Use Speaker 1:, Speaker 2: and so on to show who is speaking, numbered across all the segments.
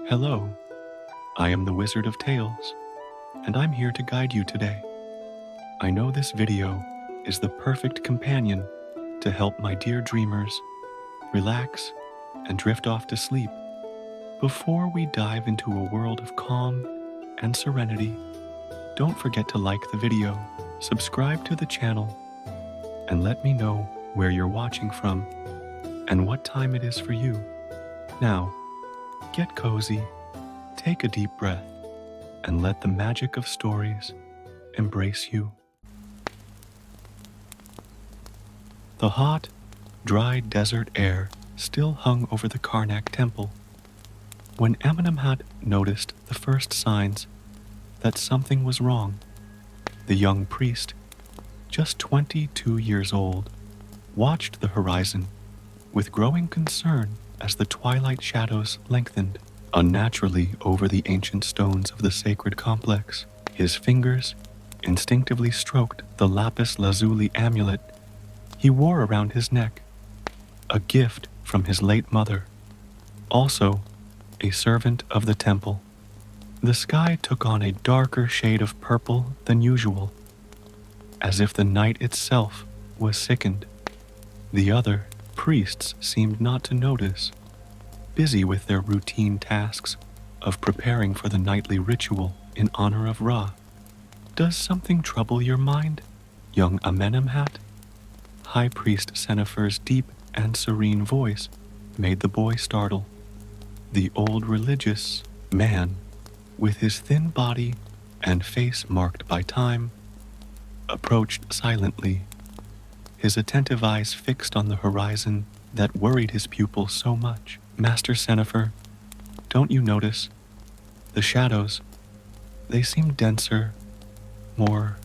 Speaker 1: Hello, I am the Wizard of Tales, and I'm here to guide you today. I know this video is the perfect companion to help my dear dreamers relax and drift off to sleep. Before we dive into a world of calm and serenity, don't forget to like the video, subscribe to the channel, and let me know where you're watching from and what time it is for you. Now, get cozy, take a deep breath, and let the magic of stories embrace you. The hot, dry desert air still hung over the Karnak temple when Amenemhat noticed the first signs that something was wrong. The young priest, just 22 years old, watched the horizon with growing concern as the twilight shadows lengthened unnaturally over the ancient stones of the sacred complex. His fingers instinctively stroked the lapis lazuli amulet he wore around his neck, a gift from his late mother, also a servant of the temple. The sky took on a darker shade of purple than usual, as if the night itself was sickened. The other priests seemed not to notice, busy with their routine tasks of preparing for the nightly ritual in honor of Ra. Does something trouble your mind, young Amenemhat? High Priest Senefer's deep and serene voice made the boy startle. The old religious man, with his thin body and face marked by time, approached silently, his attentive eyes fixed on the horizon that worried his pupil so much. Master Senefer, don't you notice? The shadows, they seem denser, more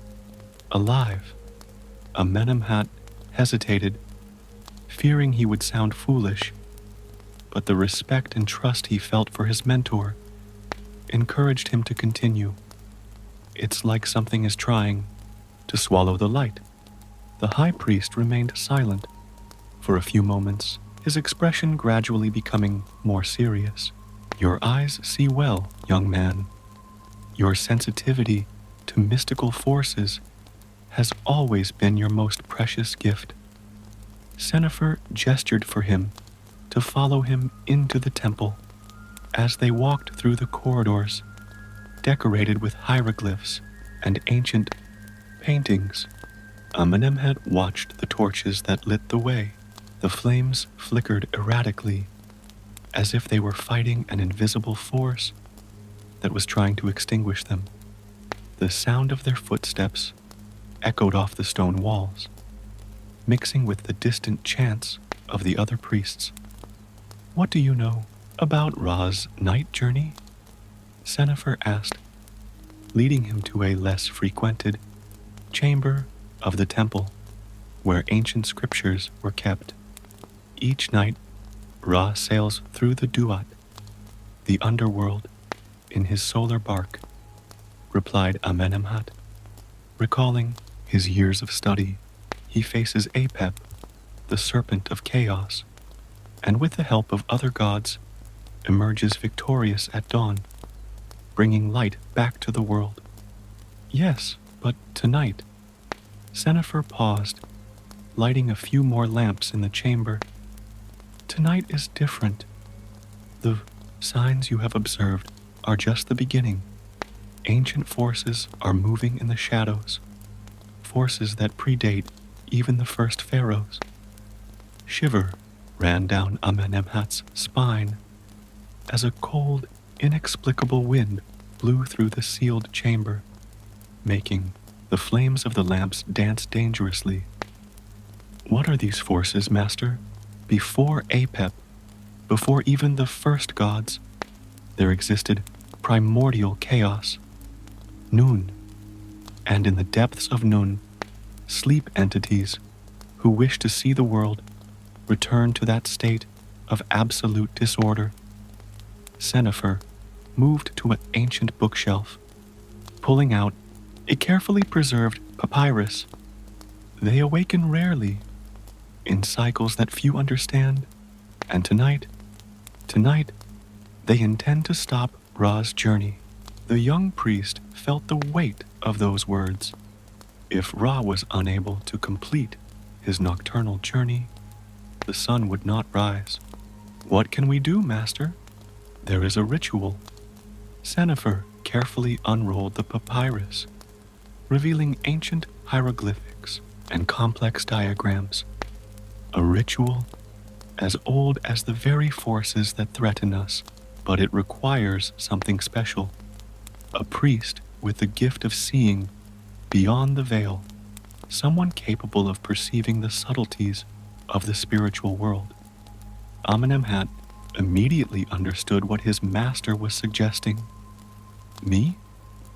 Speaker 1: alive. Amenemhat hesitated, fearing he would sound foolish, but the respect and trust he felt for his mentor encouraged him to continue. It's like something is trying to swallow the light. The high priest remained silent for a few moments, his expression gradually becoming more serious. Your eyes see well, young man. Your sensitivity to mystical forces has always been your most precious gift. Senefer gestured for him to follow him into the temple. As they walked through the corridors, decorated with hieroglyphs and ancient paintings, Amenemhat watched the torches that lit the way. The flames flickered erratically, as if they were fighting an invisible force that was trying to extinguish them. The sound of their footsteps echoed off the stone walls, mixing with the distant chants of the other priests. What do you know about Ra's night journey? Senefer asked, leading him to a less frequented chamber of the temple where ancient scriptures were kept. Each night, Ra sails through the Duat, the underworld, in his solar bark, replied Amenemhat. Recalling his years of study, he faces Apep, the serpent of chaos, and with the help of other gods, emerges victorious at dawn, bringing light back to the world. Yes, but tonight. Senefer paused, lighting a few more lamps in the chamber. Tonight is different. The signs you have observed are just the beginning. Ancient forces are moving in the shadows, forces that predate even the first pharaohs. Shiver ran down Amenemhat's spine as a cold, inexplicable wind blew through the sealed chamber, making the flames of the lamps dance dangerously. What are these forces, Master? Before Apep, before even the first gods, there existed primordial chaos, Nun, and in the depths of Nun, sleep entities who wish to see the world return to that state of absolute disorder. Senefer moved to an ancient bookshelf, pulling out a carefully preserved papyrus. They awaken rarely, in cycles that few understand, and tonight, They intend to stop Ra's journey. The young priest felt the weight of those words. If Ra was unable to complete his nocturnal journey, the sun would not rise. What can we do, Master? There is a ritual. Sennefer carefully unrolled the papyrus, revealing ancient hieroglyphics and complex diagrams. A ritual as old as the very forces that threaten us, but it requires something special. A priest with the gift of seeing beyond the veil, someone capable of perceiving the subtleties of the spiritual world. Amenemhat immediately understood what his master was suggesting. Me?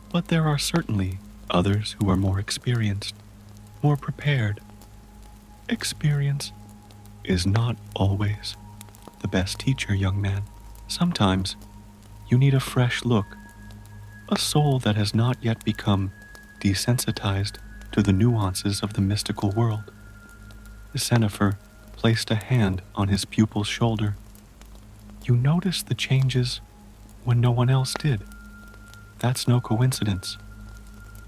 Speaker 1: But there are certainly others who are more experienced, more prepared. Experience is not always the best teacher, young man. Sometimes you need a fresh look, a soul that has not yet become desensitized to the nuances of the mystical world. Sennefer placed a hand on his pupil's shoulder. You noticed the changes when no one else did. That's no coincidence.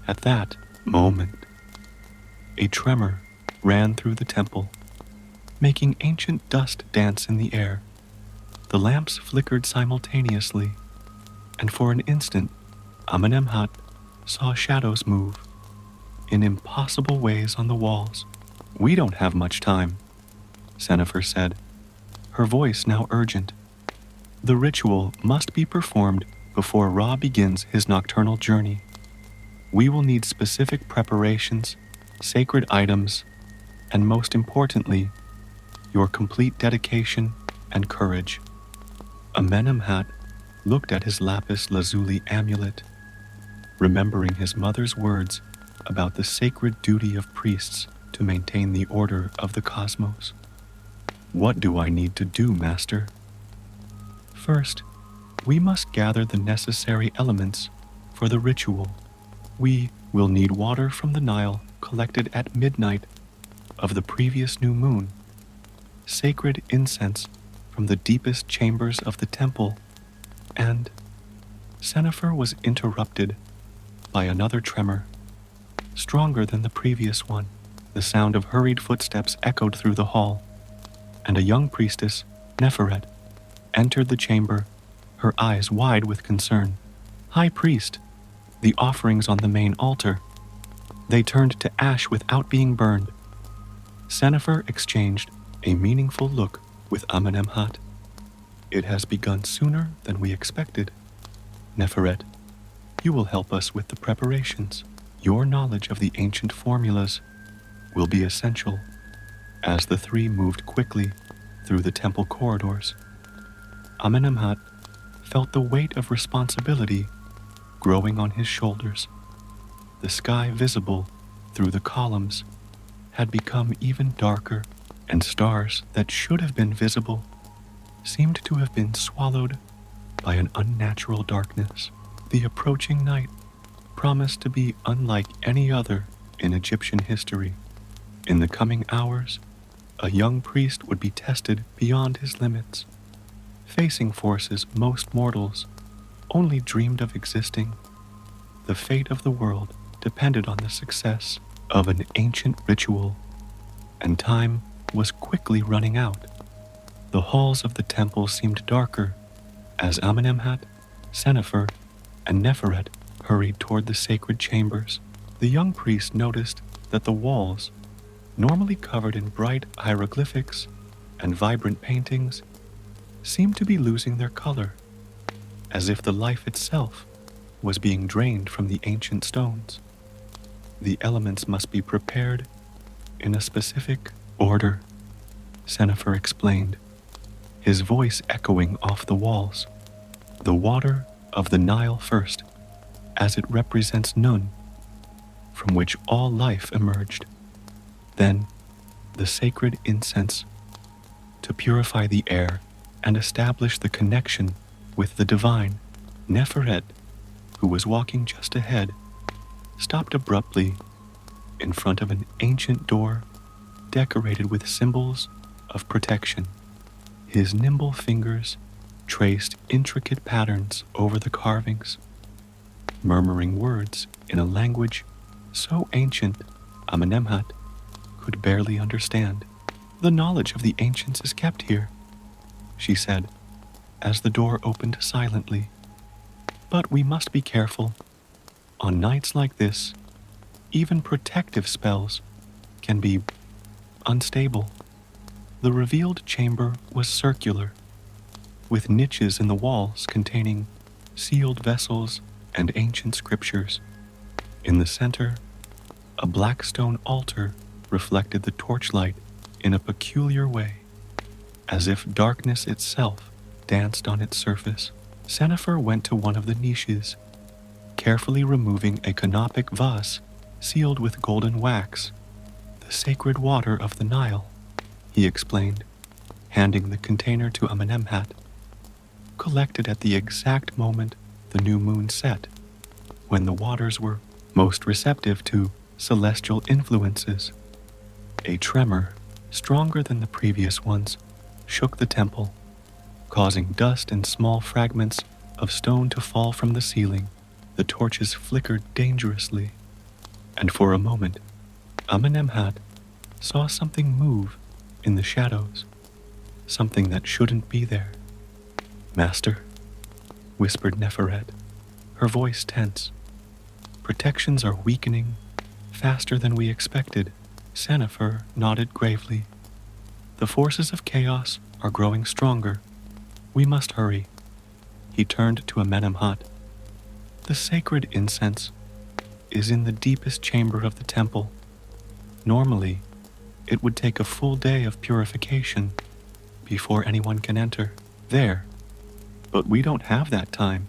Speaker 1: At that moment, a tremor ran through the temple, making ancient dust dance in the air. The lamps flickered simultaneously, and for an instant, Amenemhat saw shadows move in impossible ways on the walls. We don't have much time, Sennefer said, her voice now urgent. The ritual must be performed before Ra begins his nocturnal journey. We will need specific preparations, sacred items, and most importantly, your complete dedication and courage. Amenemhat looked at his lapis lazuli amulet, remembering his mother's words about the sacred duty of priests to maintain the order of the cosmos. What do I need to do, Master? First, we must gather the necessary elements for the ritual. We will need water from the Nile collected at midnight of the previous new moon, sacred incense from the deepest chambers of the temple, and Sennefer was interrupted by another tremor, stronger than the previous one. The sound of hurried footsteps echoed through the hall, and a young priestess, Neferet, entered the chamber, her eyes wide with concern. High priest, the offerings on the main altar. They turned to ash without being burned. Sennefer exchanged a meaningful look with Amenemhat. It has begun sooner than we expected. Neferet, you will help us with the preparations. Your knowledge of the ancient formulas will be essential. As the three moved quickly through the temple corridors, Amenemhat felt the weight of responsibility growing on his shoulders. The sky visible through the columns had become even darker, and stars that should have been visible seemed to have been swallowed by an unnatural darkness. The approaching night promised to be unlike any other in Egyptian history. In the coming hours, a young priest would be tested beyond his limits, facing forces most mortals only dreamed of existing. The fate of the world depended on the success of an ancient ritual, and time was quickly running out. The halls of the temple seemed darker as Amenemhat, Sennefer, and Neferet hurried toward the sacred chambers. The young priest noticed that the walls, normally covered in bright hieroglyphics and vibrant paintings, seemed to be losing their color, as if the life itself was being drained from the ancient stones. The elements must be prepared in a specific order, Sennefer explained, his voice echoing off the walls. The water of the Nile first, as it represents Nun, from which all life emerged. Then, the sacred incense, to purify the air and establish the connection with the divine. Neferet, who was walking just ahead, stopped abruptly in front of an ancient door decorated with symbols of protection. His nimble fingers traced intricate patterns over the carvings, murmuring words in a language so ancient Amenemhat could barely understand. "The knowledge of the ancients is kept here," she said, as the door opened silently. "But we must be careful. On nights like this, even protective spells can be unstable." The revealed chamber was circular, with niches in the walls containing sealed vessels and ancient scriptures. In the center, a black stone altar reflected the torchlight in a peculiar way, as if darkness itself danced on its surface. Sennefer went to one of the niches, carefully removing a canopic vase sealed with golden wax. "The sacred water of the Nile," he explained, handing the container to Amenemhat, "collected at the exact moment the new moon set, when the waters were most receptive to celestial influences." A tremor, stronger than the previous ones, shook the temple, causing dust and small fragments of stone to fall from the ceiling. The torches flickered dangerously, and for a moment, Amenemhat saw something move in the shadows, something that shouldn't be there. "Master," whispered Neferet, her voice tense. "Protections are weakening faster than we expected." Sennefer nodded gravely. "The forces of chaos are growing stronger. We must hurry." He turned to Amenemhat. "The sacred incense is in the deepest chamber of the temple. Normally, it would take a full day of purification before anyone can enter there. But we don't have that time.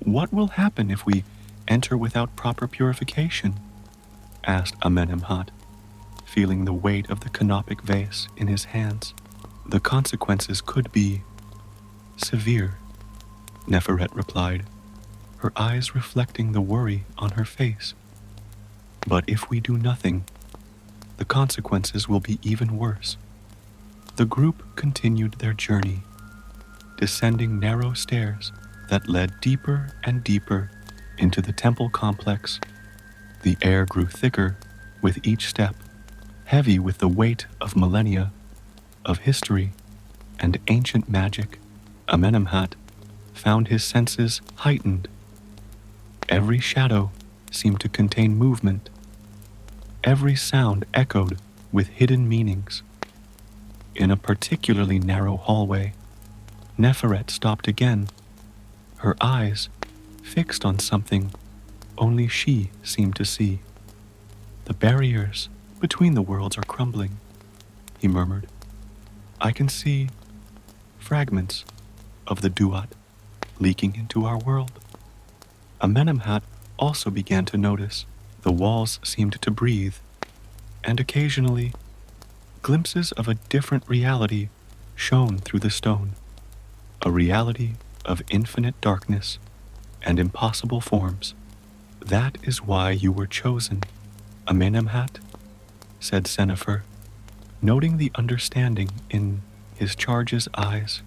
Speaker 1: What will happen if we enter without proper purification?" asked Amenemhat, feeling the weight of the canopic vase in his hands. "The consequences could be severe," Neferet replied, her eyes reflecting the worry on her face. "But if we do nothing, the consequences will be even worse." The group continued their journey, descending narrow stairs that led deeper and deeper into the temple complex. The air grew thicker with each step, heavy with the weight of millennia, of history, and ancient magic. Amenemhat found his senses heightened. Every shadow seemed to contain movement. Every sound echoed with hidden meanings. In a particularly narrow hallway, Neferet stopped again, her eyes fixed on something only she seemed to see. "The barriers between the worlds are crumbling," he murmured. "I can see fragments of the duat leaking into our world." Amenemhat also began to notice the walls seemed to breathe, and occasionally glimpses of a different reality shone through the stone, a reality of infinite darkness and impossible forms. "That is why you were chosen, Amenemhat," said Sennefer, noting the understanding in his charge's eyes.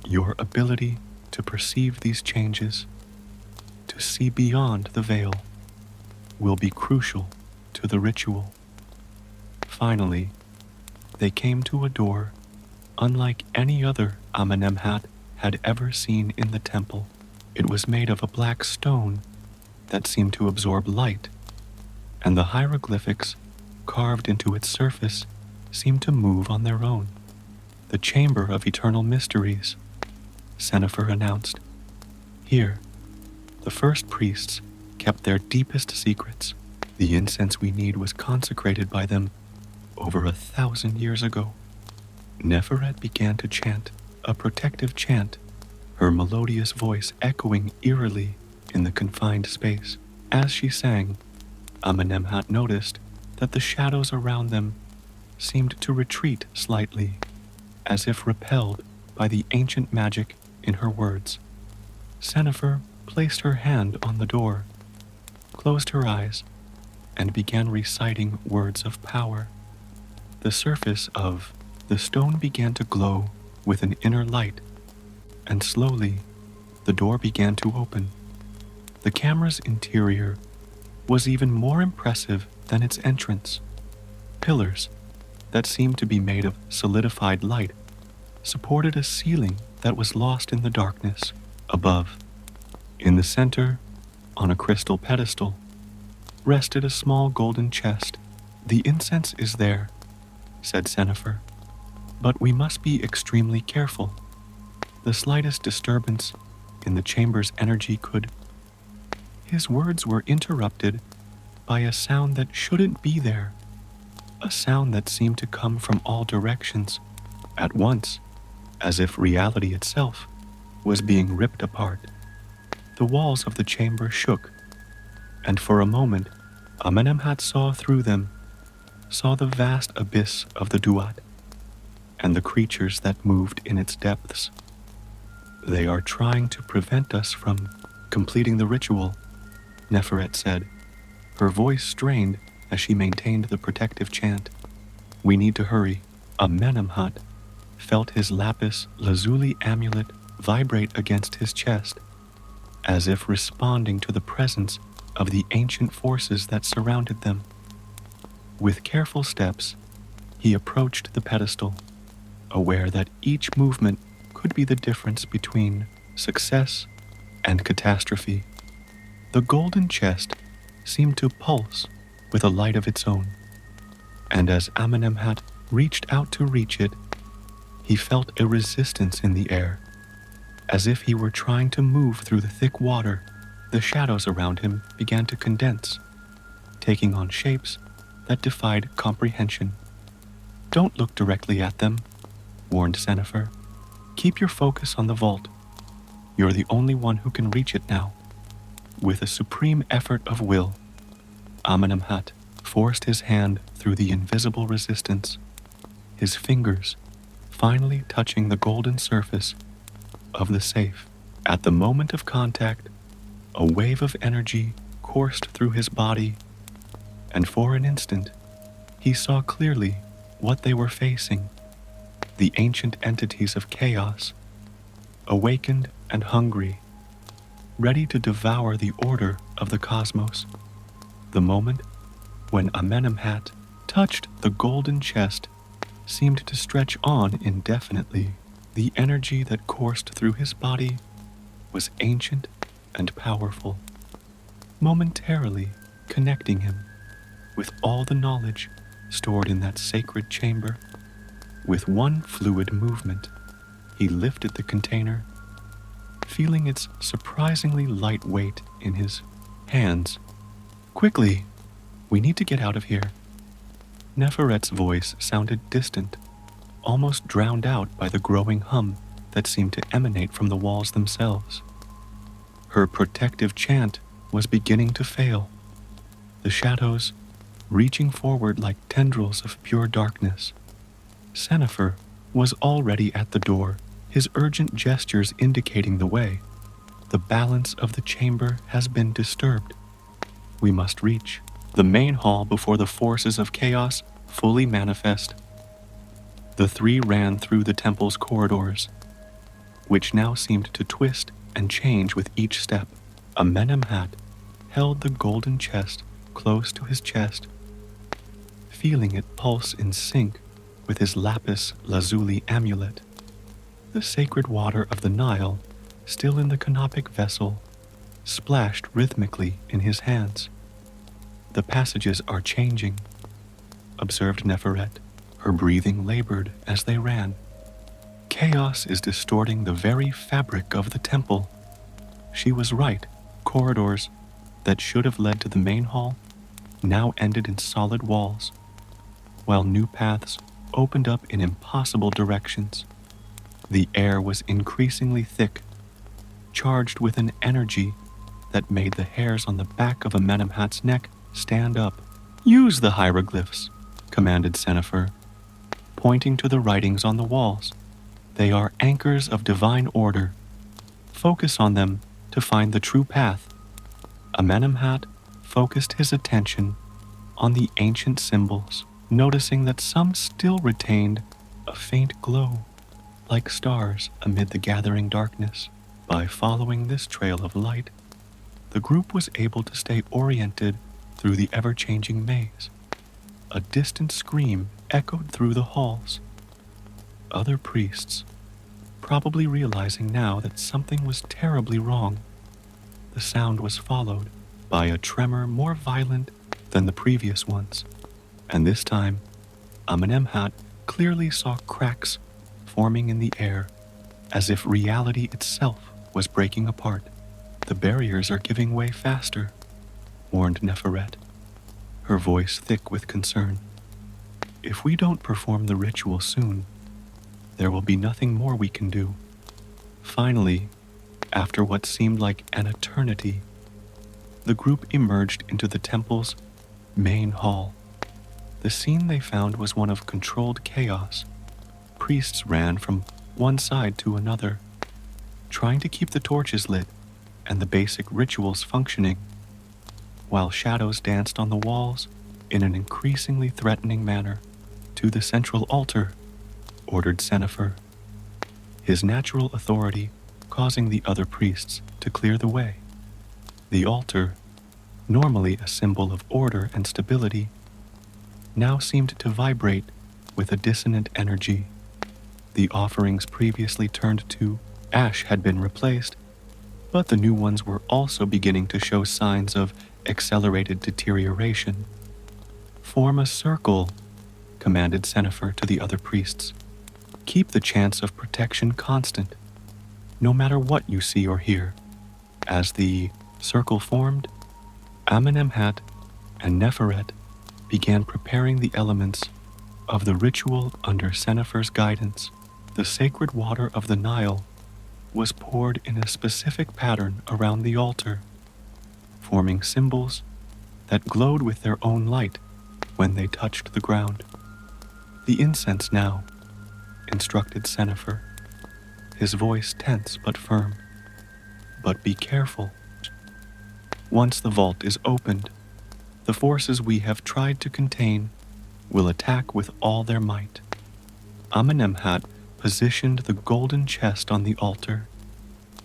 Speaker 1: "Your ability to perceive these changes, to see beyond the veil, will be crucial to the ritual." Finally, they came to a door unlike any other Amenemhat had ever seen in the temple. It was made of a black stone that seemed to absorb light, and the hieroglyphics carved into its surface seemed to move on their own. "The Chamber of Eternal Mysteries," Sennefer announced. "Here, the first priests kept their deepest secrets. The incense we need was consecrated by them over 1,000 years ago." Neferet began to chant a protective chant, her melodious voice echoing eerily in the confined space. As she sang, Amenemhat noticed that the shadows around them seemed to retreat slightly, as if repelled by the ancient magic in her words. Sennefer placed her hand on the door, closed her eyes, and began reciting words of power. The surface of the stone began to glow with an inner light, and slowly the door began to open. The camera's interior was even more impressive than its entrance. Pillars that seemed to be made of solidified light supported a ceiling that was lost in the darkness above. In the center, on a crystal pedestal, rested a small golden chest. "The incense is there," said Sennefer, "but we must be extremely careful. The slightest disturbance in the chamber's energy could—" His words were interrupted by a sound that shouldn't be there, a sound that seemed to come from all directions at once, as if reality itself was being ripped apart. The walls of the chamber shook, and for a moment Amenemhat saw through them, saw the vast abyss of the Duat, and the creatures that moved in its depths. "They are trying to prevent us from completing the ritual," Neferet said, her voice strained as she maintained the protective chant. "We need to hurry." Amenemhat felt his lapis lazuli amulet vibrate against his chest, as if responding to the presence of the ancient forces that surrounded them. With careful steps, he approached the pedestal, aware that each movement could be the difference between success and catastrophe. The golden chest seemed to pulse with a light of its own, and as Amenemhat reached out to reach it, he felt a resistance in the air, as if he were trying to move through the thick water. The shadows around him began to condense, taking on shapes that defied comprehension. "Don't look directly at them," warned Sennefer. "Keep your focus on the vault. You're the only one who can reach it now." With a supreme effort of will, Amenemhat forced his hand through the invisible resistance, his fingers finally touching the golden surface of the safe. At the moment of contact, a wave of energy coursed through his body, and for an instant, he saw clearly what they were facing: the ancient entities of chaos, awakened and hungry, ready to devour the order of the cosmos. The moment when Amenemhat touched the golden chest seemed to stretch on indefinitely. The energy that coursed through his body was ancient and powerful, momentarily connecting him with all the knowledge stored in that sacred chamber. With one fluid movement, he lifted the container, feeling its surprisingly light weight in his hands. "Quickly, we need to get out of here." Neferet's voice sounded distant, almost drowned out by the growing hum that seemed to emanate from the walls themselves. Her protective chant was beginning to fail, the shadows reaching forward like tendrils of pure darkness. Sennefer was already at the door, his urgent gestures indicating the way. "The balance of the chamber has been disturbed. We must reach the main hall before the forces of chaos fully manifest." The three ran through the temple's corridors, which now seemed to twist and change with each step. Amenemhat held the golden chest close to his chest, feeling it pulse in sync with his lapis lazuli amulet. The sacred water of the Nile, still in the canopic vessel, splashed rhythmically in his hands. "The passages are changing," observed Neferet. Her breathing labored as they ran. "Chaos is distorting the very fabric of the temple." She was right. Corridors that should have led to the main hall now ended in solid walls, while new paths opened up in impossible directions. The air was increasingly thick, charged with an energy that made the hairs on the back of Amenemhat's neck stand up. "Use the hieroglyphs," commanded Sennefer, pointing to the writings on the walls. "They are anchors of divine order. Focus on them to find the true path." Amenemhat focused his attention on the ancient symbols, noticing that some still retained a faint glow. like stars amid the gathering darkness. By following this trail of light, the group was able to stay oriented through the ever-changing maze. A distant scream echoed through the halls. Other priests, probably realizing now that something was terribly wrong, the sound was followed by a tremor more violent than the previous ones, and this time, Amenemhat clearly saw cracks forming in the air, as if reality itself was breaking apart. The barriers are giving way faster, warned Neferet, her voice thick with concern. If we don't perform the ritual soon, there will be nothing more we can do. Finally, after what seemed like an eternity, the group emerged into the temple's main hall. The scene they found was one of controlled chaos. Priests ran from one side to another, trying to keep the torches lit and the basic rituals functioning, while shadows danced on the walls in an increasingly threatening manner. To the central altar, ordered Senefer, his natural authority causing the other priests to clear the way. The altar, normally a symbol of order and stability, now seemed to vibrate with a dissonant energy. The offerings previously turned to ash had been replaced, but the new ones were also beginning to show signs of accelerated deterioration. Form a circle, commanded Senefer to the other priests. Keep the chance of protection constant, no matter what you see or hear. As the circle formed, Amenemhat and Neferet began preparing the elements of the ritual under Senefer's guidance. The sacred water of the Nile was poured in a specific pattern around the altar, forming symbols that glowed with their own light when they touched the ground. The incense now, instructed Senefer, his voice tense but firm. But be careful. Once the vault is opened, the forces we have tried to contain will attack with all their might. Amenemhat positioned the golden chest on the altar,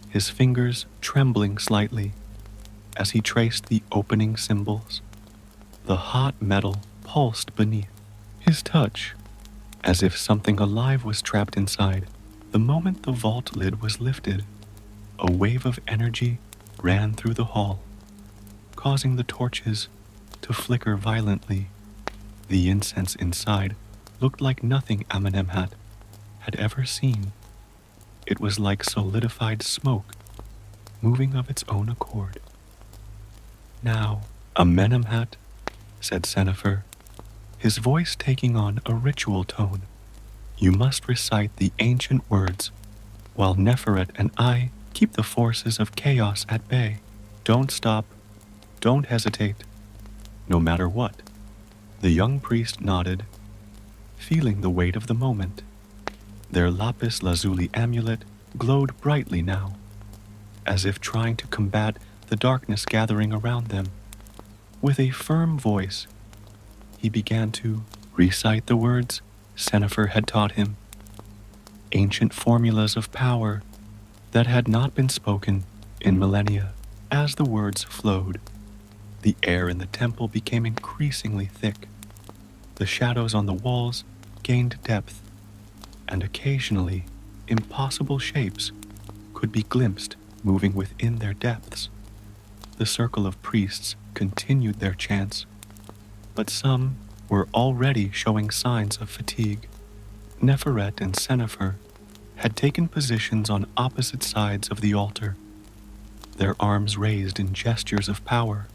Speaker 1: his fingers trembling slightly as he traced the opening symbols. The hot metal pulsed beneath. His touch, as if something alive was trapped inside. The moment the vault lid was lifted, a wave of energy ran through the hall, causing the torches to flicker violently. The incense inside looked like nothing Amenemhat had ever seen. It was like solidified smoke, moving of its own accord. Now, Amenemhat, said Senefer, his voice taking on a ritual tone, you must recite the ancient words, while Neferet and I keep the forces of chaos at bay. Don't stop, don't hesitate, no matter what. The young priest nodded, feeling the weight of the moment. Their lapis lazuli amulet glowed brightly now, as if trying to combat the darkness gathering around them. With a firm voice, he began to recite the words Senefer had taught him, ancient formulas of power that had not been spoken in millennia. As the words flowed, the air in the temple became increasingly thick. The shadows on the walls gained depth, and occasionally impossible shapes could be glimpsed moving within their depths. The circle of priests continued their chants, but some were already showing signs of fatigue. Neferet and Senefer had taken positions on opposite sides of the altar, their arms raised in gestures of power,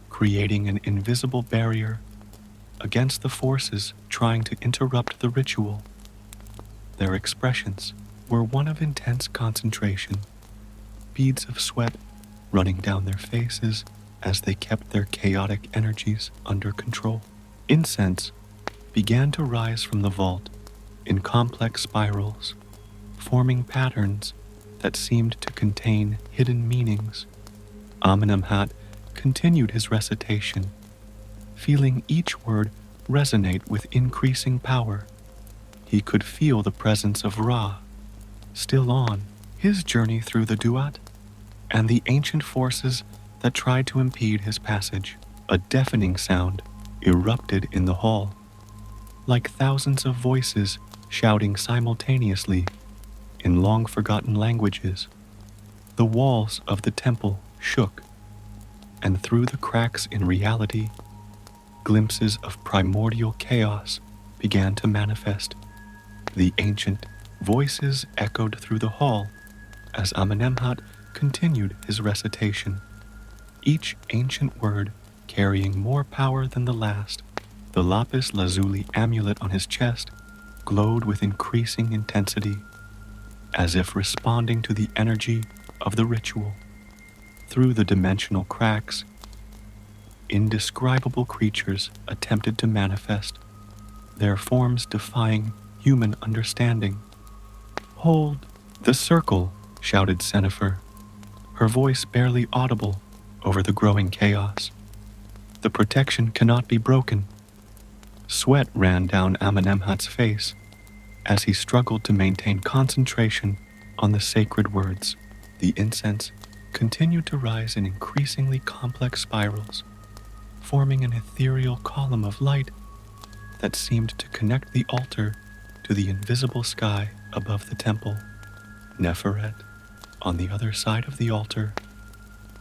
Speaker 1: creating an invisible barrier against the forces trying to interrupt the ritual. Their expressions were one of intense concentration, beads of sweat running down their faces as they kept their chaotic energies under control. Incense began to rise from the vault in complex spirals, forming patterns that seemed to contain hidden meanings. Amenemhat continued his recitation, feeling each word resonate with increasing power. he could feel the presence of Ra, still on his journey through the Duat, and the ancient forces that tried to impede his passage. A deafening sound erupted in the hall, like thousands of voices shouting simultaneously in long-forgotten languages. The walls of the temple shook, and through the cracks in reality, glimpses of primordial chaos began to manifest. The ancient voices echoed through the hall as Amenemhat continued his recitation, each ancient word carrying more power than the last. The lapis lazuli amulet on his chest glowed with increasing intensity, as if responding to the energy of the ritual. Through the dimensional cracks, indescribable creatures attempted to manifest, their forms defying human understanding. "Hold the circle," shouted Sennefer, her voice barely audible over the growing chaos. "The protection cannot be broken." Sweat ran down Amenemhat's face as he struggled to maintain concentration on the sacred words. The incense continued to rise in increasingly complex spirals, forming an ethereal column of light that seemed to connect the altar to the invisible sky above the temple. Neferet, on the other side of the altar,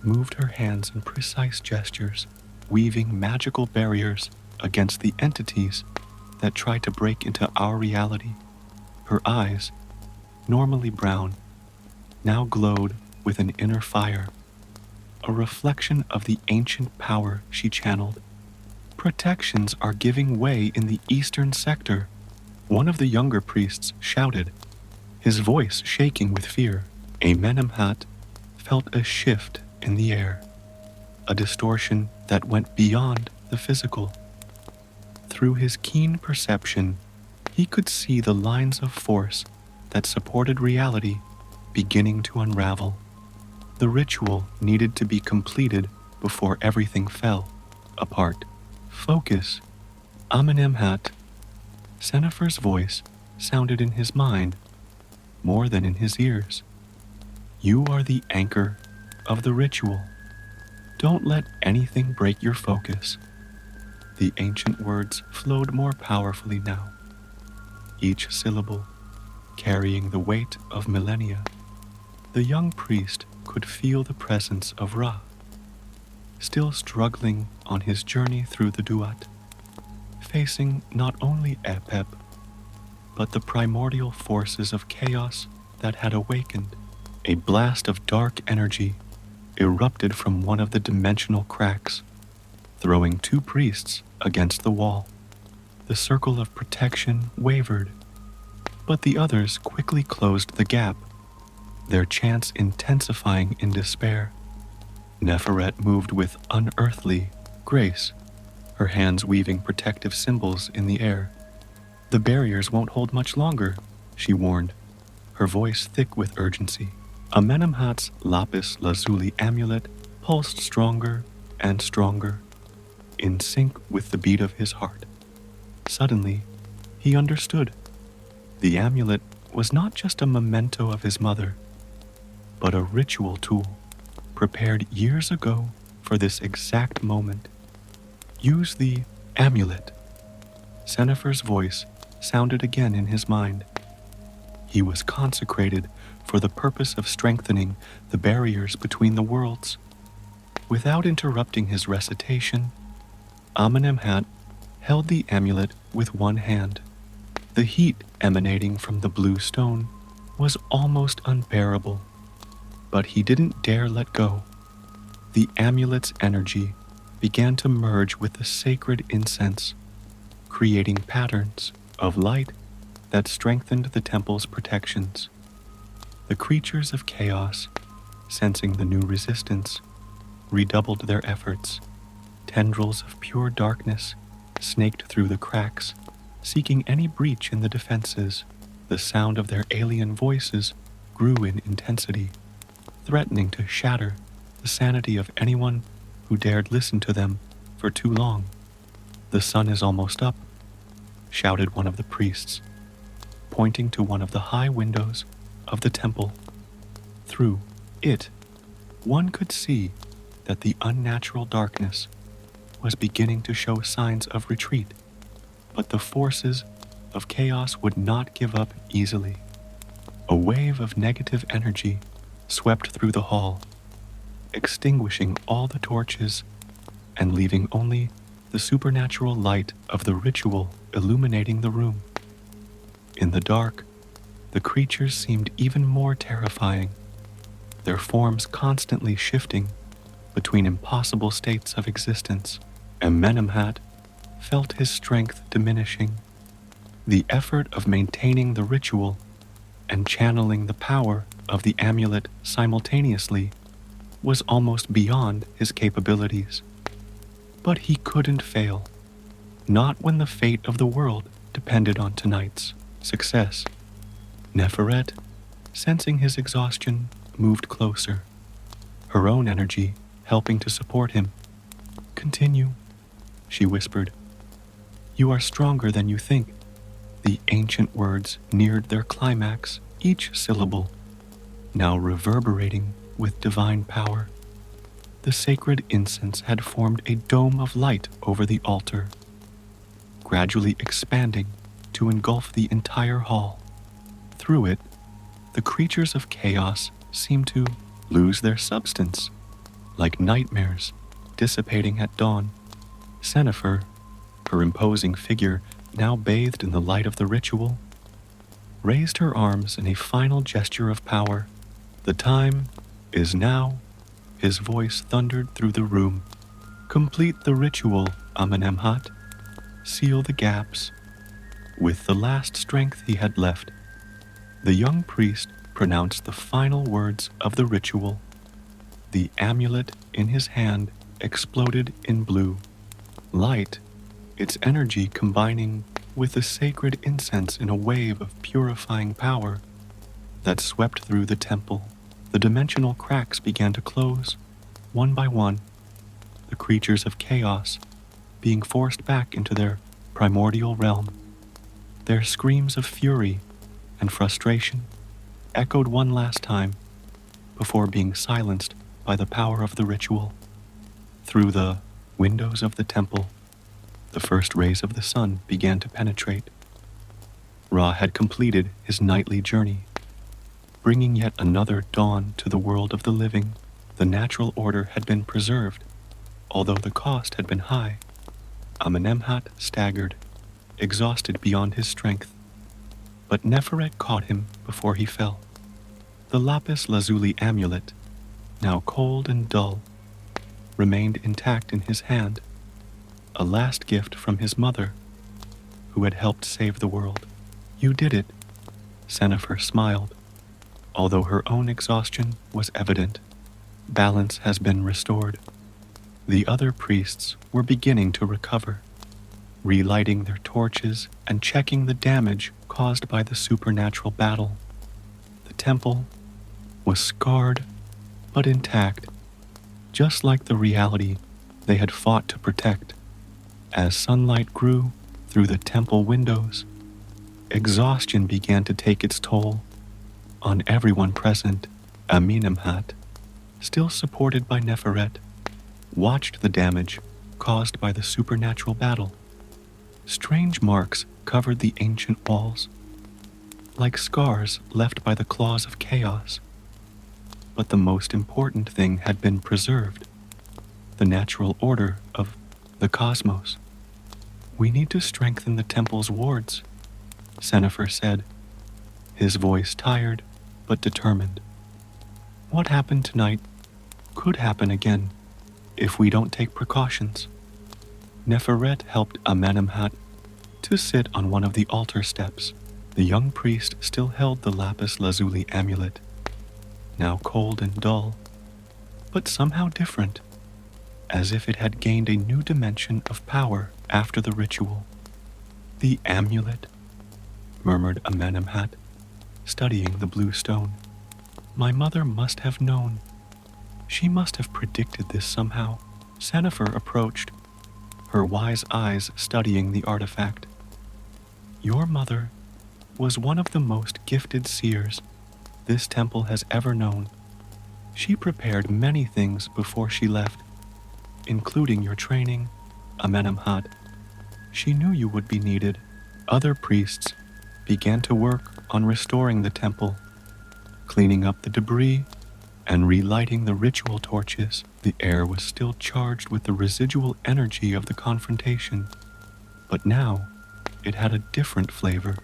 Speaker 1: moved her hands in precise gestures, weaving magical barriers against the entities that tried to break into our reality. Her eyes, normally brown, now glowed with an inner fire, a reflection of the ancient power she channeled. "Protections are giving way in the eastern sector," one of the younger priests shouted, his voice shaking with fear. Amenemhat felt a shift in the air, a distortion that went beyond the physical. Through his keen perception, he could see the lines of force that supported reality beginning to unravel. The ritual needed to be completed before everything fell apart. "Focus, Amenemhat." Sennefer's voice sounded in his mind more than in his ears. "You are the anchor of the ritual. Don't let anything break your focus." The ancient words flowed more powerfully now, each syllable carrying the weight of millennia. The young priest could feel the presence of Ra, still struggling on his journey through the Duat, facing not only Epep, but the primordial forces of chaos that had awakened. A blast of dark energy erupted from one of the dimensional cracks, throwing two priests against the wall. The circle of protection wavered, but the others quickly closed the gap, their chants intensifying in despair. Neferet moved with unearthly grace, her hands weaving protective symbols in the air. "The barriers won't hold much longer," she warned, her voice thick with urgency. Amenemhat's lapis lazuli amulet pulsed stronger and stronger, in sync with the beat of his heart. Suddenly, he understood. The amulet was not just a memento of his mother, but a ritual tool prepared years ago for this exact moment. "Use the amulet." Sennefer's voice sounded again in his mind. He was consecrated for the purpose of strengthening the barriers between the worlds. Without interrupting his recitation, Amenemhat held the amulet with one hand. The heat emanating from the blue stone was almost unbearable, but he didn't dare let go. The amulet's energy began to merge with the sacred incense, creating patterns of light that strengthened the temple's protections. The creatures of chaos, sensing the new resistance, redoubled their efforts. Tendrils of pure darkness snaked through the cracks, seeking any breach in the defenses. The sound of their alien voices grew in intensity, threatening to shatter the sanity of anyone who dared listen to them for too long. "The sun is almost up," shouted one of the priests, pointing to one of the high windows of the temple. Through it, one could see that the unnatural darkness was beginning to show signs of retreat, but the forces of chaos would not give up easily. A wave of negative energy swept through the hall, extinguishing all the torches and leaving only the supernatural light of the ritual illuminating the room. In the dark, the creatures seemed even more terrifying, their forms constantly shifting between impossible states of existence. Amenemhat felt his strength diminishing. The effort of maintaining the ritual and channeling the power of the amulet simultaneously was almost beyond his capabilities. But he couldn't fail, not when the fate of the world depended on tonight's success. Neferet, sensing his exhaustion, moved closer, her own energy helping to support him. "Continue," she whispered. "You are stronger than you think." The ancient words neared their climax, each syllable now reverberating with divine power. The sacred incense had formed a dome of light over the altar, gradually expanding to engulf the entire hall. Through it, the creatures of chaos seemed to lose their substance, like nightmares dissipating at dawn. Sennefer, her imposing figure now bathed in the light of the ritual, raised her arms in a final gesture of power. "The time is now," his voice thundered through the room. "Complete the ritual, Amenemhat. Seal the gaps." With the last strength he had left, the young priest pronounced the final words of the ritual. The amulet in his hand exploded in blue light, its energy combining with the sacred incense in a wave of purifying power that swept through the temple. The dimensional cracks began to close, one by one, the creatures of chaos being forced back into their primordial realm. Their screams of fury and frustration echoed one last time before being silenced by the power of the ritual. Through the windows of the temple, the first rays of the sun began to penetrate. Ra had completed his nightly journey, bringing yet another dawn to the world of the living. The natural order had been preserved, although the cost had been high. Amenemhat staggered, exhausted beyond his strength, but Neferet caught him before he fell. The lapis lazuli amulet, now cold and dull, remained intact in his hand, a last gift from his mother, who had helped save the world. "You did it," Sennefer smiled, although her own exhaustion was evident. "Balance has been restored." The other priests were beginning to recover, relighting their torches and checking the damage caused by the supernatural battle. The temple was scarred but intact, just like the reality they had fought to protect. As sunlight grew through the temple windows, exhaustion began to take its toll on everyone present. Amenemhat, still supported by Neferet, watched the damage caused by the supernatural battle. Strange marks covered the ancient walls, like scars left by the claws of chaos. But the most important thing had been preserved, the natural order of the cosmos. "We need to strengthen the temple's wards," Sennefer said, his voice tired but determined. "What happened tonight could happen again if we don't take precautions." Neferet helped Amenemhat to sit on one of the altar steps. The young priest still held the lapis lazuli amulet, now cold and dull, but somehow different, as if it had gained a new dimension of power after the ritual. "The amulet," murmured Amenemhat, studying the blue stone. "My mother must have known. She must have predicted this somehow." Sennefer approached, her wise eyes studying the artifact. "Your mother was one of the most gifted seers this temple has ever known. She prepared many things before she left, including your training, Amenemhat. She knew you would be needed. Other priests began to work on restoring the temple, cleaning up the debris and relighting the ritual torches. The air was still charged with the residual energy of the confrontation, but now it had a different flavor,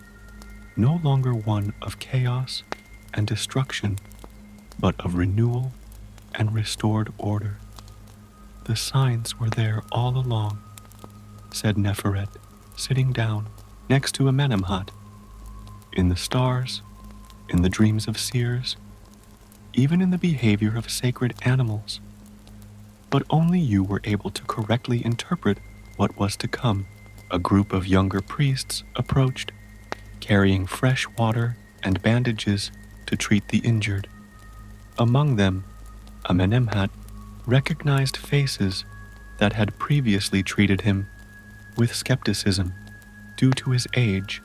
Speaker 1: no longer one of chaos and destruction, but of renewal and restored order. The signs were there all along, said Neferet, sitting down next to Amenemhat. In the stars, in the dreams of seers, even in the behavior of sacred animals. But only you were able to correctly interpret what was to come. A group of younger priests approached, carrying fresh water and bandages to treat the injured. Among them, Amenemhat recognized faces that had previously treated him with skepticism due to his age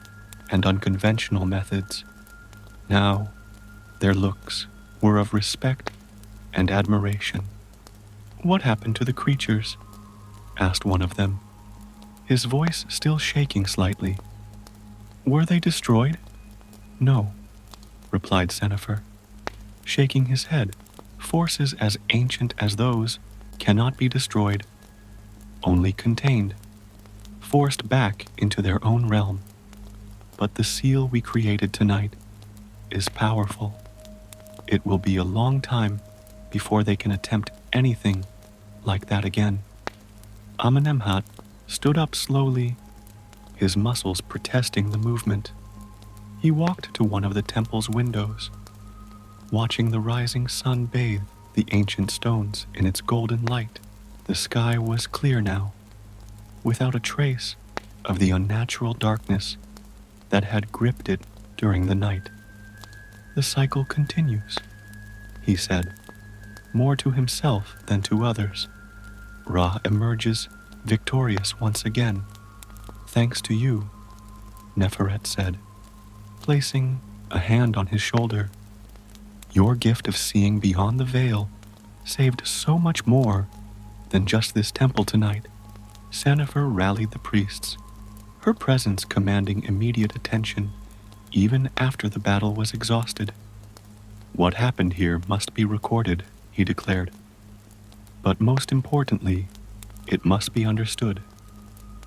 Speaker 1: and unconventional methods. Now, their looks were of respect and admiration. "What happened to the creatures?" asked one of them, his voice still shaking slightly. "Were they destroyed?" "No," replied Sennefer, shaking his head. "Forces as ancient as those cannot be destroyed, only contained, forced back into their own realm. But the seal we created tonight is powerful. It will be a long time before they can attempt anything like that again." Amenemhat stood up slowly, his muscles protesting the movement. He walked to one of the temple's windows, watching the rising sun bathe the ancient stones in its golden light. The sky was clear now, without a trace of the unnatural darkness that had gripped it during the night. "The cycle continues," he said, more to himself than to others. "Ra emerges victorious once again, thanks to you," Neferet said, placing a hand on his shoulder. "Your gift of seeing beyond the veil saved so much more than just this temple tonight." Sennefer rallied the priests, her presence commanding immediate attention even after the battle was exhausted. "What happened here must be recorded," he declared. "But most importantly, it must be understood.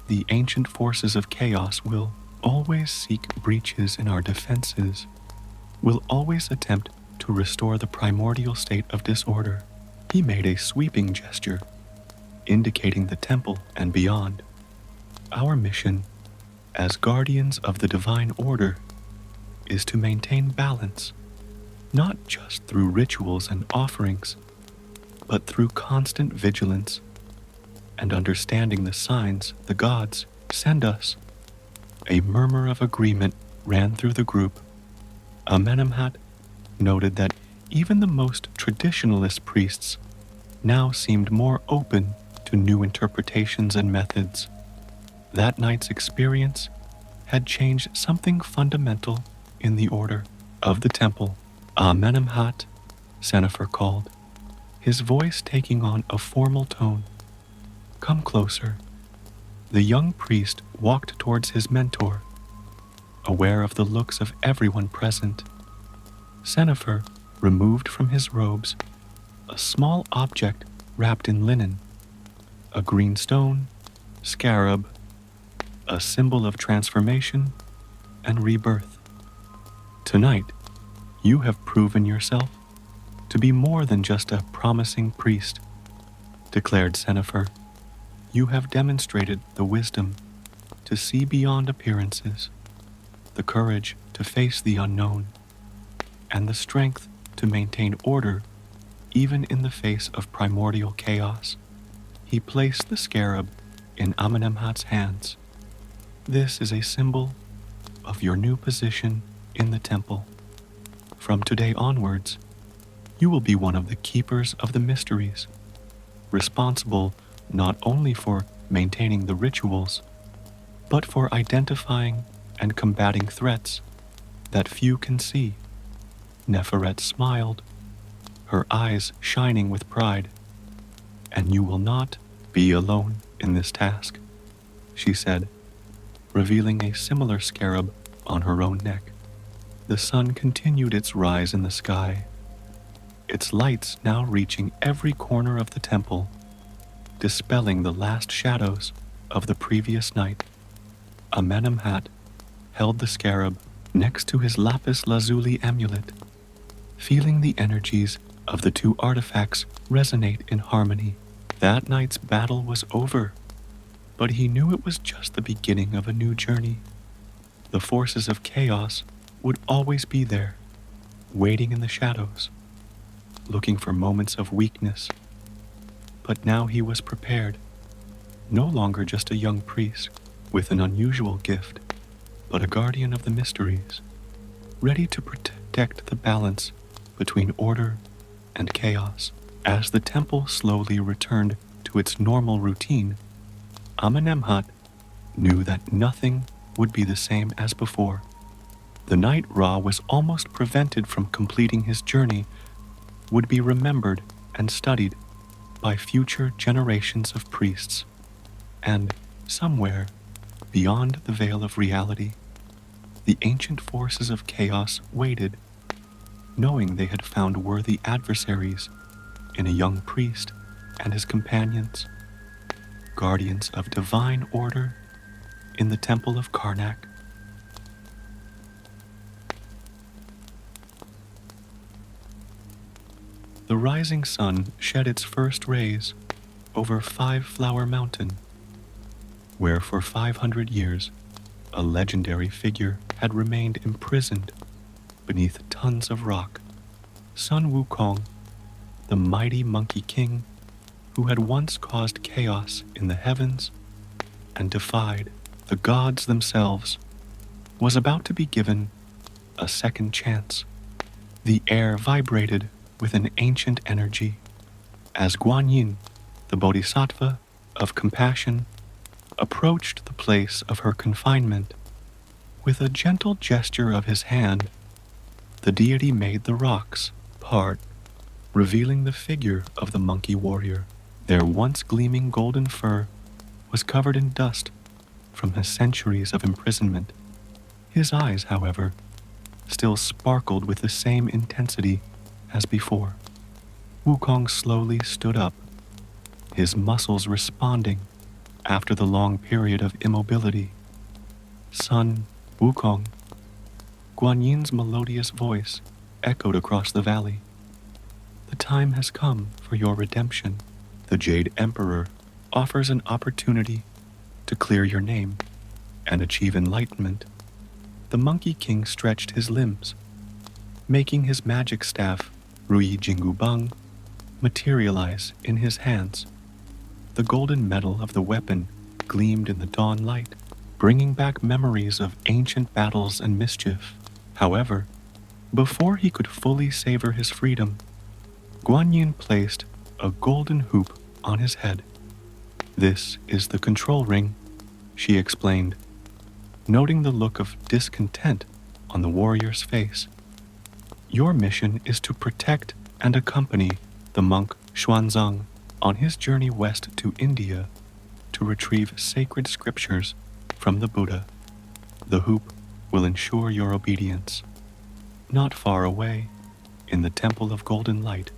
Speaker 1: The ancient forces of chaos will always seek breaches in our defenses, will always attempt to restore the primordial state of disorder." He made a sweeping gesture, indicating the temple and beyond. "Our mission, as guardians of the divine order, is to maintain balance, not just through rituals and offerings, but through constant vigilance and understanding the signs the gods send us." A murmur of agreement ran through the group. Amenemhat noted that even the most traditionalist priests now seemed more open to new interpretations and methods. That night's experience had changed something fundamental in the order of the temple. "Amenemhat," Sennefer called, his voice taking on a formal tone. "Come closer." The young priest walked towards his mentor, aware of the looks of everyone present. Sennefer removed from his robes a small object wrapped in linen, a green stone, scarab, a symbol of transformation and rebirth. "Tonight, you have proven yourself to be more than just a promising priest," declared Sennefer. "You have demonstrated the wisdom to see beyond appearances, the courage to face the unknown, and the strength to maintain order even in the face of primordial chaos." He placed the scarab in Amenemhat's hands. "This is a symbol of your new position in the temple. From today onwards, you will be one of the keepers of the mysteries, responsible not only for maintaining the rituals, but for identifying and combating threats that few can see. Neferet smiled, her eyes shining with pride. And you will not be alone in this task, she said, revealing a similar scarab on her own neck. The sun continued its rise in the sky, its lights now reaching every corner of the temple, dispelling the last shadows of the previous night. Amenemhat held the scarab next to his lapis lazuli amulet, feeling the energies of the two artifacts resonate in harmony. That night's battle was over, but he knew it was just the beginning of a new journey. The forces of chaos would always be there, waiting in the shadows, looking for moments of weakness. But now he was prepared, no longer just a young priest with an unusual gift, but a guardian of the mysteries, ready to protect the balance between order and chaos. As the temple slowly returned to its normal routine, Amenemhat knew that nothing would be the same as before. The night Ra was almost prevented from completing his journey would be remembered and studied by future generations of priests. And somewhere beyond the veil of reality, the ancient forces of chaos waited, knowing they had found worthy adversaries in a young priest and his companions, guardians of divine order in the temple of Karnak. The rising sun shed its first rays over Five Flower Mountain, where for 500 years a legendary figure had remained imprisoned beneath tons of rock. Sun Wukong, the mighty Monkey King who had once caused chaos in the heavens and defied the gods themselves, was about to be given a second chance. The air vibrated with an ancient energy as Guanyin, the bodhisattva of compassion, approached the place of her confinement. With a gentle gesture of his hand, the deity made the rocks part, revealing the figure of the monkey warrior. Their once gleaming golden fur was covered in dust from his centuries of imprisonment. His eyes, however, still sparkled with the same intensity as before. Wukong slowly stood up, his muscles responding after the long period of immobility. Sun Wukong, Guanyin's melodious voice echoed across the valley. The time has come for your redemption. The Jade Emperor offers an opportunity to clear your name and achieve enlightenment. The Monkey King stretched his limbs, making his magic staff, Rui Jingubang, materialize in his hands. The golden metal of the weapon gleamed in the dawn light, bringing back memories of ancient battles and mischief. However, before he could fully savor his freedom, Guanyin placed a golden hoop on his head. This is the control ring, she explained, noting the look of discontent on the warrior's face. Your mission is to protect and accompany the monk Xuanzang on his journey west to India to retrieve sacred scriptures from the Buddha. The hoop will ensure your obedience. Not far away, in the Temple of Golden Light,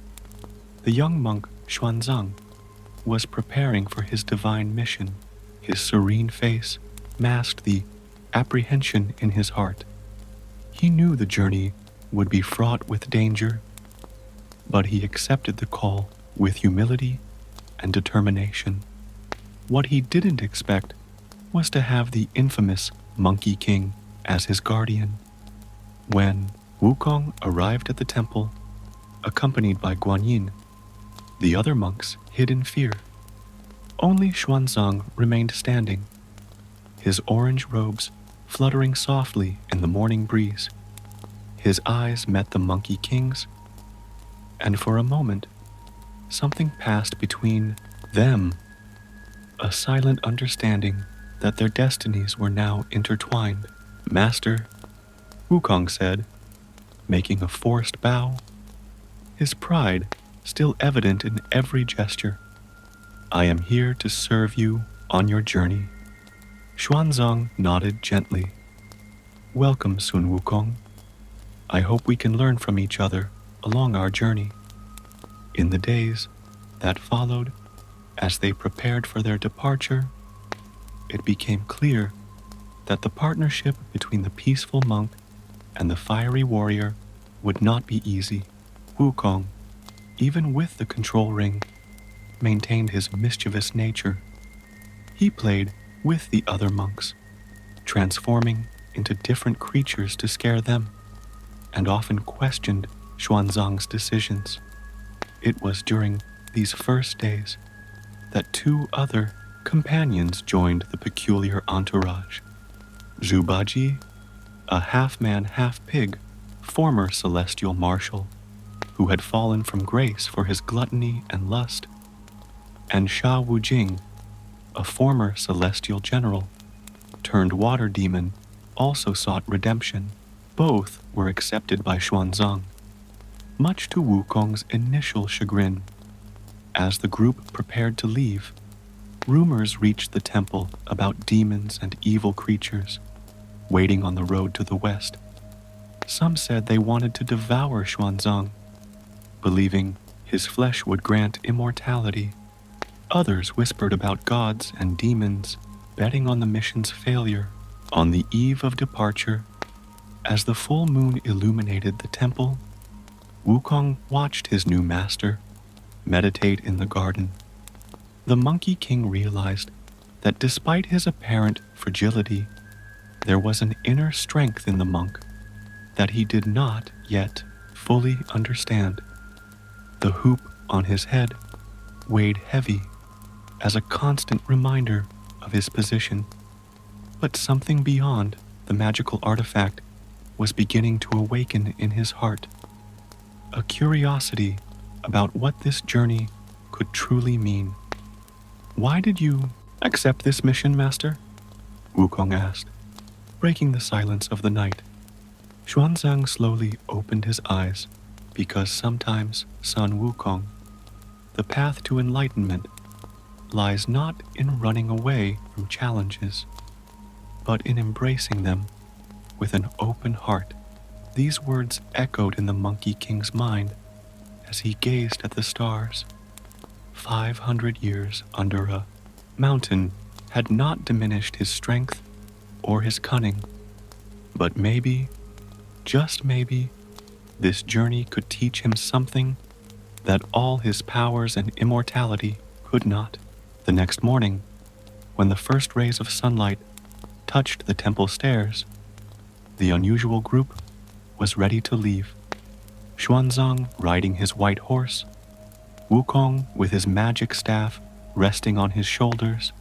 Speaker 1: the young monk Xuanzang was preparing for his divine mission. His serene face masked the apprehension in his heart. He knew the journey would be fraught with danger, but he accepted the call with humility and determination. What he didn't expect was to have the infamous Monkey King as his guardian. When Wukong arrived at the temple, accompanied by Guanyin, the other monks hid in fear. Only Xuanzang remained standing, his orange robes fluttering softly in the morning breeze. His eyes met the Monkey King's, and for a moment, something passed between them, a silent understanding that their destinies were now intertwined. Master, Wukong said, making a forced bow, his pride still evident in every gesture. I am here to serve you on your journey. Xuanzang nodded gently. Welcome, Sun Wukong. I hope we can learn from each other along our journey. In the days that followed, as they prepared for their departure, it became clear that the partnership between the peaceful monk and the fiery warrior would not be easy. Wukong, even with the control ring, maintained his mischievous nature. He played with the other monks, transforming into different creatures to scare them, and often questioned Xuanzang's decisions. It was during these first days that two other companions joined the peculiar entourage. Zhubaji, a half-man, half-pig, former celestial marshal, who had fallen from grace for his gluttony and lust, and Sha Wujing, a former celestial general, turned water demon, also sought redemption. Both were accepted by Xuanzang, much to Wukong's initial chagrin. As the group prepared to leave, rumors reached the temple about demons and evil creatures waiting on the road to the west. Some said they wanted to devour Xuanzang, believing his flesh would grant immortality. Others whispered about gods and demons betting on the mission's failure. On the eve of departure, as the full moon illuminated the temple, Wukong watched his new master meditate in the garden. The Monkey King realized that despite his apparent fragility, there was an inner strength in the monk that he did not yet fully understand. The hoop on his head weighed heavy as a constant reminder of his position, but something beyond the magical artifact was beginning to awaken in his heart, a curiosity about what this journey could truly mean. Why did you accept this mission, Master? Wukong asked, breaking the silence of the night. Xuanzang slowly opened his eyes, because sometimes, son Wukong, the path to enlightenment lies not in running away from challenges, but in embracing them with an open heart. These words echoed in the Monkey King's mind as he gazed at the stars. 500 years under a mountain had not diminished his strength or his cunning, but maybe, just maybe, this journey could teach him something that all his powers and immortality could not. The next morning, when the first rays of sunlight touched the temple stairs, the unusual group was ready to leave. Xuanzang riding his white horse, Wukong with his magic staff resting on his shoulders,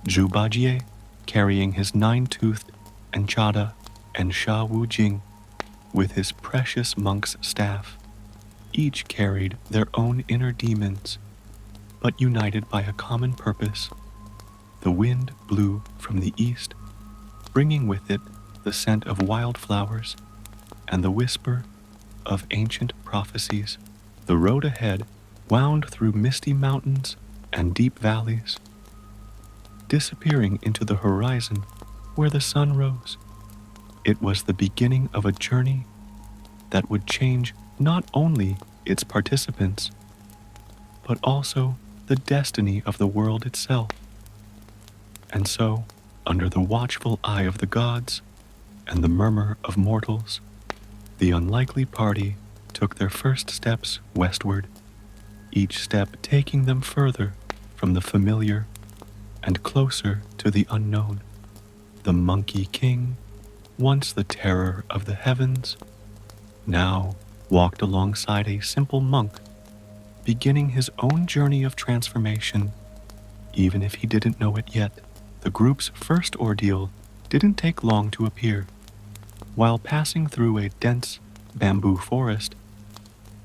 Speaker 1: Zhubaji carrying his nine-toothed enchanted, and Sha Wujing with his precious monk's staff. Each carried their own inner demons, but united by a common purpose. The wind blew from the east, bringing with it the scent of wildflowers and the whisper of ancient prophecies. The road ahead wound through misty mountains and deep valleys, disappearing into the horizon where the sun rose. It was the beginning of a journey that would change not only its participants, but also the destiny of the world itself. And so, under the watchful eye of the gods and the murmur of mortals, the unlikely party took their first steps westward, each step taking them further from the familiar and closer to the unknown. The Monkey King, once the terror of the heavens, now walked alongside a simple monk, beginning his own journey of transformation, even if he didn't know it yet. The group's first ordeal didn't take long to appear. While passing through a dense bamboo forest,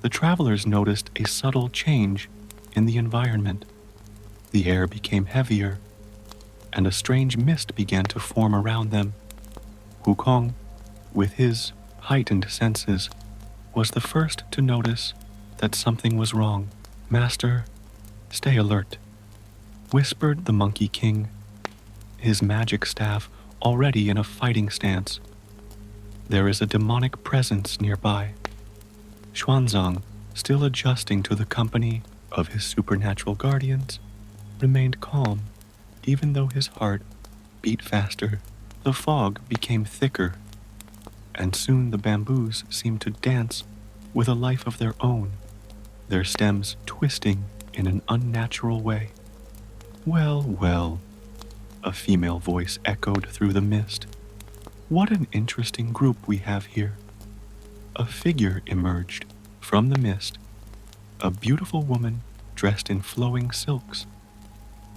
Speaker 1: the travelers noticed a subtle change in the environment. The air became heavier, and a strange mist began to form around them. Wukong, with his heightened senses, was the first to notice that something was wrong. "Master, stay alert," whispered the Monkey King, his magic staff already in a fighting stance. "There is a demonic presence nearby." Xuanzang, still adjusting to the company of his supernatural guardians, remained calm, even though his heart beat faster. The fog became thicker, and soon the bamboos seemed to dance with a life of their own, their stems twisting in an unnatural way. "Well, well," a female voice echoed through the mist. "What an interesting group we have here." A figure emerged from the mist, a beautiful woman dressed in flowing silks,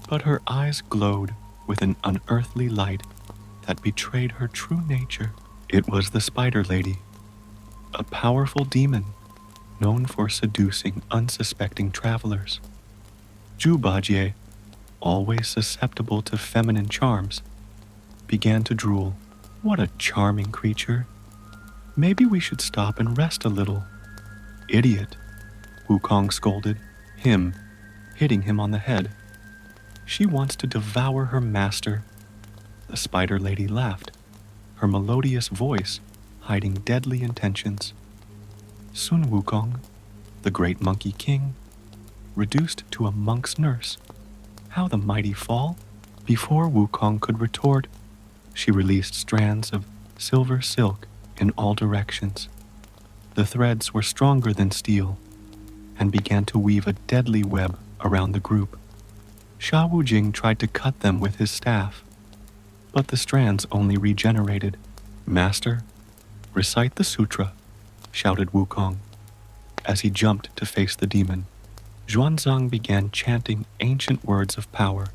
Speaker 1: but her eyes glowed with an unearthly light that betrayed her true nature. It was the Spider Lady, a powerful demon known for seducing unsuspecting travelers. Zhu Bajie, always susceptible to feminine charms, began to drool. "What a charming creature. Maybe we should stop and rest a little." "Idiot," Wukong scolded him, hitting him on the head. "She wants to devour her master." The Spider Lady laughed, her melodious voice hiding deadly intentions. Sun Wukong, the great Monkey King, reduced to a monk's nurse. How the mighty fall! Before Wukong could retort, she released strands of silver silk in all directions. The threads were stronger than steel and began to weave a deadly web around the group. Sha Wujing tried to cut them with his staff, but the strands only regenerated. "Master, recite the sutra," shouted Wukong as he jumped to face the demon. Xuanzang began chanting ancient words of power,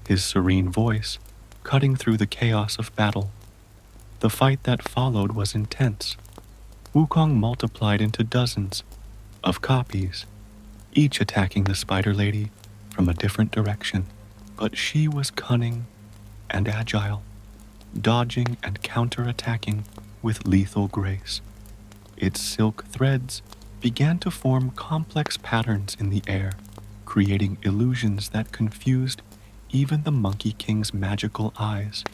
Speaker 1: his serene voice cutting through the chaos of battle. The fight that followed was intense. Wukong multiplied into dozens of copies, each attacking the Spider Lady from a different direction. But she was cunning and agile, dodging and counterattacking with lethal grace. Its silk threads began to form complex patterns in the air, creating illusions that confused even the Monkey King's magical eyes.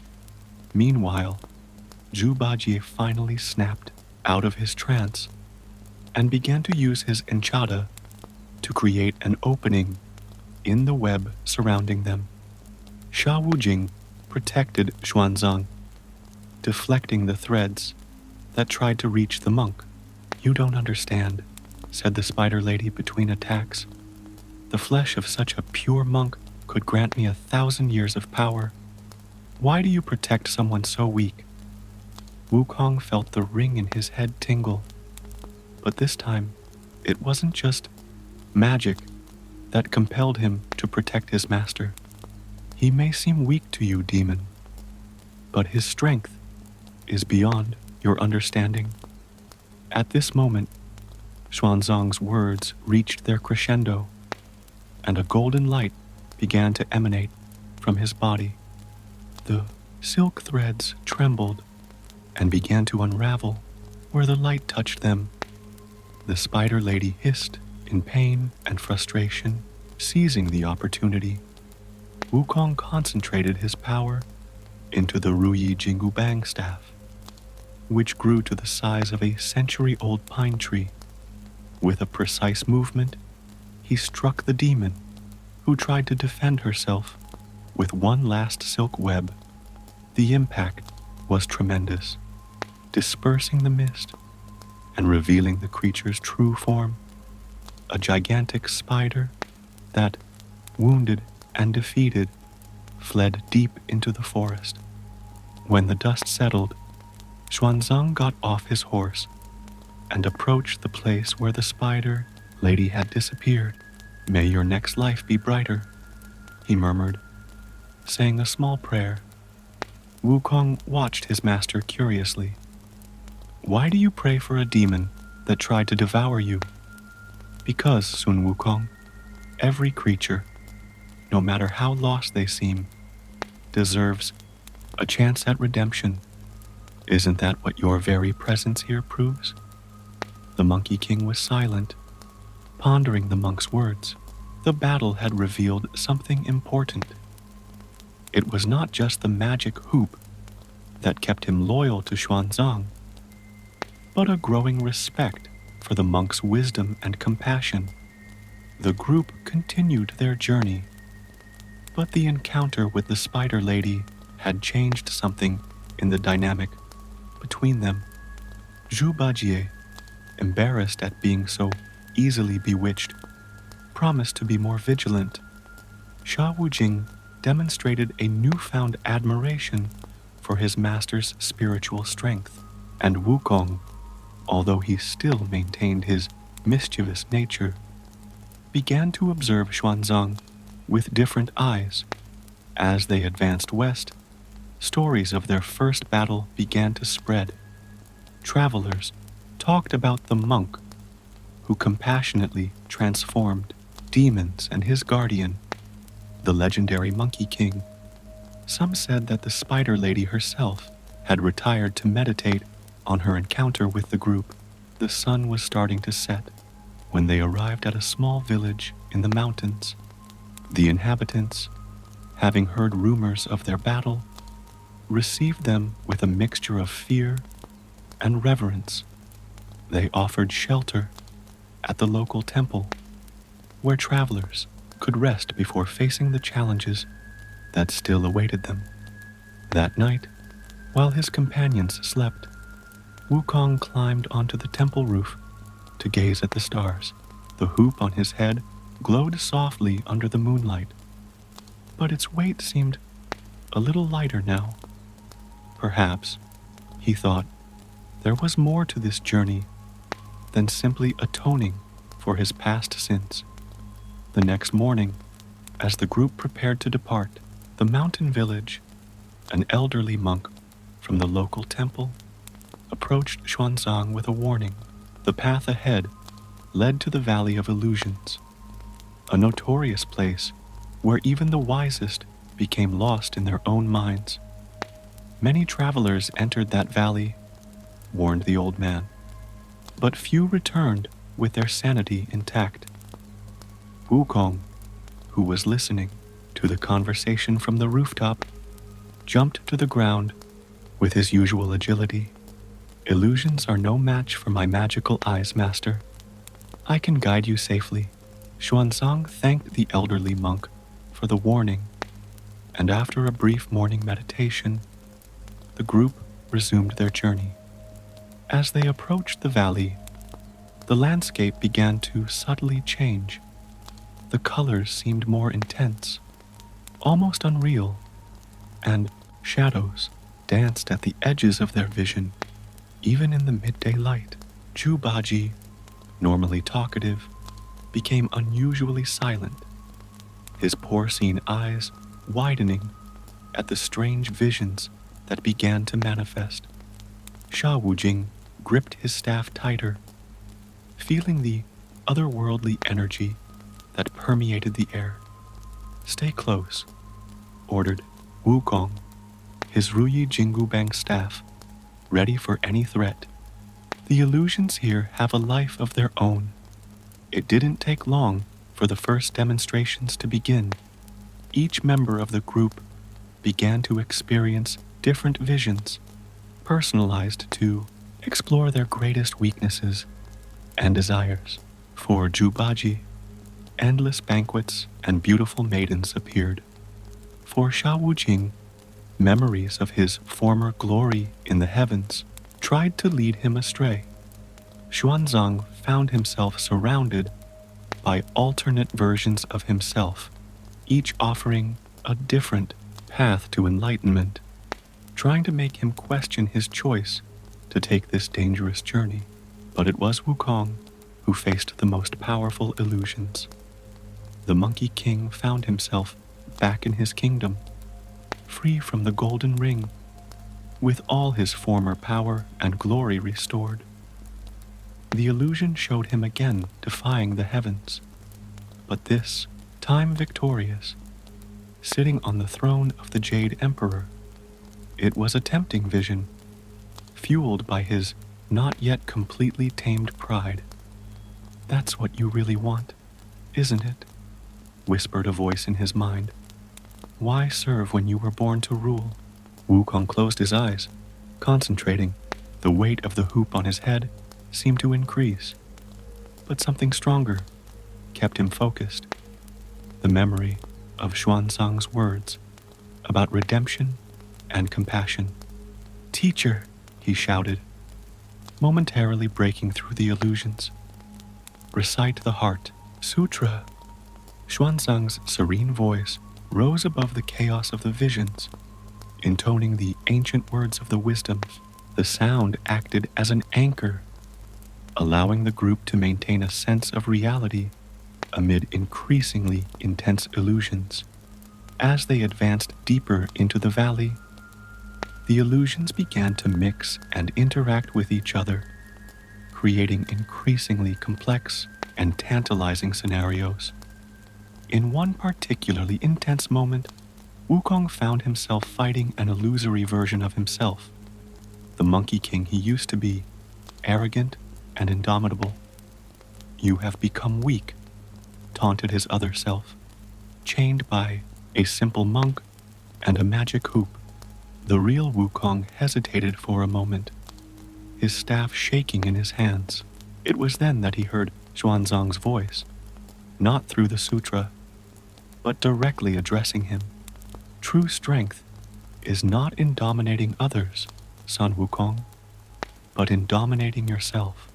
Speaker 1: Meanwhile, Zhu Bajie finally snapped out of his trance and began to use his enchanted to create an opening in the web surrounding them. Sha Wujing protected Xuanzang, deflecting the threads that tried to reach the monk. "You don't understand," said the Spider Lady between attacks. "The flesh of such a pure monk could grant me 1,000 years of power. Why do you protect someone so weak?" Wukong felt the ring in his head tingle, but this time it wasn't just magic that compelled him to protect his master. "He may seem weak to you, demon, but his strength is beyond your understanding." At this moment, Xuanzang's words reached their crescendo, and a golden light began to emanate from his body. The silk threads trembled and began to unravel where the light touched them. The Spider Lady hissed in pain and frustration, seizing the opportunity. Wukong concentrated his power into the Ruyi Jingu Bang staff, which grew to the size of a century-old pine tree. With a precise movement, he struck the demon, who tried to defend herself with one last silk web. The impact was tremendous, dispersing the mist and revealing the creature's true form, a gigantic spider that, wounded and defeated, fled deep into the forest. When the dust settled, Xuanzang got off his horse and approached the place where the Spider Lady had disappeared. "May your next life be brighter," he murmured, saying a small prayer. Wukong watched his master curiously. "Why do you pray for a demon that tried to devour you?" "Because, Sun Wukong, every creature, no matter how lost they seem, deserves a chance at redemption. Isn't that what your very presence here proves? The Monkey King was silent, pondering the monk's words. The battle had revealed something important. It was not just the magic hoop that kept him loyal to Xuanzang, but a growing respect for the monk's wisdom and compassion. The group continued their journey, but the encounter with the spider lady had changed something in the dynamic between them. Zhu Bajie, embarrassed at being so easily bewitched, promised to be more vigilant. Sha Wujing demonstrated a newfound admiration for his master's spiritual strength, and Wukong, although he still maintained his mischievous nature, began to observe Xuanzang with different eyes. As they advanced west, stories of their first battle began to spread. Travelers talked about the monk who compassionately transformed demons and his guardian, the legendary Monkey King. Some said that the Spider Lady herself had retired to meditate on her encounter with the group. The sun was starting to set when they arrived at a small village in the mountains. The inhabitants, having heard rumors of their battle, received them with a mixture of fear and reverence. They offered shelter at the local temple, where travelers could rest before facing the challenges that still awaited them. That night, while his companions slept, Wukong climbed onto the temple roof to gaze at the stars. The hoop on his head glowed softly under the moonlight, but its weight seemed a little lighter now. Perhaps, he thought, there was more to this journey than simply atoning for his past sins. The next morning, as the group prepared to depart, the mountain village, an elderly monk from the local temple, approached Xuanzang with a warning. The path ahead led to the Valley of Illusions, a notorious place where even the wisest became lost in their own minds. Many travelers entered that valley, warned the old man, but few returned with their sanity intact. Wukong, who was listening to the conversation from the rooftop, jumped to the ground with his usual agility. Illusions are no match for my magical eyes, master. I can guide you safely. Xuanzang thanked the elderly monk for the warning, and after a brief morning meditation, the group resumed their journey. As they approached the valley, the landscape began to subtly change. The colors seemed more intense, almost unreal, and shadows danced at the edges of their vision, even in the midday light. Zhu Baji, normally talkative, became unusually silent, his porcine eyes widening at the strange visions that began to manifest. Sha Wujing gripped his staff tighter, feeling the otherworldly energy that permeated the air. Stay close, ordered Wukong, his Ruyi Jinggubang staff ready for any threat. The illusions here have a life of their own. It didn't take long for the first demonstrations to begin. Each member of the group began to experience different visions, personalized to explore their greatest weaknesses and desires. For Zhu Baji, endless banquets and beautiful maidens appeared. For Sha Wujing, memories of his former glory in the heavens tried to lead him astray. Xuanzang found himself surrounded by alternate versions of himself, each offering a different path to enlightenment, trying to make him question his choice to take this dangerous journey. But it was Wukong who faced the most powerful illusions. The Monkey King found himself back in his kingdom, free from the golden ring, with all his former power and glory restored. The illusion showed him again defying the heavens, but this time victorious, sitting on the throne of the Jade Emperor. It was a tempting vision, fueled by his not yet completely tamed pride. "That's what you really want, isn't it?" whispered a voice in his mind. "Why serve when you were born to rule?" Wukong closed his eyes, concentrating. The weight of the hoop on his head seemed to increase, but something stronger kept him focused. The memory of Xuanzang's words about redemption and compassion. "Teacher," he shouted, momentarily breaking through the illusions. "Recite the heart sutra." Xuanzang's serene voice rose above the chaos of the visions, intoning the ancient words of the wisdoms. The sound acted as an anchor, allowing the group to maintain a sense of reality amid increasingly intense illusions. As they advanced deeper into the valley, the illusions began to mix and interact with each other, creating increasingly complex and tantalizing scenarios. In one particularly intense moment, Wukong found himself fighting an illusory version of himself, the Monkey King he used to be, arrogant and indomitable. "You have become weak," taunted his other self, chained by a simple monk and a magic hoop. The real Wukong hesitated for a moment, his staff shaking in his hands. It was then that he heard Xuanzang's voice, not through the sutra, but directly addressing him. "True strength is not in dominating others, Sun Wukong, but in dominating yourself."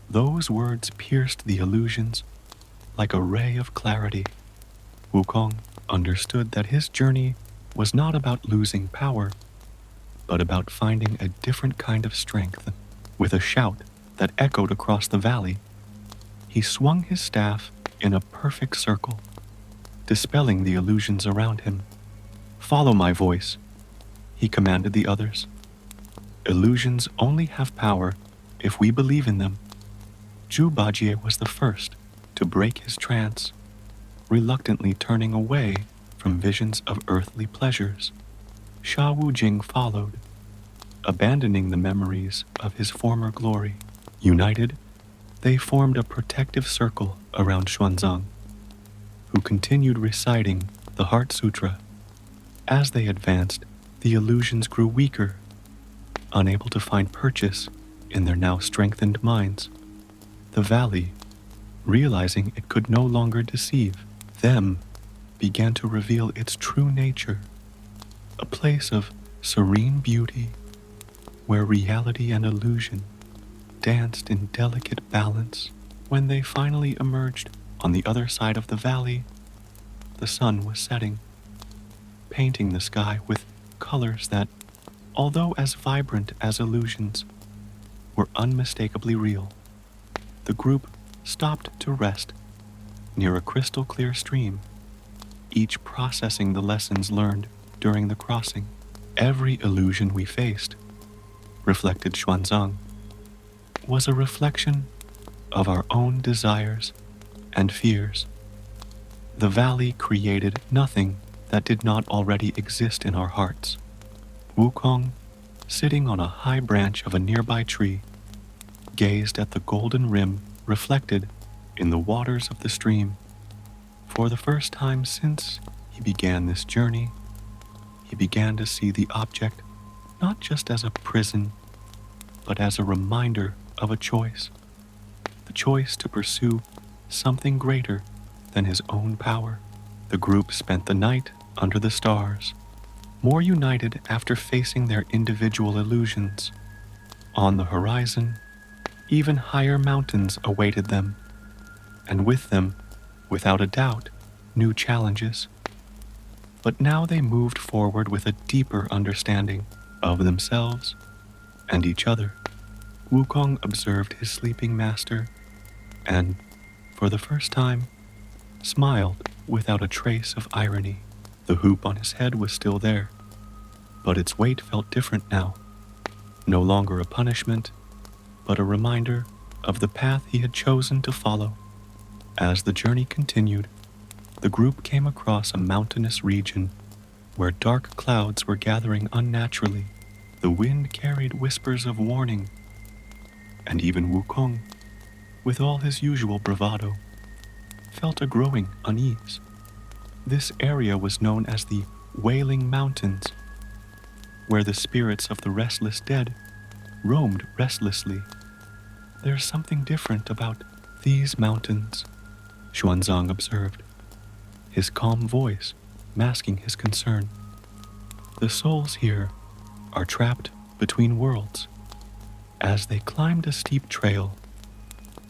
Speaker 1: Those words pierced the illusions like a ray of clarity. Wukong understood that his journey was not about losing power, but about finding a different kind of strength. With a shout that echoed across the valley, he swung his staff in a perfect circle, dispelling the illusions around him. "Follow my voice," he commanded the others. "Illusions only have power if we believe in them." Zhu Bajie was the first to break his trance, reluctantly turning away from visions of earthly pleasures. Sha Wujing followed, abandoning the memories of his former glory. United, they formed a protective circle around Xuanzang, who continued reciting the Heart Sutra. As they advanced, the illusions grew weaker, unable to find purchase in their now strengthened minds. The valley, realizing it could no longer deceive them, began to reveal its true nature, a place of serene beauty where reality and illusion danced in delicate balance. When they finally emerged on the other side of the valley, the sun was setting, painting the sky with colors that, although as vibrant as illusions, were unmistakably real. The group stopped to rest near a crystal clear stream, each processing the lessons learned during the crossing. "Every illusion we faced," reflected Xuanzang, "was a reflection of our own desires and fears. The valley created nothing that did not already exist in our hearts." Wukong, sitting on a high branch of a nearby tree, gazed at the golden rim reflected in the waters of the stream. For the first time since he began this journey, he began to see the object not just as a prison, but as a reminder of a choice. The choice to pursue something greater than his own power. The group spent the night under the stars, more united after facing their individual illusions. On the horizon, even higher mountains awaited them, and with them, without a doubt, new challenges. But now they moved forward with a deeper understanding of themselves and each other. Wukong observed his sleeping master and, for the first time, smiled without a trace of irony. The hoop on his head was still there, but its weight felt different now. No longer a punishment, but a reminder of the path he had chosen to follow. As the journey continued, the group came across a mountainous region where dark clouds were gathering unnaturally. The wind carried whispers of warning, and even Wukong, with all his usual bravado, felt a growing unease. This area was known as the Wailing Mountains, where the spirits of the restless dead roamed restlessly. There's something different about these mountains, Xuanzang observed, his calm voice masking his concern. The souls here are trapped between worlds. As they climbed a steep trail,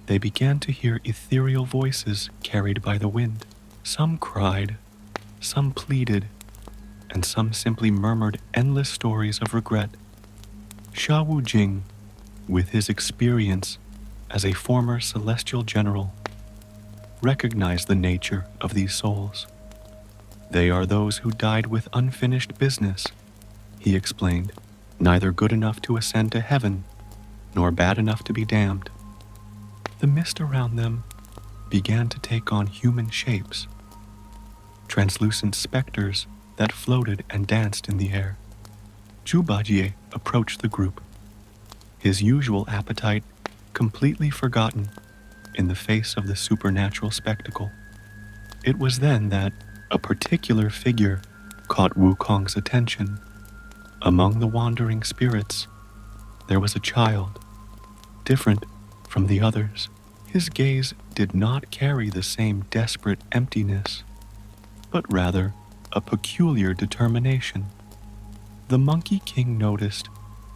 Speaker 1: they began to hear ethereal voices carried by the wind. Some cried, some pleaded, and some simply murmured endless stories of regret. Sha Wu Jing, with his experience as a former celestial general, recognized the nature of these souls. They are those who died with unfinished business, he explained, neither good enough to ascend to heaven, nor bad enough to be damned. The mist around them began to take on human shapes, translucent specters that floated and danced in the air. Zhu Bajie approached the group, his usual appetite completely forgotten in the face of the supernatural spectacle. It was then that a particular figure caught Wukong's attention. Among the wandering spirits, there was a child, different from the others. His gaze did not carry the same desperate emptiness, but rather a peculiar determination. The Monkey King noticed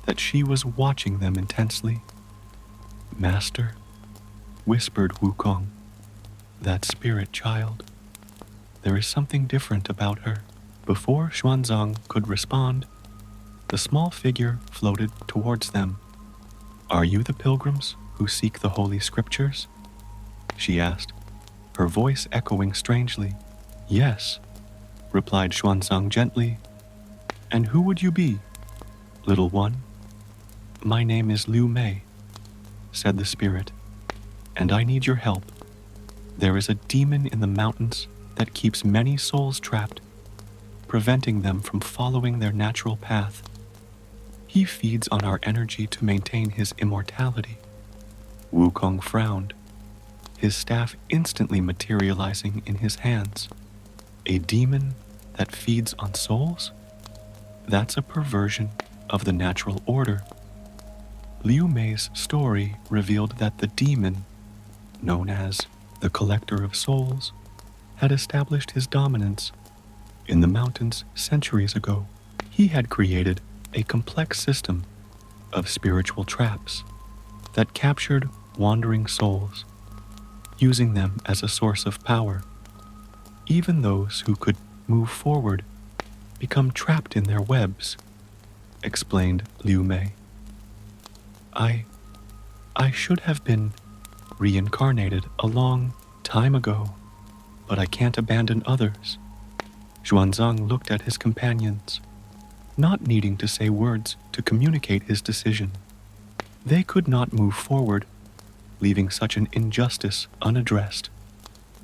Speaker 1: that she was watching them intensely. "Master," whispered Wukong, "that spirit child. There is something different about her." Before Xuanzang could respond, the small figure floated towards them. "Are you the pilgrims who seek the holy scriptures?" she asked, her voice echoing strangely. "Yes," replied Xuanzang gently. "And who would you be, little one?" "My name is Liu Mei," said the spirit, "and I need your help. There is a demon in the mountains that keeps many souls trapped, preventing them from following their natural path. He feeds on our energy to maintain his immortality." Wukong frowned, his staff instantly materializing in his hands. "A demon that feeds on souls? That's a perversion of the natural order." Liu Mei's story revealed that the demon, known as the Collector of Souls, had established his dominance in the mountains centuries ago. He had created a complex system of spiritual traps that captured wandering souls, using them as a source of power. Even those who could move forward become trapped in their webs, explained Liu Mei. I should have been reincarnated a long time ago, but I can't abandon others." Xuanzang looked at his companions, not needing to say words to communicate his decision. They could not move forward, leaving such an injustice unaddressed.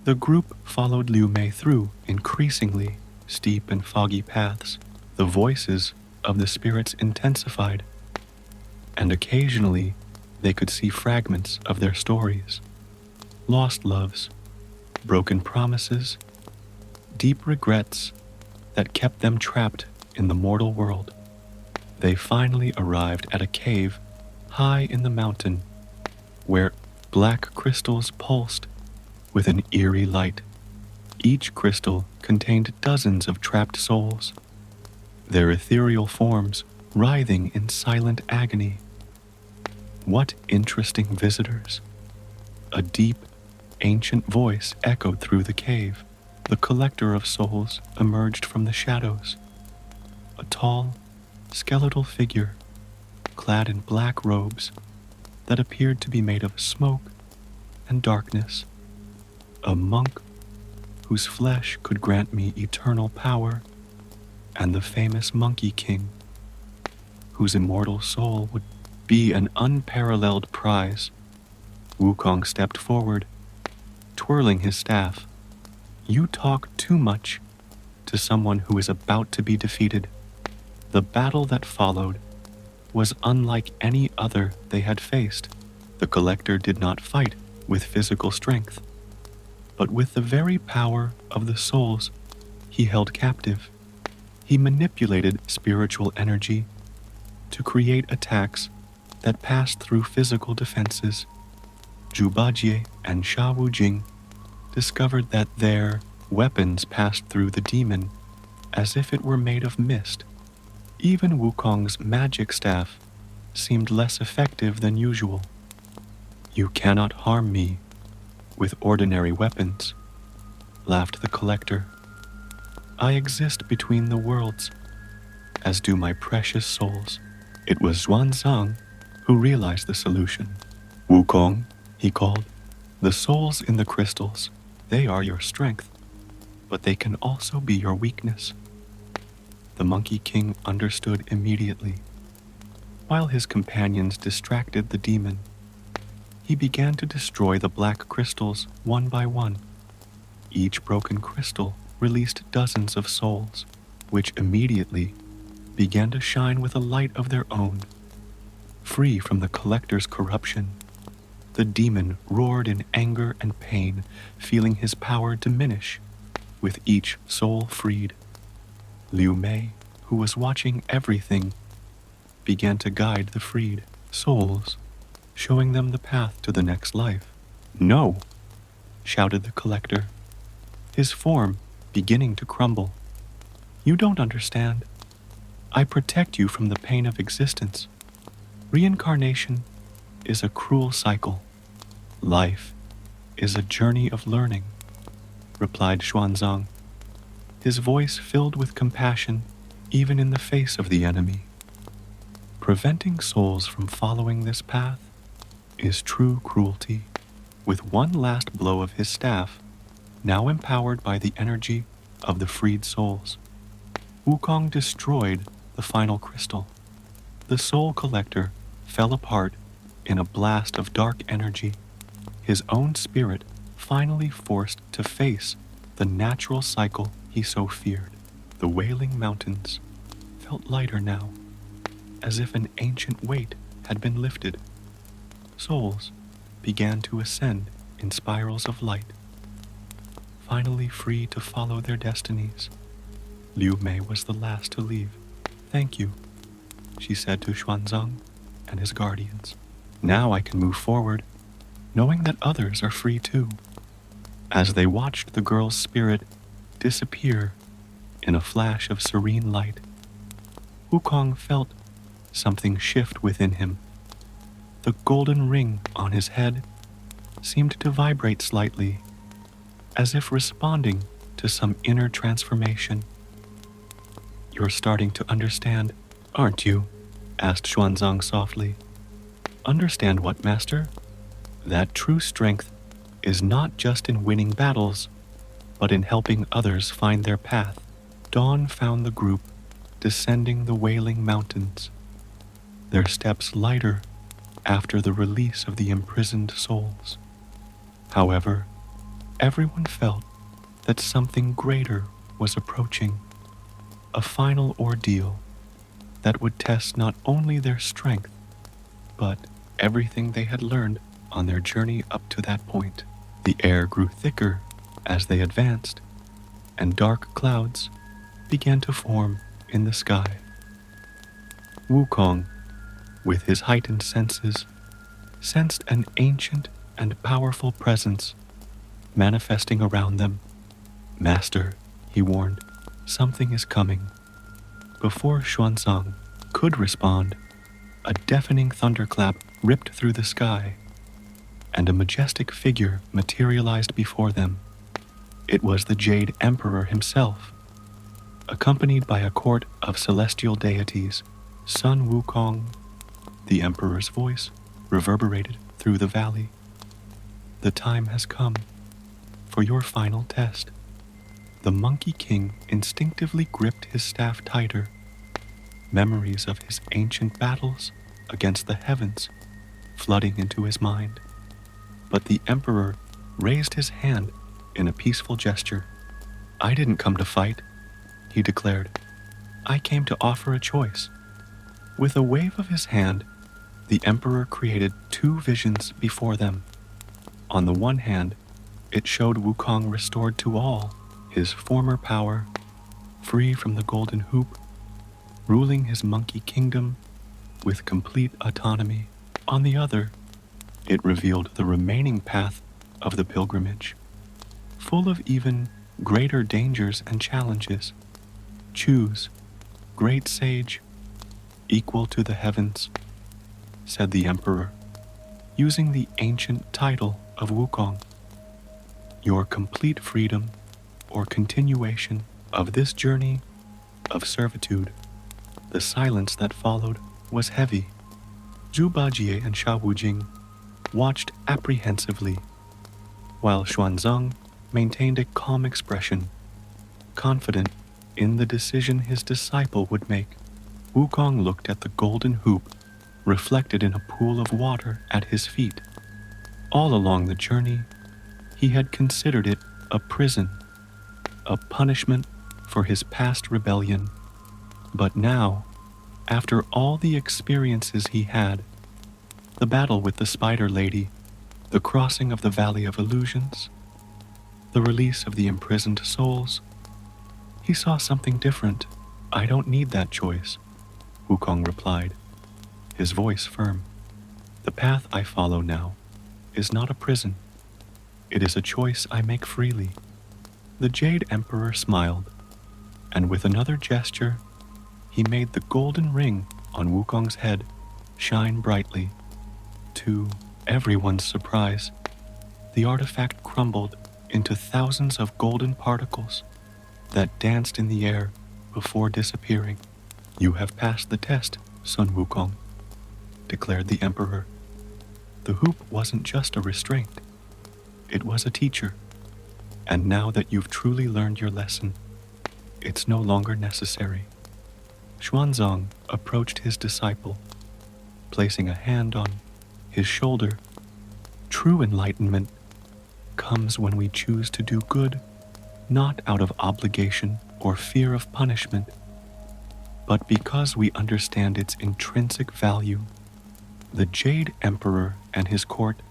Speaker 1: The group followed Liu Mei through increasingly steep and foggy paths. The voices of the spirits intensified, and occasionally they could see fragments of their stories. Lost loves, broken promises, deep regrets that kept them trapped in the mortal world. They finally arrived at a cave high in the mountain, where black crystals pulsed with an eerie light. Each crystal contained dozens of trapped souls, their ethereal forms writhing in silent agony. "What interesting visitors!" A deep, ancient voice echoed through the cave. The Collector of Souls emerged from the shadows, a tall, skeletal figure, clad in black robes that appeared to be made of smoke and darkness. "A monk whose flesh could grant me eternal power, and the famous Monkey King, whose immortal soul would be an unparalleled prize." Wukong stepped forward, twirling his staff. "You talk too much to someone who is about to be defeated." The battle that followed was unlike any other they had faced. The collector did not fight with physical strength, but with the very power of the souls he held captive. He manipulated spiritual energy to create attacks that passed through physical defenses. Zhu Bajie and Sha Wujing discovered that their weapons passed through the demon as if it were made of mist. Even Wukong's magic staff seemed less effective than usual. "You cannot harm me with ordinary weapons," laughed the collector. "I exist between the worlds, as do my precious souls." It was Xuanzang who realized the solution. "Wukong," he called, "the souls in the crystals, they are your strength, but they can also be your weakness." The Monkey King understood immediately. While his companions distracted the demon, he began to destroy the black crystals one by one. Each broken crystal released dozens of souls, which immediately began to shine with a light of their own. Free from the collector's corruption, the demon roared in anger and pain, feeling his power diminish with each soul freed. Liu Mei, who was watching everything, began to guide the freed souls, showing them the path to the next life. "No!" shouted the collector, his form beginning to crumble. "You don't understand. I protect you from the pain of existence. Reincarnation is a cruel cycle. Life is a journey of learning," replied Xuanzang, his voice filled with compassion even in the face of the enemy. Preventing souls from following this path is true cruelty. With one last blow of his staff, now empowered by the energy of the freed souls, Wukong destroyed the final crystal. The soul collector fell apart in a blast of dark energy, his own spirit finally forced to face the natural cycle he so feared. The Wailing Mountains felt lighter now, as if an ancient weight had been lifted. Souls began to ascend in spirals of light, finally free to follow their destinies. Liu Mei was the last to leave. "Thank you," she said to Xuanzang and his guardians. "Now I can move forward, knowing that others are free too." As they watched the girl's spirit disappear in a flash of serene light, Wukong felt something shift within him. The golden ring on his head seemed to vibrate slightly, as if responding to some inner transformation. "You're starting to understand, aren't you?" asked Xuanzang softly. "Understand what, master? That true strength is not just in winning battles, but in helping others find their path." Dawn found the group descending the Wailing Mountains, their steps lighter after the release of the imprisoned souls. However, everyone felt that something greater was approaching, a final ordeal that would test not only their strength, but everything they had learned on their journey up to that point. The air grew thicker as they advanced, and dark clouds began to form in the sky. Wukong, with his heightened senses, sensed an ancient and powerful presence manifesting around them. "Master," he warned, "something is coming." Before Xuanzang could respond, a deafening thunderclap ripped through the sky, and a majestic figure materialized before them. It was the Jade Emperor himself, accompanied by a court of celestial deities. "Sun Wukong," the Emperor's voice reverberated through the valley. "The time has come for your final test." The Monkey King instinctively gripped his staff tighter. Memories of his ancient battles against the heavens flooding into his mind. But the Emperor raised his hand in a peaceful gesture. "I didn't come to fight," he declared. "I came to offer a choice. With a wave of his hand, the emperor created two visions before them. On the one hand, it showed Wukong restored to all his former power, free from the golden hoop, ruling his monkey kingdom with complete autonomy. On the other, it revealed the remaining path of the pilgrimage, full of even greater dangers and challenges. Choose, great sage, equal to the heavens, said the emperor, using the ancient title of Wukong. Your complete freedom or continuation of this journey of servitude. The silence that followed was heavy. Zhu Bajie and Sha Wujing watched apprehensively, while Xuanzang maintained a calm expression, confident in the decision his disciple would make. Wukong looked at the golden hoop reflected in a pool of water at his feet. All along the journey, he had considered it a prison, a punishment for his past rebellion. But now, after all the experiences he had, the battle with the Spider Lady, the crossing of the Valley of Illusions, the release of the imprisoned souls, he saw something different. I don't need that choice, Wukong replied, his voice firm. The path I follow now is not a prison. It is a choice I make freely. The Jade Emperor smiled, and with another gesture, he made the golden ring on Wukong's head shine brightly. To everyone's surprise, the artifact crumbled into thousands of golden particles that danced in the air before disappearing. You have passed the test, Sun Wukong, declared the Emperor. The hoop wasn't just a restraint. It was a teacher. And now that you've truly learned your lesson, it's no longer necessary. Xuanzang approached his disciple, placing a hand on his shoulder. True enlightenment comes when we choose to do good, not out of obligation or fear of punishment, but because we understand its intrinsic value. The Jade Emperor and his court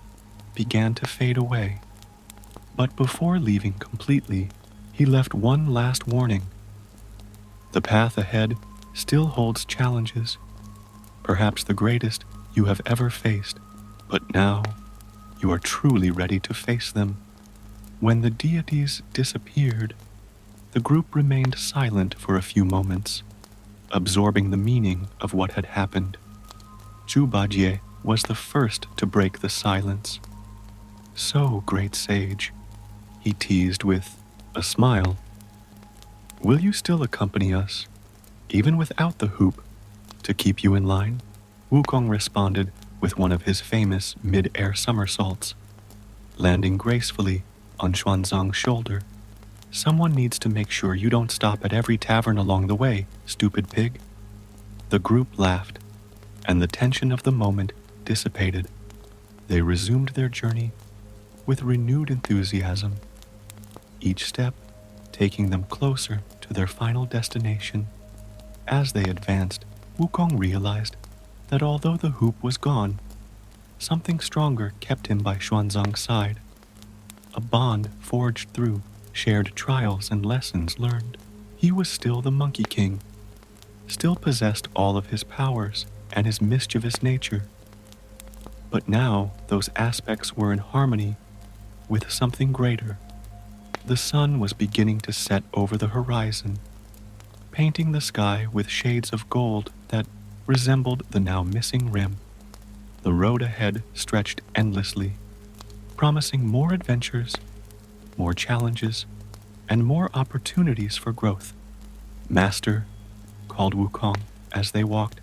Speaker 1: began to fade away, but before leaving completely, he left one last warning. The path ahead still holds challenges, perhaps the greatest you have ever faced, but now you are truly ready to face them. When the deities disappeared, the group remained silent for a few moments, absorbing the meaning of what had happened. Zhu Bajie was the first to break the silence. So, great sage, he teased with a smile, will you still accompany us, even without the hoop, to keep you in line? Wukong responded with one of his famous mid-air somersaults, landing gracefully on Xuanzang's shoulder. Someone needs to make sure you don't stop at every tavern along the way, stupid pig. The group laughed, and the tension of the moment dissipated. They resumed their journey with renewed enthusiasm, each step taking them closer to their final destination. As they advanced, Wukong realized that although the hoop was gone, something stronger kept him by Xuanzang's side. A bond forged through shared trials and lessons learned. He was still the Monkey King, still possessed all of his powers and his mischievous nature. But now those aspects were in harmony with something greater. The sun was beginning to set over the horizon, painting the sky with shades of gold that resembled the now missing rim. The road ahead stretched endlessly, promising more adventures, more challenges, and more opportunities for growth. Master, called Wukong as they walked,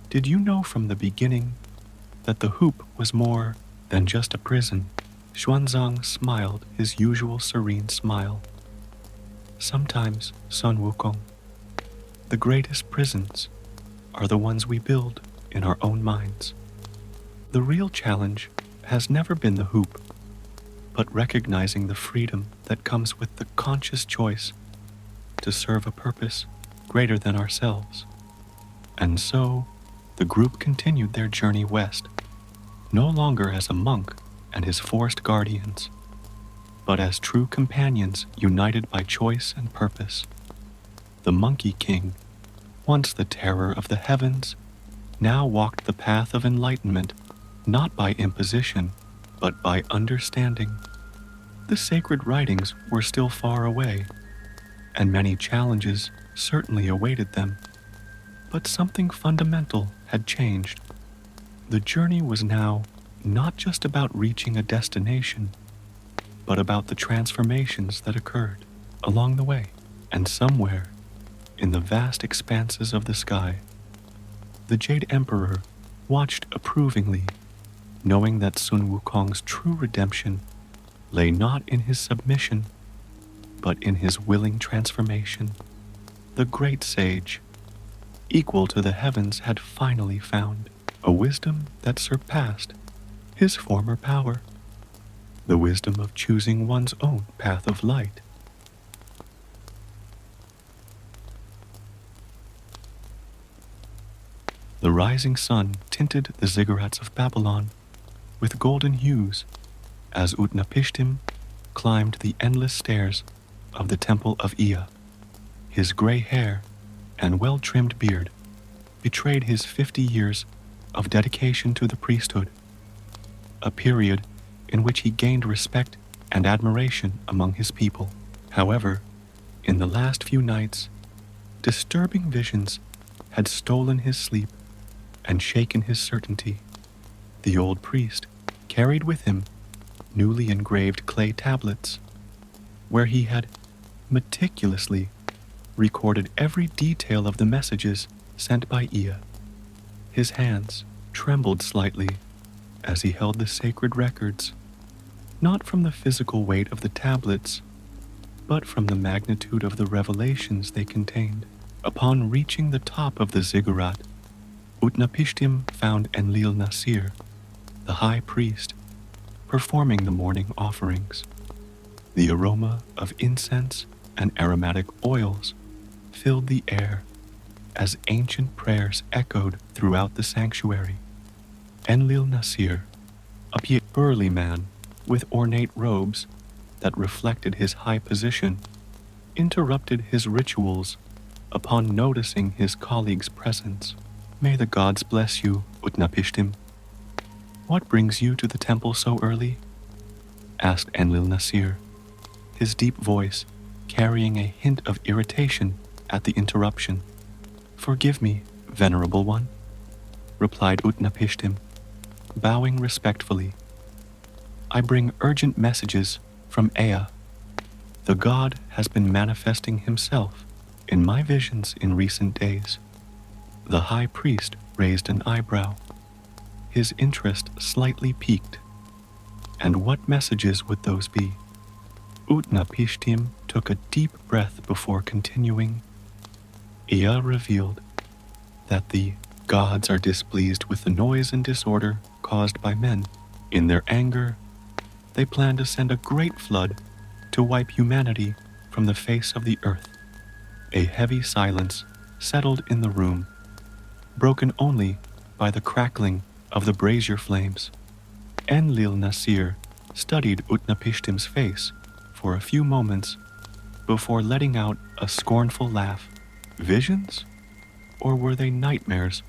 Speaker 1: did you know from the beginning that the hoop was more than just a prison? Xuanzang smiled his usual serene smile. Sometimes, Sun Wukong, the greatest prisons are the ones we build in our own minds. The real challenge has never been the hoop, but recognizing the freedom that comes with the conscious choice to serve a purpose greater than ourselves. And so, the group continued their journey west, no longer as a monk and his forest guardians, but as true companions united by choice and purpose. The Monkey King, once the terror of the heavens, now walked the path of enlightenment, not by imposition, but by understanding. The sacred writings were still far away, and many challenges certainly awaited them, but something fundamental had changed. The journey was now not just about reaching a destination, but about the transformations that occurred along the way. And somewhere, in the vast expanses of the sky, the Jade Emperor watched approvingly, knowing that Sun Wukong's true redemption lay not in his submission, but in his willing transformation. The great sage, equal to the heavens, had finally found a wisdom that surpassed his former power, the wisdom of choosing one's own path of light. The rising sun tinted the ziggurats of Babylon with golden hues as Utnapishtim climbed the endless stairs of the temple of Ea. His gray hair and well-trimmed beard betrayed his 50 years of dedication to the priesthood, a period in which he gained respect and admiration among his people. However, in the last few nights, disturbing visions had stolen his sleep and shaken his certainty. The old priest carried with him newly engraved clay tablets, where he had meticulously recorded every detail of the messages sent by Ea. His hands trembled slightly as he held the sacred records, not from the physical weight of the tablets, but from the magnitude of the revelations they contained. Upon reaching the top of the ziggurat, Utnapishtim found Enlil Nasir, the high priest, performing the morning offerings. The aroma of incense and aromatic oils filled the air as ancient prayers echoed throughout the sanctuary. Enlil Nasir, a burly man with ornate robes that reflected his high position, interrupted his rituals upon noticing his colleague's presence. "May the gods bless you, Utnapishtim. What brings you to the temple so early?" asked Enlil Nasir, his deep voice carrying a hint of irritation at the interruption. "Forgive me, venerable one," replied Utnapishtim, bowing respectfully. "I bring urgent messages from Ea. The god has been manifesting himself in my visions in recent days." The high priest raised an eyebrow, his interest slightly piqued. "And what messages would those be?" Utnapishtim took a deep breath before continuing. Ea revealed that the gods are displeased with the noise and disorder caused by men. In their anger, they plan to send a great flood to wipe humanity from the face of the earth. A heavy silence settled in the room, broken only by the crackling of the brazier flames. Enlil Nasir studied Utnapishtim's face for a few moments before letting out a scornful laugh. Visions? Or were they nightmares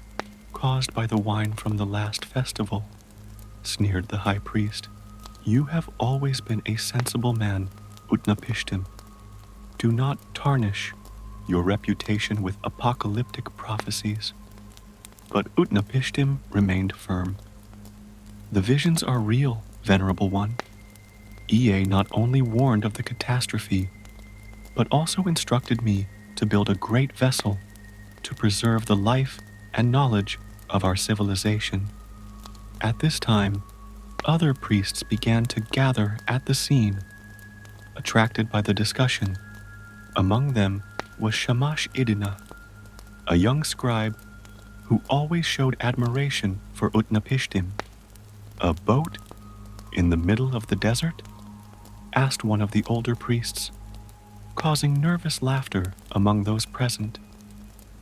Speaker 1: caused by the wine from the last festival? Sneered the high priest. "You have always been a sensible man, Utnapishtim. Do not tarnish your reputation with apocalyptic prophecies." But Utnapishtim remained firm. "The visions are real, venerable one. Ea not only warned of the catastrophe, but also instructed me to build a great vessel to preserve the life and knowledge of our civilization." At this time, other priests began to gather at the scene, attracted by the discussion. Among them was Shamash Idina, a young scribe who always showed admiration for Utnapishtim. "A boat in the middle of the desert?" asked one of the older priests, causing nervous laughter among those present.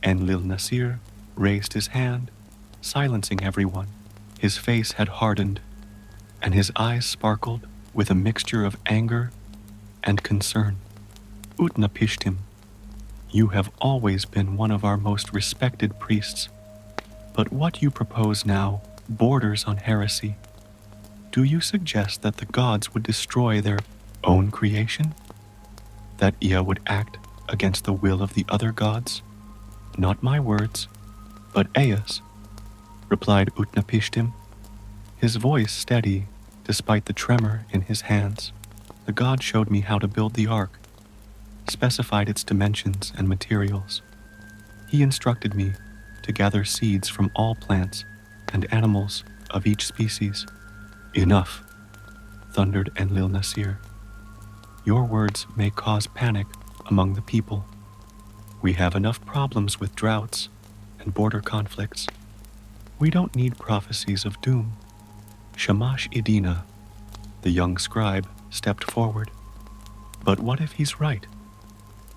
Speaker 1: Enlil Nasir raised his hand, silencing everyone. His face had hardened, and his eyes sparkled with a mixture of anger and concern. Utnapishtim, you have always been one of our most respected priests, but what you propose now borders on heresy. Do you suggest that the gods would destroy their own creation? That Ea would act against the will of the other gods? Not my words, but Ea's, replied Utnapishtim, his voice steady despite the tremor in his hands. The god showed me how to build the ark, specified its dimensions and materials. He instructed me to gather seeds from all plants and animals of each species. Enough, thundered Enlil Nasir. Your words may cause panic among the people. We have enough problems with droughts and border conflicts. We don't need prophecies of doom. Shamash Idina, the young scribe, stepped forward. But what if he's right?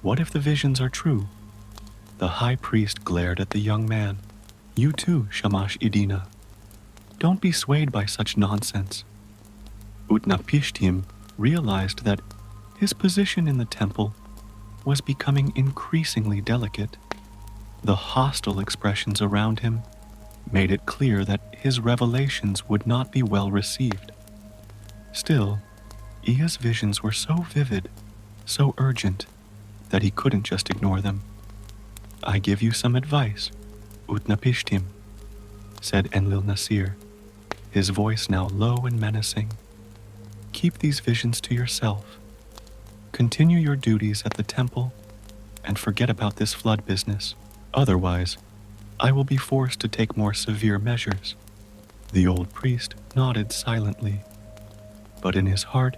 Speaker 1: What if the visions are true? The high priest glared at the young man. You too, Shamash Idina. Don't be swayed by such nonsense. Utnapishtim realized that his position in the temple was becoming increasingly delicate. The hostile expressions around him made it clear that his revelations would not be well received. Still, Ea's visions were so vivid, so urgent, that he couldn't just ignore them. I give you some advice, Utnapishtim, said Enlil Nasir, his voice now low and menacing. Keep these visions to yourself. Continue your duties at the temple and forget about this flood business. Otherwise, I will be forced to take more severe measures. The old priest nodded silently, but in his heart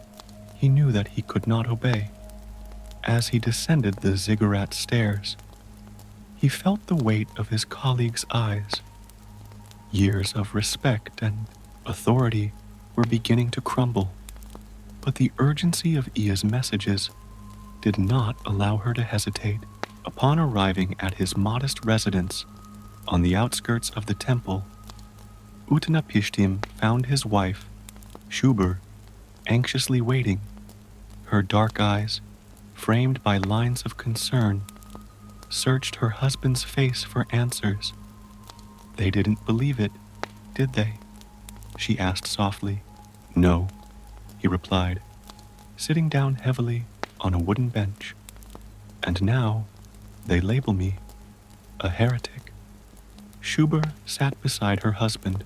Speaker 1: he knew that he could not obey. As he descended the ziggurat stairs, he felt the weight of his colleagues' eyes. Years of respect and authority were beginning to crumble, but the urgency of Ea's messages did not allow her to hesitate. Upon arriving at his modest residence on the outskirts of the temple, Utnapishtim found his wife, Shubur, anxiously waiting. Her dark eyes, framed by lines of concern, searched her husband's face for answers. They didn't believe it, did they? She asked softly. No, he replied, sitting down heavily on a wooden bench. And now they label me a heretic. Shubur sat beside her husband,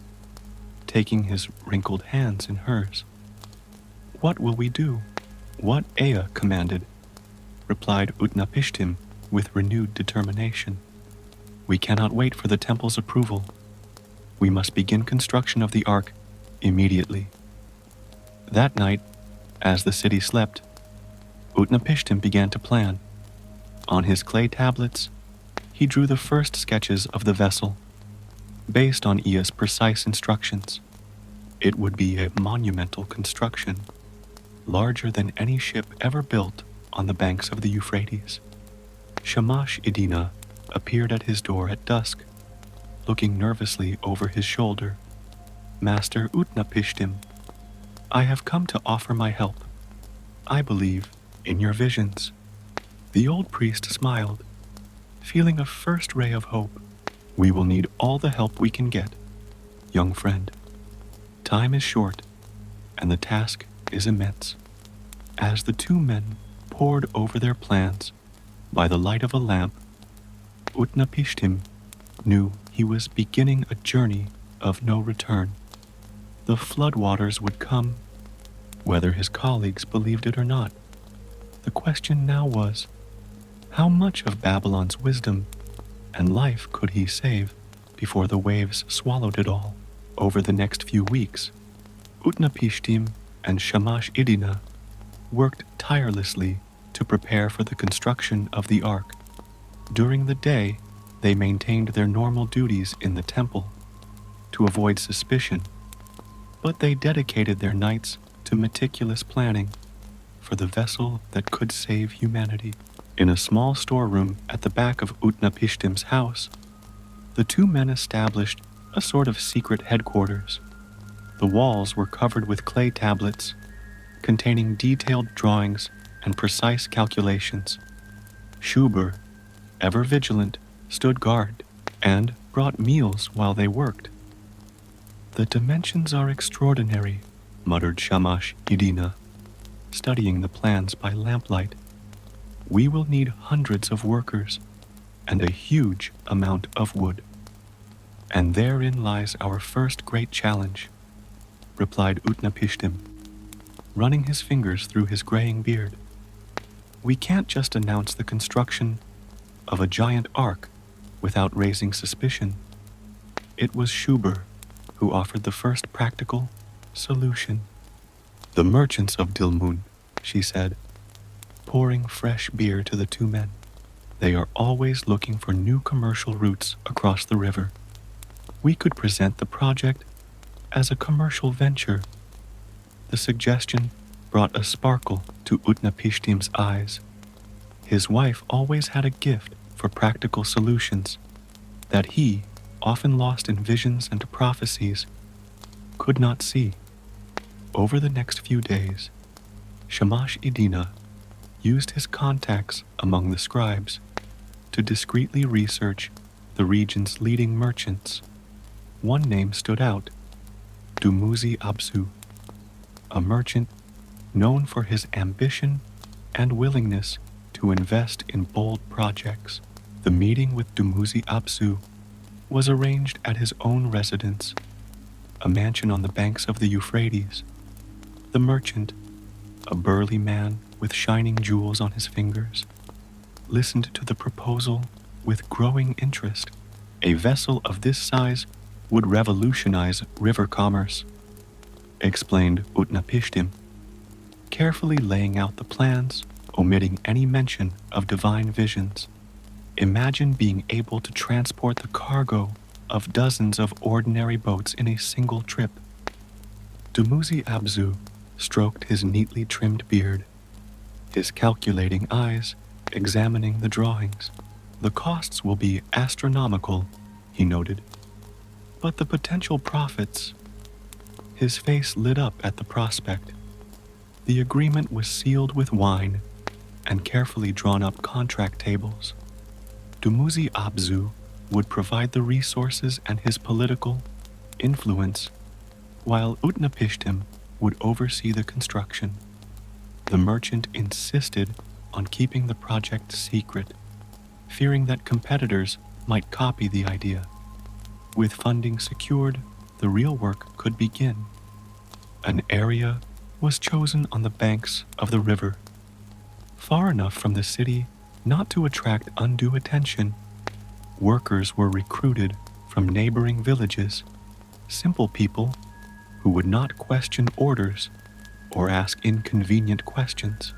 Speaker 1: taking his wrinkled hands in hers. What will we do? What Ea commanded, replied Utnapishtim with renewed determination. We cannot wait for the temple's approval. We must begin construction of the ark immediately. That night, as the city slept, Utnapishtim began to plan. On his clay tablets, he drew the first sketches of the vessel, based on Ea's precise instructions. It would be a monumental construction, larger than any ship ever built on the banks of the Euphrates. Shamash Idina appeared at his door at dusk, looking nervously over his shoulder. Master Utnapishtim, I have come to offer my help. I believe in your visions. The old priest smiled, feeling a first ray of hope. We will need all the help we can get, young friend. Time is short, and the task is immense. As the two men pored over their plans by the light of a lamp, Utnapishtim knew he was beginning a journey of no return. The floodwaters would come, whether his colleagues believed it or not. The question now was, how much of Babylon's wisdom and life could he save before the waves swallowed it all? Over the next few weeks, Utnapishtim and Shamash Idina worked tirelessly to prepare for the construction of the ark. During the day, they maintained their normal duties in the temple to avoid suspicion, but they dedicated their nights to meticulous planning for the vessel that could save humanity. In a small storeroom at the back of Utnapishtim's house, the two men established a sort of secret headquarters. The walls were covered with clay tablets containing detailed drawings and precise calculations. Schubert, ever vigilant, stood guard and brought meals while they worked. "The dimensions are extraordinary," muttered Shamash Idina, studying the plans by lamplight. "We will need hundreds of workers and a huge amount of wood." "And therein lies our first great challenge," replied Utnapishtim, running his fingers through his graying beard. "We can't just announce the construction of a giant ark without raising suspicion." It was Schubert who offered the first practical solution. "The merchants of Dilmun," she said, pouring fresh beer to the two men. "They are always looking for new commercial routes across the river. We could present the project as a commercial venture." The suggestion brought a sparkle to Utnapishtim's eyes. His wife always had a gift for practical solutions that he, often lost in visions and prophecies, could not see. Over the next few days, Shamash Idina used his contacts among the scribes to discreetly research the region's leading merchants. One name stood out: Dumuzi Abzu, a merchant known for his ambition and willingness to invest in bold projects. The meeting with Dumuzi Abzu was arranged at his own residence, a mansion on the banks of the Euphrates. The merchant, a burly man with shining jewels on his fingers, listened to the proposal with growing interest. A vessel of this size would revolutionize river commerce, explained Utnapishtim, carefully laying out the plans, omitting any mention of divine visions. "Imagine being able to transport the cargo of dozens of ordinary boats in a single trip." Dumuzi Abzu stroked his neatly trimmed beard, his calculating eyes examining the drawings. "The costs will be astronomical," he noted, "but the potential profits—" His face lit up at the prospect. The agreement was sealed with wine and carefully drawn up contract tables. Dumuzi Abzu would provide the resources and his political influence, while Utnapishtim would oversee the construction. The merchant insisted on keeping the project secret, fearing that competitors might copy the idea. With funding secured, the real work could begin. An area was chosen on the banks of the river, far enough from the city not to attract undue attention. Workers were recruited from neighboring villages, simple people who would not question orders or ask inconvenient questions.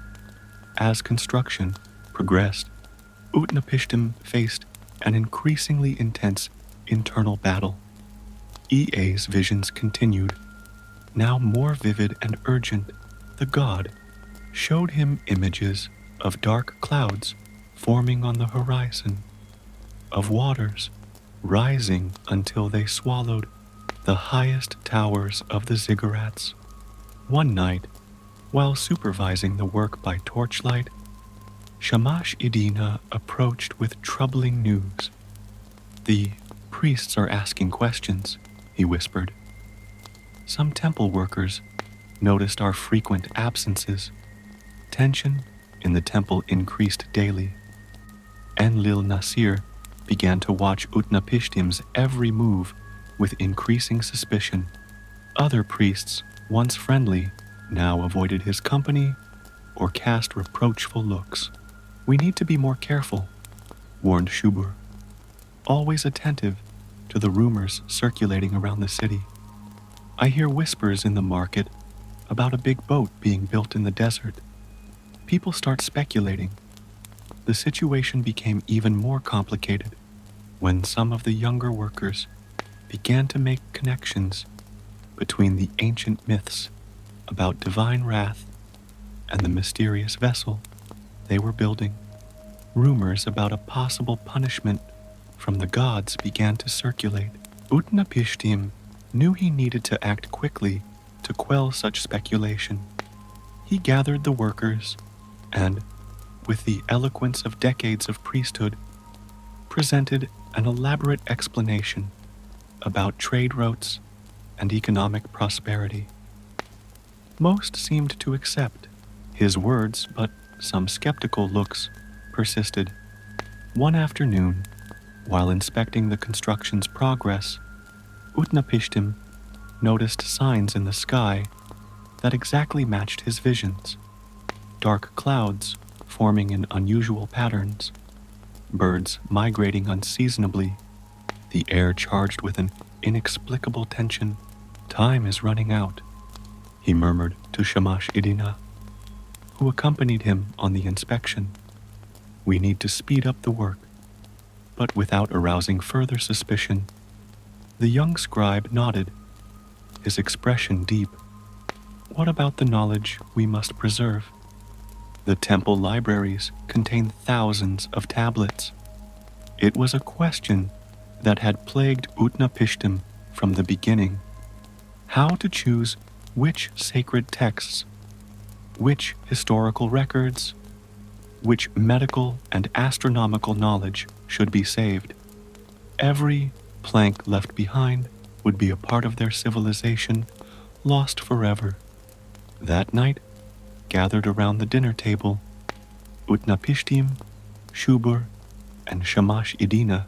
Speaker 1: As construction progressed, Utnapishtim faced an increasingly intense internal battle. Ea's visions continued, now more vivid and urgent. The god showed him images of dark clouds forming on the horizon, of waters rising until they swallowed the highest towers of the ziggurats. One night, while supervising the work by torchlight, Shamash Idina approached with troubling news. "The priests are asking questions," he whispered. "Some temple workers noticed our frequent absences. Tension in the temple increased daily. Enlil Nasir began to watch Utnapishtim's every move with increasing suspicion. Other priests, once friendly, now avoided his company or cast reproachful looks. "We need to be more careful," warned Schubert, always attentive to the rumors circulating around the city. "I hear whispers in the market about a big boat being built in the desert. People start speculating." The situation became even more complicated when some of the younger workers began to make connections between the ancient myths about divine wrath and the mysterious vessel they were building. Rumors about a possible punishment from the gods began to circulate. Utnapishtim knew he needed to act quickly to quell such speculation. He gathered the workers and, with the eloquence of decades of priesthood, presented an elaborate explanation about trade routes and economic prosperity. Most seemed to accept his words, but some skeptical looks persisted. One afternoon, while inspecting the construction's progress, Utnapishtim noticed signs in the sky that exactly matched his visions. Dark clouds forming in unusual patterns, birds migrating unseasonably, the air charged with an inexplicable tension. Time is running out, he murmured to Shamash Idina, who accompanied him on the inspection. We need to speed up the work. But without arousing further suspicion, the young scribe nodded, his expression deep. What about the knowledge we must preserve? The temple libraries contain thousands of tablets. It was a question that had plagued Utnapishtim from the beginning. How to choose which sacred texts, which historical records, which medical and astronomical knowledge should be saved. Every plank left behind would be a part of their civilization, lost forever. That night, gathered around the dinner table, Utnapishtim, Shubur, and Shamash Idina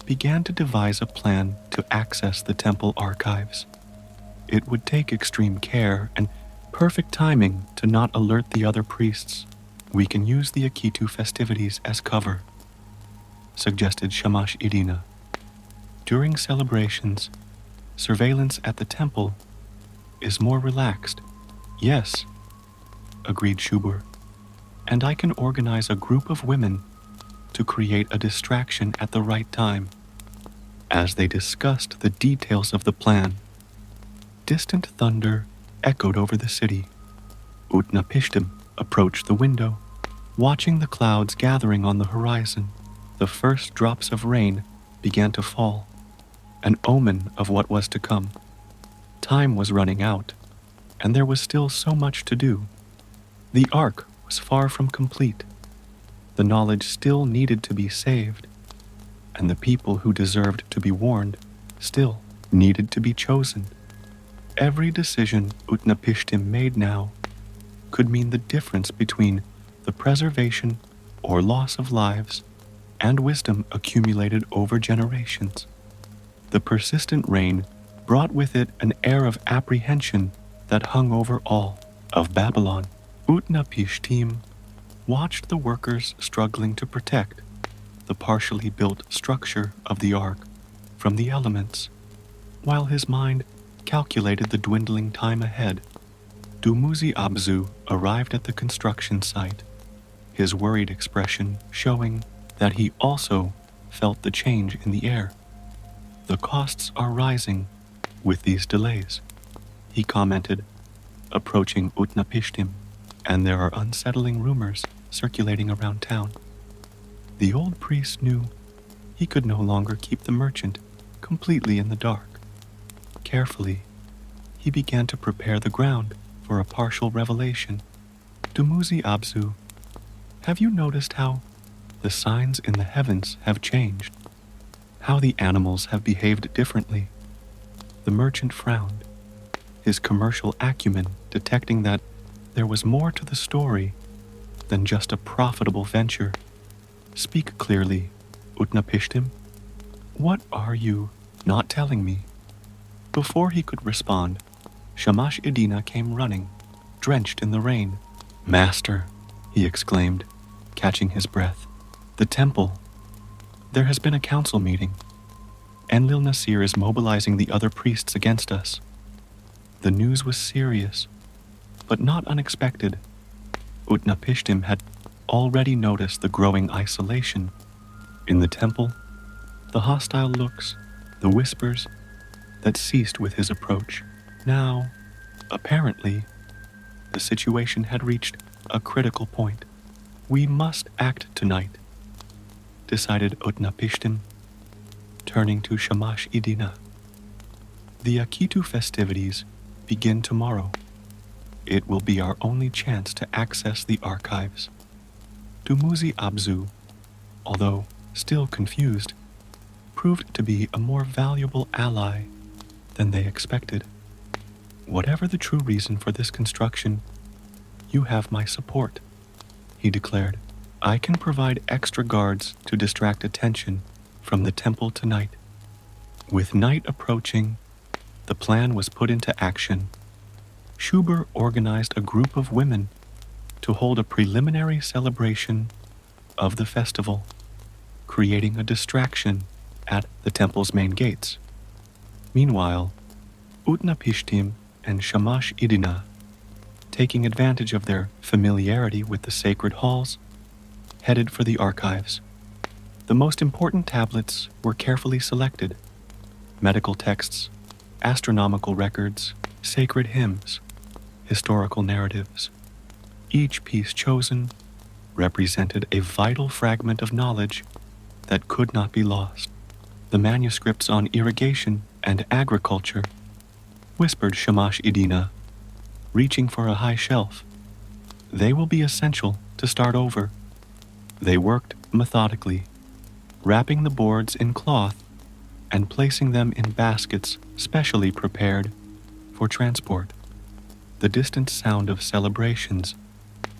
Speaker 1: began to devise a plan to access the temple archives. It would take extreme care and perfect timing to not alert the other priests. We can use the Akitu festivities as cover, suggested Shamash Idina. During celebrations, surveillance at the temple is more relaxed. Yes, agreed Shubur, and I can organize a group of women to create a distraction at the right time. As they discussed the details of the plan, distant thunder echoed over the city. Utnapishtim approached the window, watching the clouds gathering on the horizon. The first drops of rain began to fall, an omen of what was to come. Time was running out, and there was still so much to do. The ark was far from complete. The knowledge still needed to be saved, and the people who deserved to be warned still needed to be chosen. Every decision Utnapishtim made now could mean the difference between the preservation or loss of lives and wisdom accumulated over generations. The persistent rain brought with it an air of apprehension that hung over all of Babylon. Utnapishtim watched the workers struggling to protect the partially built structure of the ark from the elements, while his mind calculated the dwindling time ahead. Dumuzi Abzu arrived at the construction site, his worried expression showing that he also felt the change in the air. The costs are rising with these delays, he commented, approaching Utnapishtim, and there are unsettling rumors circulating around town. The old priest knew he could no longer keep the merchant completely in the dark. Carefully, he began to prepare the ground for a partial revelation. Dumuzi Abzu, have you noticed how the signs in the heavens have changed? How the animals have behaved differently? The merchant frowned, his commercial acumen detecting that there was more to the story than just a profitable venture. Speak clearly, Utnapishtim. What are you not telling me? Before he could respond, Shamash Idina came running, drenched in the rain. Master, he exclaimed, catching his breath. The temple. There has been a council meeting. Enlil Nasir is mobilizing the other priests against us. The news was serious, but not unexpected. Utnapishtim had already noticed the growing isolation. In the temple, the hostile looks, the whispers that ceased with his approach. Now, apparently, the situation had reached a critical point. We must act tonight, decided Utnapishtim. turning to Shamash Idina. The Akitu festivities begin tomorrow. It will be our only chance to access the archives. Dumuzi Abzu, although still confused, proved to be a more valuable ally than they expected. Whatever the true reason for this construction, you have my support, he declared. I can provide extra guards to distract attention from the temple tonight. With night approaching, the plan was put into action. Shuber organized a group of women to hold a preliminary celebration of the festival, creating a distraction at the temple's main gates. Meanwhile, Utnapishtim and Shamash Idina, taking advantage of their familiarity with the sacred halls, headed for the archives. The most important tablets were carefully selected: medical texts, astronomical records, sacred hymns, historical narratives. Each piece chosen represented a vital fragment of knowledge that could not be lost. The manuscripts on irrigation and agriculture, whispered Shamash Idina, reaching for a high shelf. They will be essential to start over. They worked methodically, wrapping the boards in cloth and placing them in baskets specially prepared for transport. The distant sound of celebrations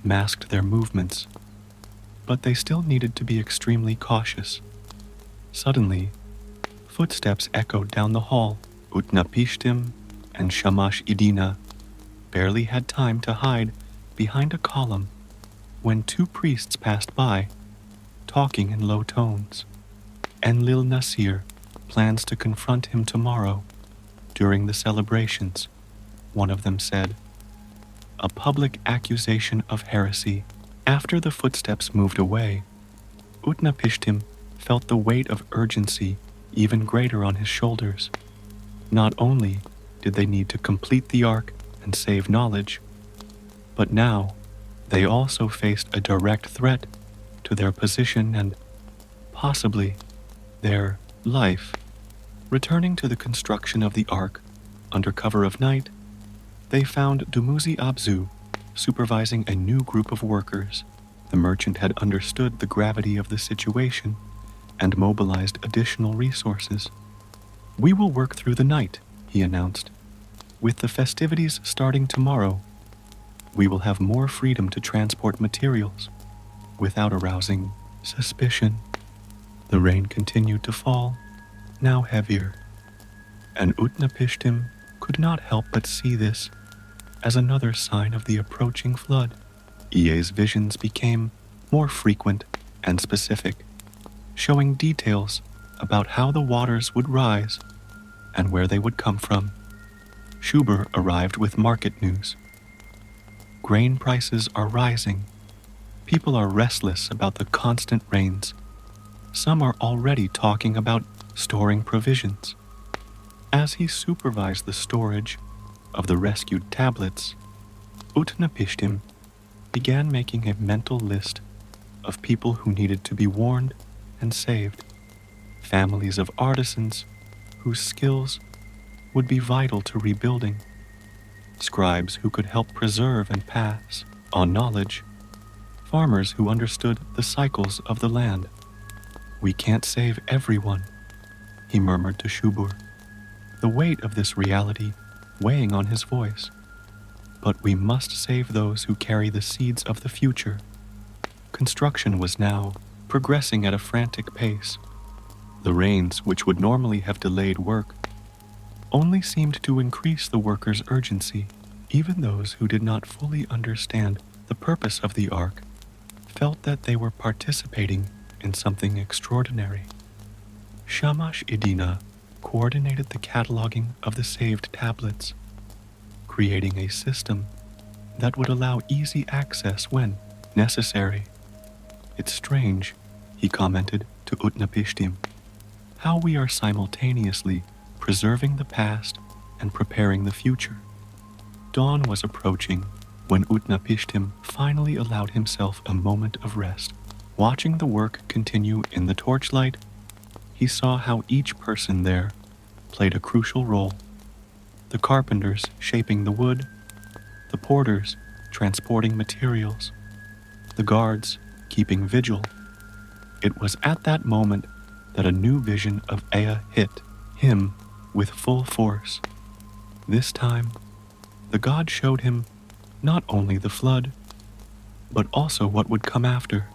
Speaker 1: masked their movements, but they still needed to be extremely cautious. Suddenly, footsteps echoed down the hall. Utnapishtim and Shamash Idina barely had time to hide behind a column when two priests passed by, talking in low tones. Enlil Nasir plans to confront him tomorrow during the celebrations, one of them said. A public accusation of heresy. After the footsteps moved away, Utnapishtim felt the weight of urgency even greater on his shoulders. Not only did they need to complete the ark and save knowledge, but now they also faced a direct threat to their position and, possibly, their life. Returning to the construction of the ark under cover of night, they found Dumuzi Abzu supervising a new group of workers. The merchant had understood the gravity of the situation and mobilized additional resources. We will work through the night, he announced. With the festivities starting tomorrow, we will have more freedom to transport materials without arousing suspicion. The rain continued to fall, now heavier, and Utnapishtim could not help but see this as another sign of the approaching flood. Ie's visions became more frequent and specific, showing details about how the waters would rise and where they would come from. Shuber arrived with market news. Grain prices are rising. People are restless about the constant rains. Some are already talking about storing provisions. As he supervised the storage of the rescued tablets, Utnapishtim began making a mental list of people who needed to be warned and saved, families of artisans whose skills would be vital to rebuilding, scribes who could help preserve and pass on knowledge, farmers who understood the cycles of the land. We can't save everyone, he murmured to Shubur, the weight of this reality weighing on his voice. But we must save those who carry the seeds of the future. Construction was now progressing at a frantic pace. The rains, which would normally have delayed work, only seemed to increase the workers' urgency. Even those who did not fully understand the purpose of the ark felt that they were participating in something extraordinary. Shamash Idina coordinated the cataloging of the saved tablets, creating a system that would allow easy access when necessary. It's strange, he commented to Utnapishtim, how we are simultaneously preserving the past and preparing the future. Dawn was approaching when Utnapishtim finally allowed himself a moment of rest. Watching the work continue in the torchlight, he saw how each person there played a crucial role. The carpenters shaping the wood, the porters transporting materials, the guards keeping vigil. It was at that moment that a new vision of Ea hit him with full force. This time, the god showed him not only the flood, but also what would come after.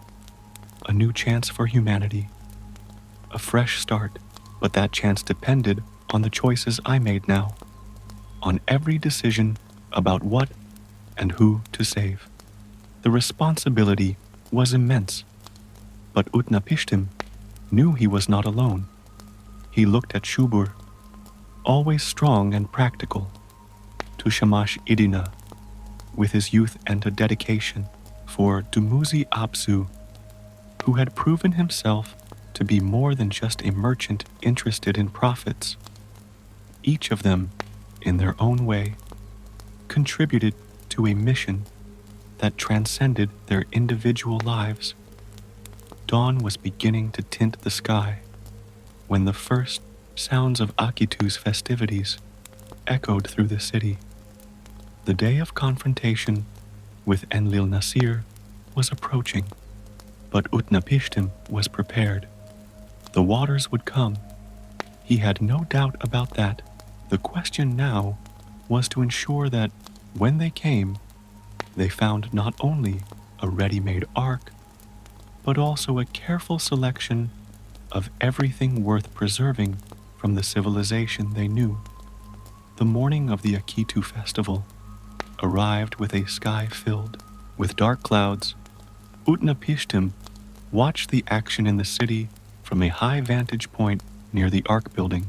Speaker 1: A new chance for humanity. A fresh start, but that chance depended on the choices I made now. On every decision about what and who to save. The responsibility was immense, but Utnapishtim knew he was not alone. He looked at Shubur, always strong and practical, to Shamash Idina, with his youth and a dedication, for Dumuzi Abzu, who had proven himself to be more than just a merchant interested in profits. Each of them, in their own way, contributed to a mission that transcended their individual lives. Dawn was beginning to tint the sky when the first sounds of Akitu's festivities echoed through the city. The day of confrontation with Enlil Nasir was approaching, but Utnapishtim was prepared. The waters would come. He had no doubt about that. The question now was to ensure that when they came, they found not only a ready-made ark, but also a careful selection of everything worth preserving from the civilization they knew. The morning of the Akitu festival arrived with a sky filled with dark clouds. Utnapishtim watched the action in the city from a high vantage point near the ark building,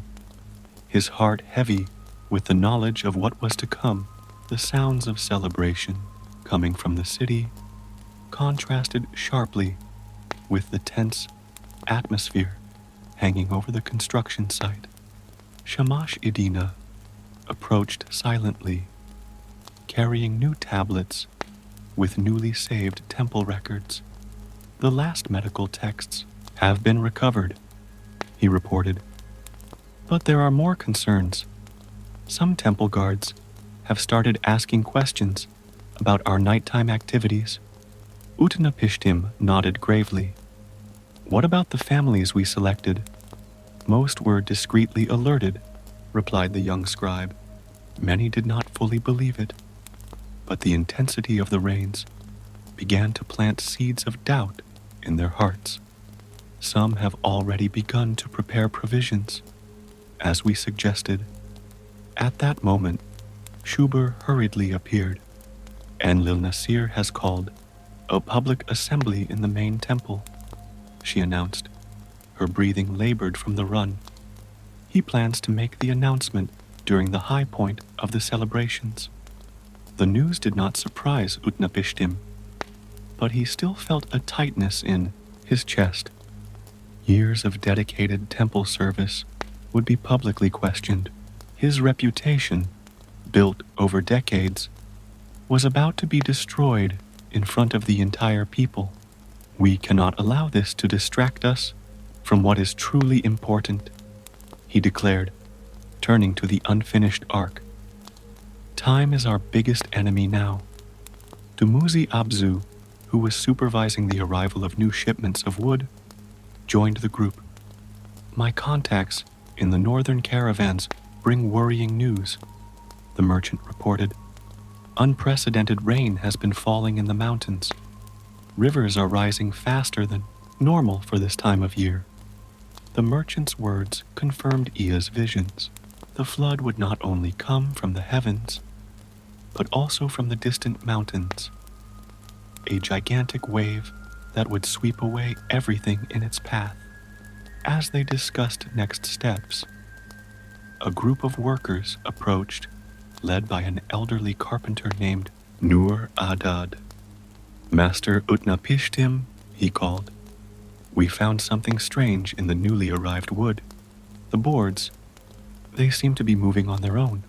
Speaker 1: his heart heavy with the knowledge of what was to come. The sounds of celebration coming from the city contrasted sharply with the tense atmosphere hanging over the construction site. Shamash Idina approached silently, carrying new tablets with newly saved temple records. The last medical texts have been recovered, he reported. But there are more concerns. Some temple guards have started asking questions about our nighttime activities. Utnapishtim nodded gravely. What about the families we selected? Most were discreetly alerted, replied the young scribe. Many did not fully believe it, but the intensity of the rains began to plant seeds of doubt in their hearts. Some have already begun to prepare provisions, as we suggested. At that moment, Shubur hurriedly appeared. Enlil Nasir has called a public assembly in the main temple, she announced. Her breathing labored from the run. He plans to make the announcement during the high point of the celebrations. The news did not surprise Utnapishtim, but he still felt a tightness in his chest. Years of dedicated temple service would be publicly questioned. His reputation, built over decades, was about to be destroyed in front of the entire people. We cannot allow this to distract us from what is truly important, he declared, turning to the unfinished ark. Time is our biggest enemy now. Dumuzi Abzu, who was supervising the arrival of new shipments of wood, joined the group. My contacts in the northern caravans bring worrying news, the merchant reported. Unprecedented rain has been falling in the mountains. Rivers are rising faster than normal for this time of year. The merchant's words confirmed Ea's visions. The flood would not only come from the heavens, but also from the distant mountains. A gigantic wave that would sweep away everything in its path. As they discussed next steps, a group of workers approached, led by an elderly carpenter named Nur Adad. Master Utnapishtim, he called. We found something strange in the newly arrived wood. The boards, they seem to be moving on their own.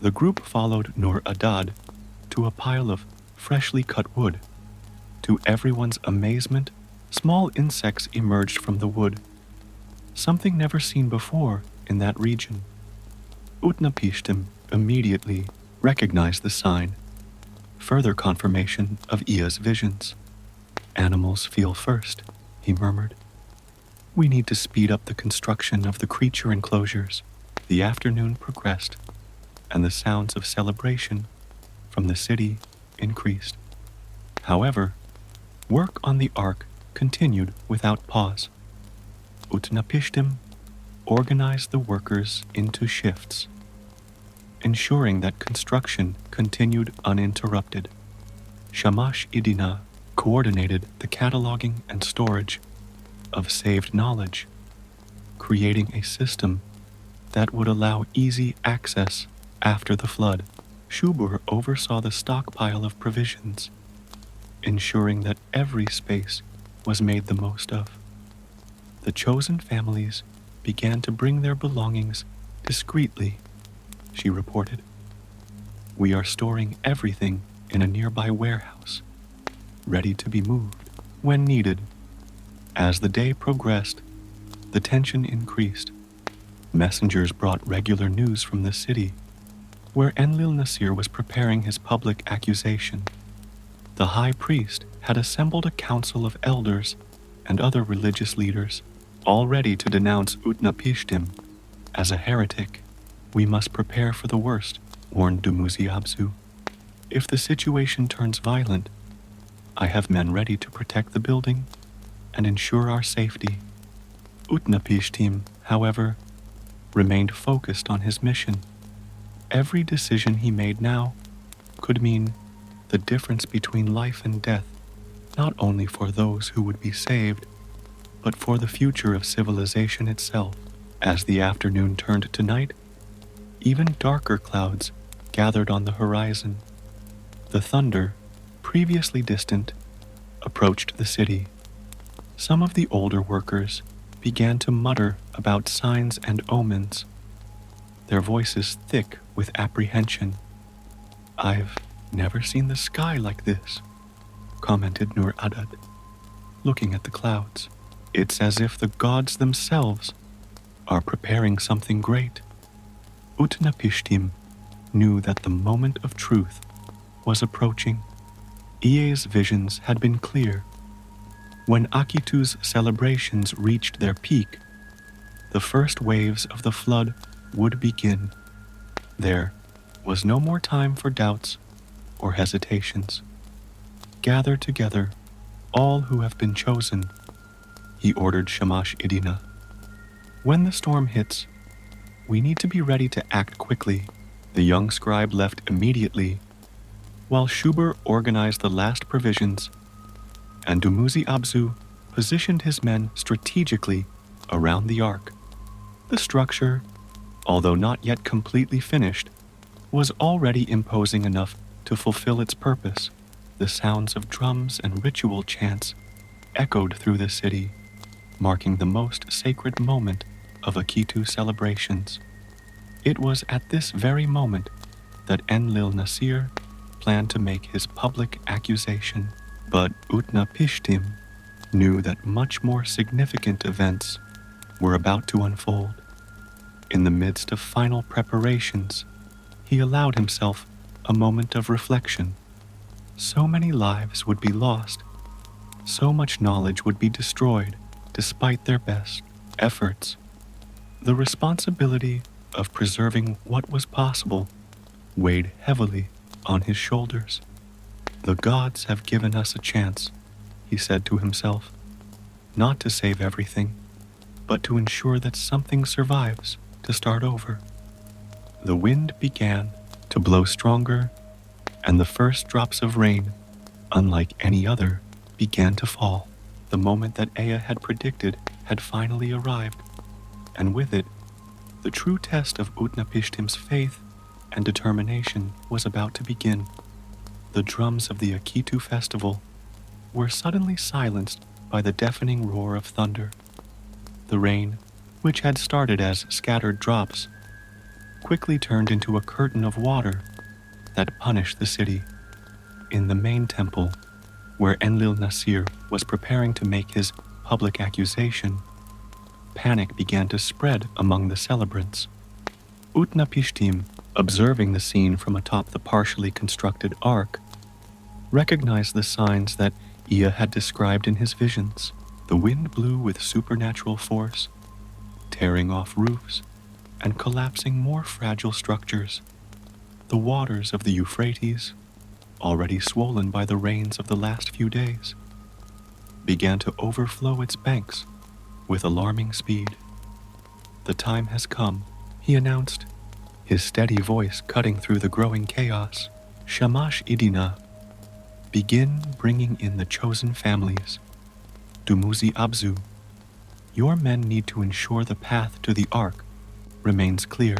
Speaker 1: The group followed Nur Adad to a pile of freshly cut wood. To everyone's amazement, small insects emerged from the wood. something never seen before in that region. Utnapishtim immediately recognized the sign, further confirmation of Ia's visions. Animals feel first, he murmured. We need to speed up the construction of the creature enclosures. The afternoon progressed, and the sounds of celebration from the city increased. However, work on the ark continued without pause. Utnapishtim organized the workers into shifts, ensuring that construction continued uninterrupted. Shamash Idina coordinated the cataloging and storage of saved knowledge, creating a system that would allow easy access after the flood. Shubur oversaw the stockpile of provisions, ensuring that every space was made the most of. The chosen families began to bring their belongings discreetly, she reported. We are storing everything in a nearby warehouse, ready to be moved when needed. As the day progressed, the tension increased. Messengers brought regular news from the city, where Enlil Nasir was preparing his public accusation. The high priest had assembled a council of elders and other religious leaders, all ready to denounce Utnapishtim as a heretic. We must prepare for the worst, warned Dumuzi Abzu. If the situation turns violent, I have men ready to protect the building and ensure our safety. Utnapishtim, however, remained focused on his mission. Every decision he made now could mean the difference between life and death, not only for those who would be saved, but for the future of civilization itself. As the afternoon turned to night, even darker clouds gathered on the horizon. The thunder, previously distant, approached the city. Some of the older workers began to mutter about signs and omens, their voices thick with apprehension. I've never seen the sky like this, commented Nur Adad, looking at the clouds. It's as if the gods themselves are preparing something great. Utnapishtim knew that the moment of truth was approaching. Ie's visions had been clear. When Akitu's celebrations reached their peak, the first waves of the flood would begin. There was no more time for doubts or hesitations. Gather together all who have been chosen, he ordered Shamash Idina. When the storm hits, we need to be ready to act quickly. The young scribe left immediately, while Shubur organized the last provisions, and Dumuzi Abzu positioned his men strategically around the ark. The structure, although not yet completely finished, was already imposing enough to fulfill its purpose. The sounds of drums and ritual chants echoed through the city, marking the most sacred moment of Akitu celebrations. It was at this very moment that Enlil Nasir planned to make his public accusation, but Utnapishtim knew that much more significant events were about to unfold. In the midst of final preparations, he allowed himself a moment of reflection. So many lives would be lost, so much knowledge would be destroyed despite their best efforts. The responsibility of preserving what was possible weighed heavily on his shoulders. The gods have given us a chance, he said to himself, not to save everything, but to ensure that something survives to start over. The wind began to blow stronger, and the first drops of rain, unlike any other, began to fall. The moment that Ea had predicted had finally arrived, and with it, the true test of Utnapishtim's faith and determination was about to begin. The drums of the Akitu festival were suddenly silenced by the deafening roar of thunder. The rain, which had started as scattered drops, quickly turned into a curtain of water that punished the city. In the main temple, where Enlil Nasir was preparing to make his public accusation, Panic began to spread among the celebrants. Utnapishtim, observing the scene from atop the partially constructed ark, recognized the signs that Ea had described in his visions. The wind blew with supernatural force, tearing off roofs and collapsing more fragile structures. The waters of the Euphrates, already swollen by the rains of the last few days, began to overflow its banks with alarming speed. The time has come, he announced, his steady voice cutting through the growing chaos. Shamash Idina, begin bringing in the chosen families. Dumuzi Abzu, your men need to ensure the path to the ark remains clear.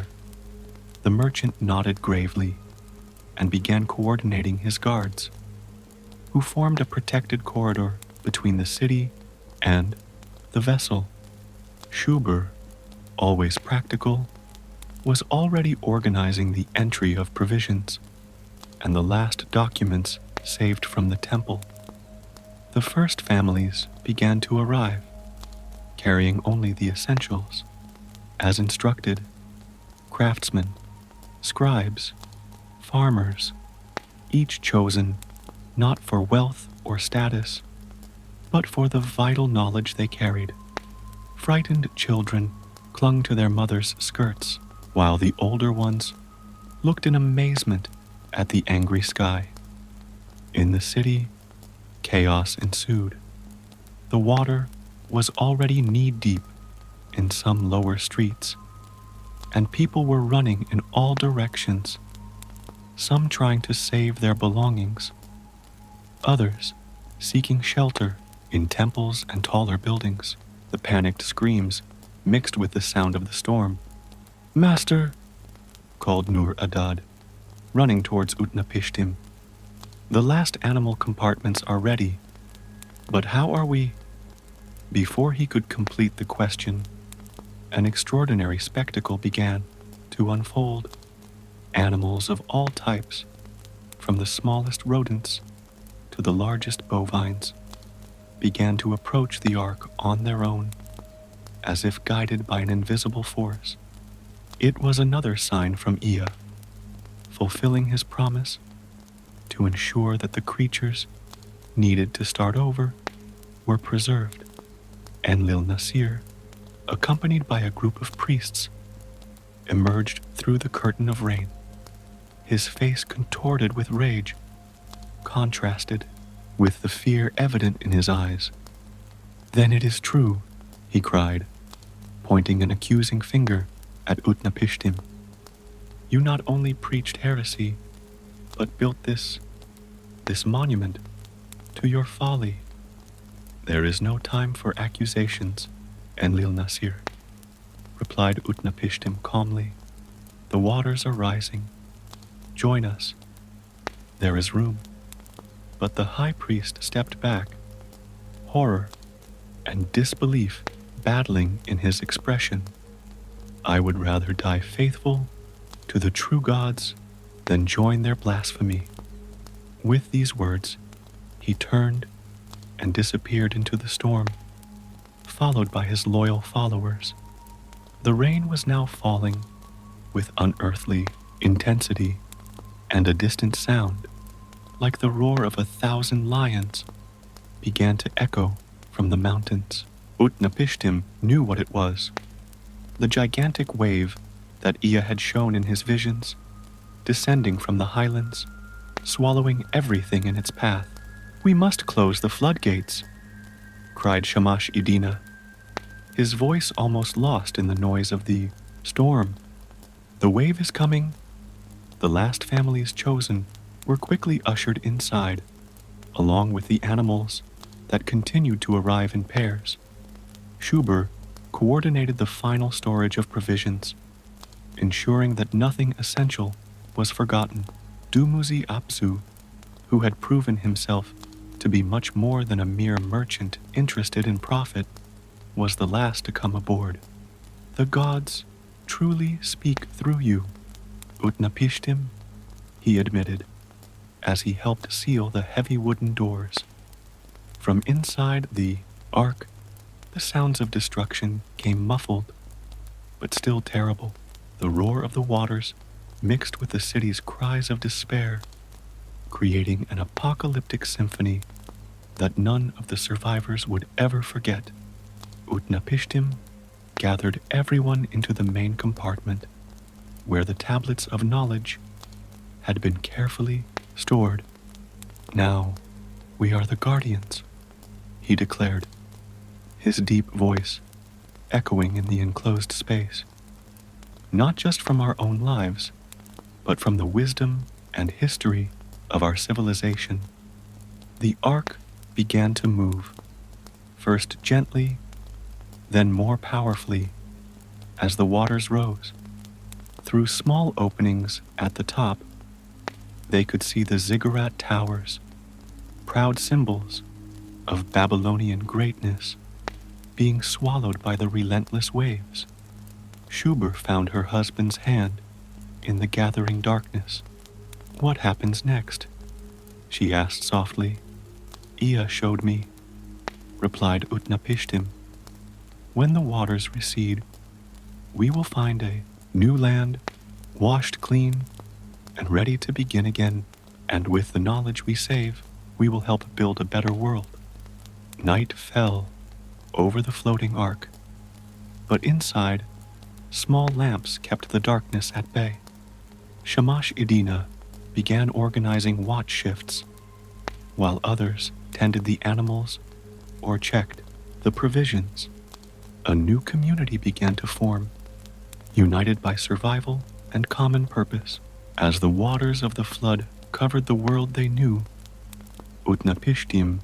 Speaker 1: The merchant nodded gravely and began coordinating his guards, who formed a protected corridor between the city and the vessel. Shuber, always practical, was already organizing the entry of provisions and the last documents saved from the temple. The first families began to arrive, carrying only the essentials, as instructed: craftsmen, scribes, farmers, each chosen not for wealth or status, but for the vital knowledge they carried. Frightened children clung to their mothers' skirts, while the older ones looked in amazement at the angry sky. In the city, chaos ensued. The water was already knee-deep in some lower streets, and people were running in all directions, some trying to save their belongings, others seeking shelter in temples and taller buildings. The panicked screams mixed with the sound of the storm. "Master," called Nur Adad, running towards Utnapishtim. "The last animal compartments are ready, but how are we?" Before he could complete the question, an extraordinary spectacle began to unfold. Animals of all types, from the smallest rodents to the largest bovines, began to approach the ark on their own, as if guided by an invisible force. It was another sign from Ea, fulfilling his promise to ensure that the creatures needed to start over were preserved. Enlil Nasir, accompanied by a group of priests, emerged through the curtain of rain, his face contorted with rage, contrasted with the fear evident in his eyes. "Then it is true," he cried, pointing an accusing finger at Utnapishtim. "You not only preached heresy, but built this monument to your folly." "There is no time for accusations, Enlil Nasir," replied Utnapishtim calmly. "The waters are rising. Join us. There is room." But the high priest stepped back, horror and disbelief battling in his expression. "I would rather die faithful to the true gods than join their blasphemy." With these words, he turned and disappeared into the storm, followed by his loyal followers. The rain was now falling with unearthly intensity, and a distant sound, like the roar of 1,000 lions, began to echo from the mountains. Utnapishtim knew what it was: the gigantic wave that Ea had shown in his visions, descending from the highlands, swallowing everything in its path. "We must close the floodgates," cried Shamash Idina, his voice almost lost in the noise of the storm. "The wave is coming." The last families chosen were quickly ushered inside, along with the animals that continued to arrive in pairs. Shuber coordinated the final storage of provisions, ensuring that nothing essential was forgotten. Dumuzi Apsu, who had proven himself to be much more than a mere merchant interested in profit, was the last to come aboard. "The gods truly speak through you, Utnapishtim," he admitted, as he helped seal the heavy wooden doors. From inside the ark, The sounds of destruction came muffled, but still terrible. The roar of the waters mixed with the city's cries of despair, creating an apocalyptic symphony that none of the survivors would ever forget. Utnapishtim gathered everyone into the main compartment, where the tablets of knowledge had been carefully stored. "Now, we are the guardians," he declared, his deep voice echoing in the enclosed space. "Not just from our own lives, but from the wisdom and history of our civilization." The ark began to move, first gently, then more powerfully, as the waters rose. Through small openings at the top, they could see the ziggurat towers, proud symbols of Babylonian greatness, being swallowed by the relentless waves. Shuber found her husband's hand in the gathering darkness. "What happens next?" she asked softly. "Ea showed me," replied Utnapishtim. "When the waters recede, we will find a new land, washed clean and ready to begin again. And with the knowledge we save, we will help build a better world." Night fell over the floating ark, but inside, small lamps kept the darkness at bay. Shamash Idina began organizing watch shifts, while others tended the animals or checked the provisions. A new community began to form, united by survival and common purpose. As the waters of the flood covered the world they knew, Utnapishtim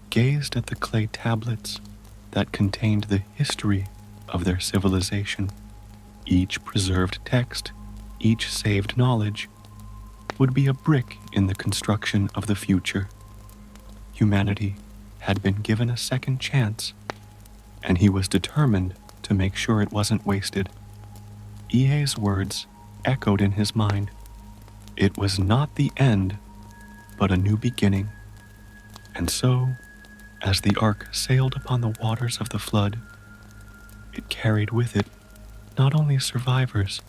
Speaker 1: gazed at the clay tablets that contained the history of their civilization. Each preserved text, each saved knowledge, would be a brick in the construction of the future. Humanity had been given a second chance, and he was determined to make sure it wasn't wasted. Ehe's words echoed in his mind. It was not the end, but a new beginning. And so, as the ark sailed upon the waters of the flood, it carried with it not only survivors,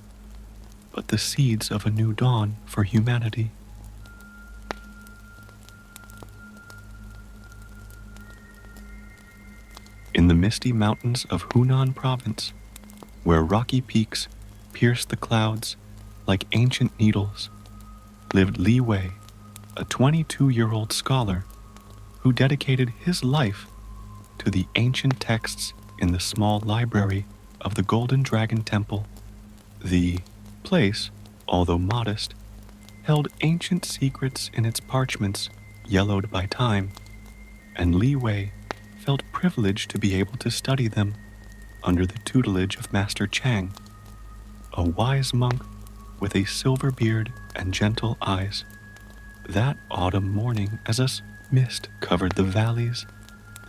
Speaker 1: but the seeds of a new dawn for humanity. In the misty mountains of Hunan province, where rocky peaks pierced the clouds like ancient needles, lived Li Wei, a 22-year-old scholar who dedicated his life to the ancient texts in the small library of the Golden Dragon Temple. The place, although modest, held ancient secrets in its parchments yellowed by time, and Li Wei felt privileged to be able to study them under the tutelage of Master Chang, a wise monk with a silver beard and gentle eyes. That autumn morning, as a mist covered the valleys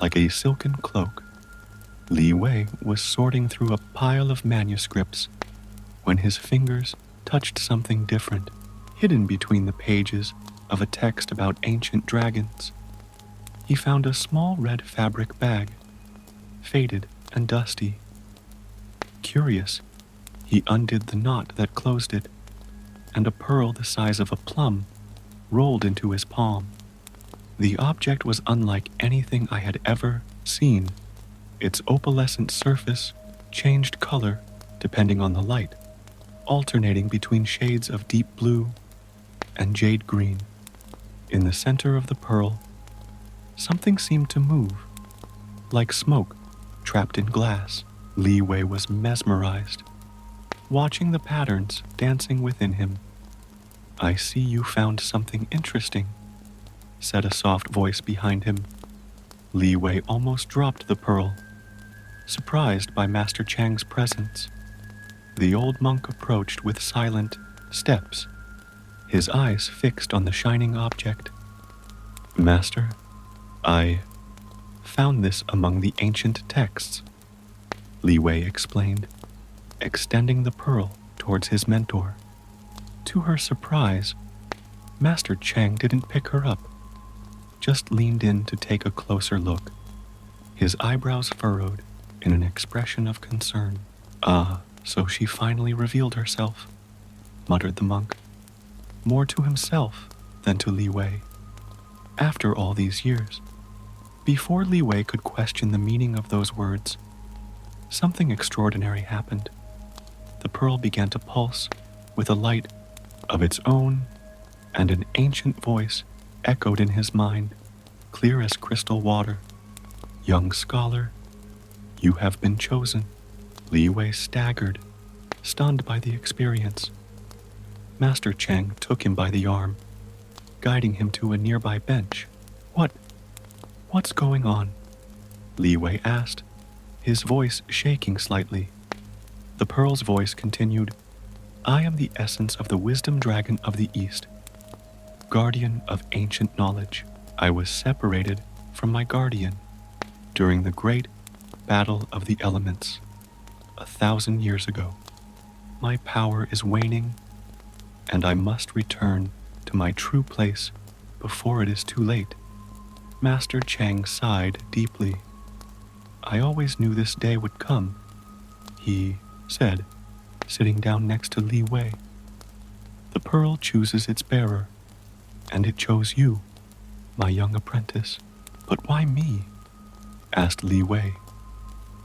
Speaker 1: like a silken cloak, Li Wei was sorting through a pile of manuscripts when his fingers touched something different, hidden between the pages of a text about ancient dragons. He found a small red fabric bag, faded and dusty. Curious, he undid the knot that closed it, and a pearl the size of a plum rolled into his palm. The object was unlike anything I had ever seen. Its opalescent surface changed color depending on the light, alternating between shades of deep blue and jade green. In the center of the pearl, something seemed to move, like smoke trapped in glass. Li Wei was mesmerized, watching the patterns dancing within him. "I see you found something interesting," said a soft voice behind him. Li Wei almost dropped the pearl, surprised by Master Chang's presence. The old monk approached with silent steps, his eyes fixed on the shining object. "Master, I found this among the ancient texts," Li Wei explained, extending the pearl towards his mentor. To her surprise, Master Chang didn't pick her up, just leaned in to take a closer look. his eyebrows furrowed in an expression of concern. "Ah, so she finally revealed herself," muttered the monk, more to himself than to Li Wei. After all these years, before Li Wei could question the meaning of those words, something extraordinary happened. The pearl began to pulse with a light of its own, and an ancient voice echoed in his mind, clear as crystal water. "Young scholar, you have been chosen." Li Wei staggered, stunned by the experience. Master Cheng took him by the arm, guiding him to a nearby bench. What's going on?" Li Wei asked, his voice shaking slightly. The pearl's voice continued, "I am the essence of the wisdom dragon of the East, guardian of ancient knowledge. I was separated from my guardian during the great battle of the elements 1,000 years ago. My power is waning, and I must return to my true place before it is too late." Master Cheng sighed deeply. "I always knew this day would come," he said, sitting down next to Li Wei. "The pearl chooses its bearer, and it chose you, my young apprentice." "But why me?" asked Li Wei,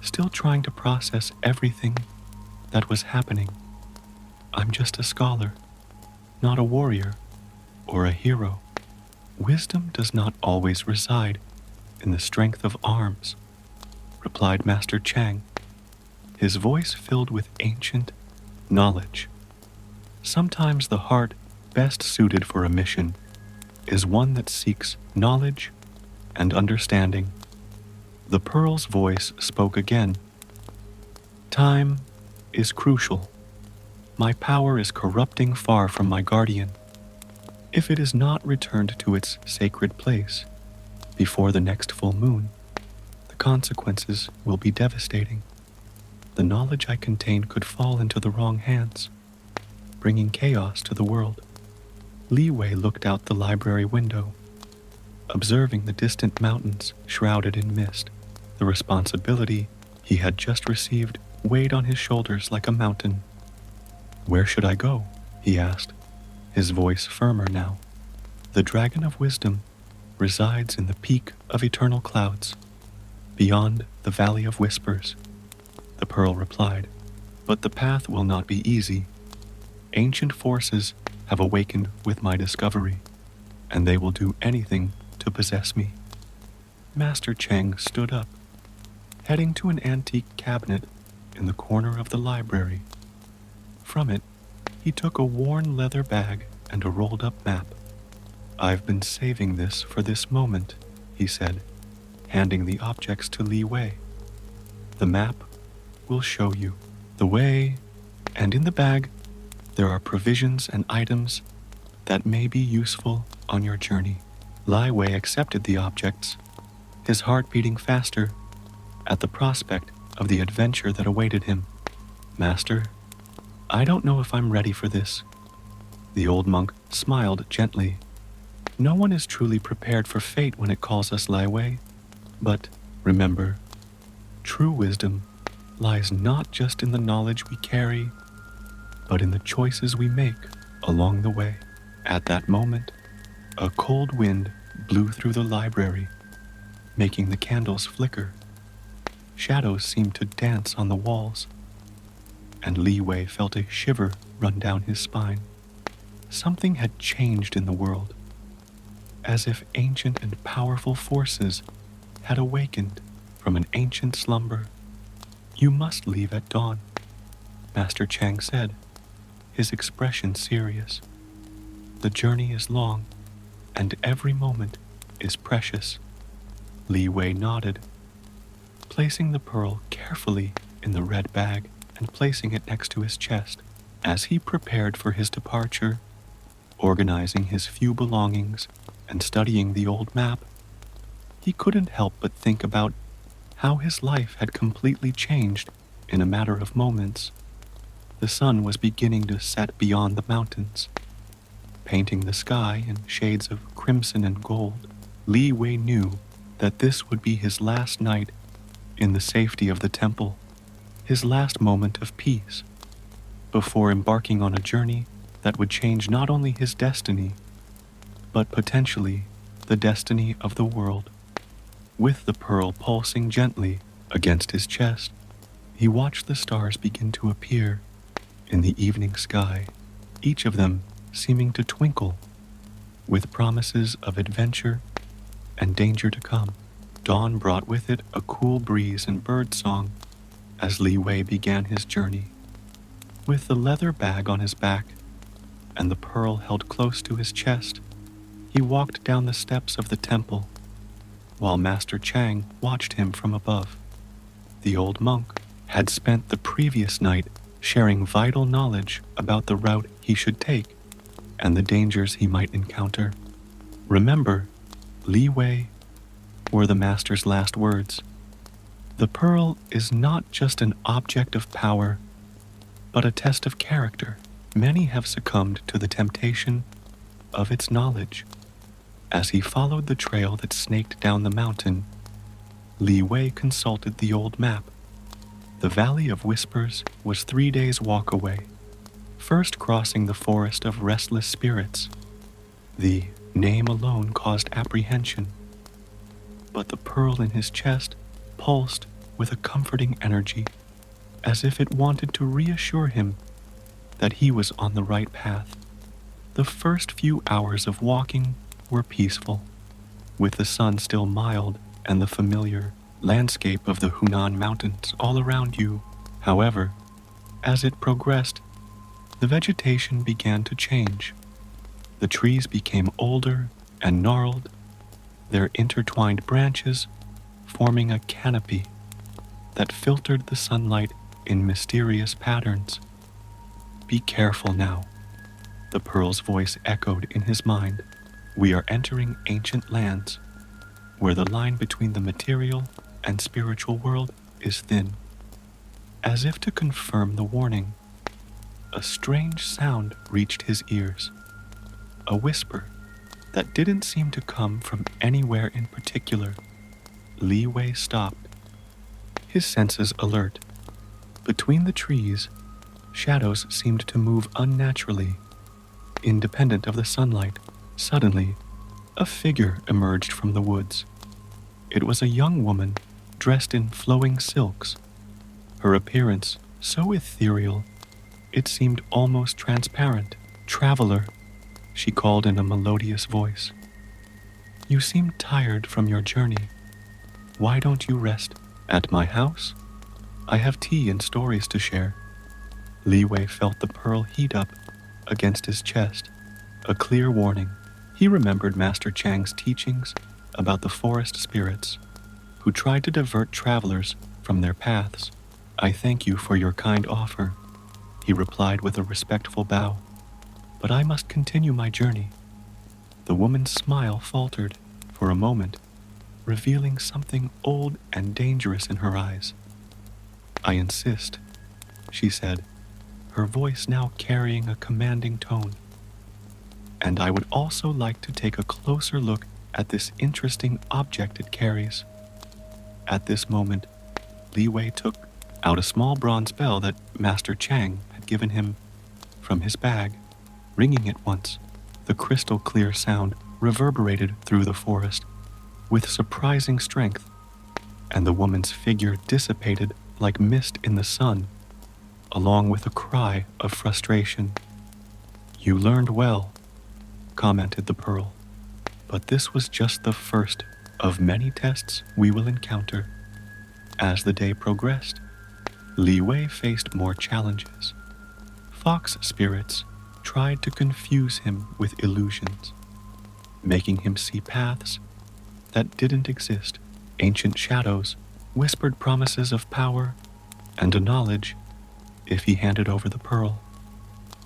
Speaker 1: still trying to process everything that was happening. "I'm just a scholar, not a warrior or a hero. Wisdom does not always reside in the strength of arms," replied Master Chang, his voice filled with ancient knowledge. "Sometimes the heart best suited for a mission is one that seeks knowledge and understanding." The pearl's voice spoke again. "Time is crucial. My power is corrupting far from my guardian. If it is not returned to its sacred place before the next full moon, the consequences will be devastating. The knowledge I contain could fall into the wrong hands, bringing chaos to the world." Li Wei looked out the library window, observing the distant mountains shrouded in mist. The responsibility he had just received weighed on his shoulders like a mountain. "Where should I go?" he asked, his voice firmer now. "The Dragon of Wisdom resides in the peak of eternal clouds, beyond the Valley of Whispers," the pearl replied. "But the path will not be easy. Ancient forces have awakened with my discovery, and they will do anything to possess me." Master Cheng stood up, heading to an antique cabinet in the corner of the library. From it, he took a worn leather bag and a rolled-up map. "I've been saving this for this moment," he said, handing the objects to Li Wei. "The map will show you the way, and in the bag there are provisions and items that may be useful on your journey." Li Wei accepted the objects, his heart beating faster at the prospect of the adventure that awaited him. "Master, I don't know if I'm ready for this." The old monk smiled gently. "No one is truly prepared for fate when it calls us, Li Wei. But remember, true wisdom lies not just in the knowledge we carry, but in the choices we make along the way." At that moment, a cold wind blew through the library, making the candles flicker. Shadows seemed to dance on the walls, and Li Wei felt a shiver run down his spine. Something had changed in the world, as if ancient and powerful forces had awakened from an ancient slumber. "You must leave at dawn," Master Chang said, his expression serious. "The journey is long, and every moment is precious." Li Wei nodded, placing the pearl carefully in the red bag and placing it next to his chest. As he prepared for his departure, organizing his few belongings and studying the old map, he couldn't help but think about how his life had completely changed in a matter of moments. The sun was beginning to set beyond the mountains, painting the sky in shades of crimson and gold. Li Wei knew that this would be his last night in the safety of the temple, his last moment of peace, before embarking on a journey that would change not only his destiny, but potentially the destiny of the world. With the pearl pulsing gently against his chest, he watched the stars begin to appear in the evening sky, each of them seeming to twinkle with promises of adventure and danger to come. Dawn brought with it a cool breeze and bird song as Li Wei began his journey. With the leather bag on his back and the pearl held close to his chest, he walked down the steps of the temple, while Master Chang watched him from above. The old monk had spent the previous night sharing vital knowledge about the route he should take and the dangers he might encounter. "Remember, Li Wei," were the master's last words. "The pearl is not just an object of power, but a test of character. Many have succumbed to the temptation of its knowledge." As he followed the trail that snaked down the mountain, Li Wei consulted the old map. The Valley of Whispers was 3 days' walk away. First crossing the forest of restless spirits, the name alone caused apprehension, but the pearl in his chest pulsed with a comforting energy, as if it wanted to reassure him that he was on the right path. The first few hours of walking were peaceful, with the sun still mild and the familiar landscape of the Hunan Mountains all around you. However, as it progressed, the vegetation began to change. The trees became older and gnarled, their intertwined branches forming a canopy that filtered the sunlight in mysterious patterns. "Be careful now," the pearl's voice echoed in his mind. "We are entering ancient lands, where the line between the material and spiritual world is thin." As if to confirm the warning, a strange sound reached his ears, a whisper that didn't seem to come from anywhere in particular. Li Wei stopped, his senses alert. Between the trees, shadows seemed to move unnaturally, independent of the sunlight. Suddenly, a figure emerged from the woods. It was a young woman dressed in flowing silks, her appearance so ethereal it seemed almost transparent. "Traveler," she called in a melodious voice, "you seem tired from your journey. Why don't you rest at my house? I have tea and stories to share." Li Wei felt the pearl heat up against his chest, a clear warning. He remembered Master Chang's teachings about the forest spirits, who tried to divert travelers from their paths. "I thank you for your kind offer," he replied with a respectful bow, "but I must continue my journey." The woman's smile faltered for a moment, revealing something old and dangerous in her eyes. "I insist," she said, her voice now carrying a commanding tone. "And I would also like to take a closer look at this interesting object it carries." At this moment, Li Wei took out a small bronze bell that Master Chang had given him from his bag. Ringing it once, the crystal-clear sound reverberated through the forest with surprising strength, and the woman's figure dissipated like mist in the sun, along with a cry of frustration. "You learned well," commented the pearl, "but this was just the first of many tests we will encounter." As the day progressed, Li Wei faced more challenges. Fox spirits tried to confuse him with illusions, making him see paths that didn't exist. Ancient shadows whispered promises of power and a knowledge if he handed over the pearl.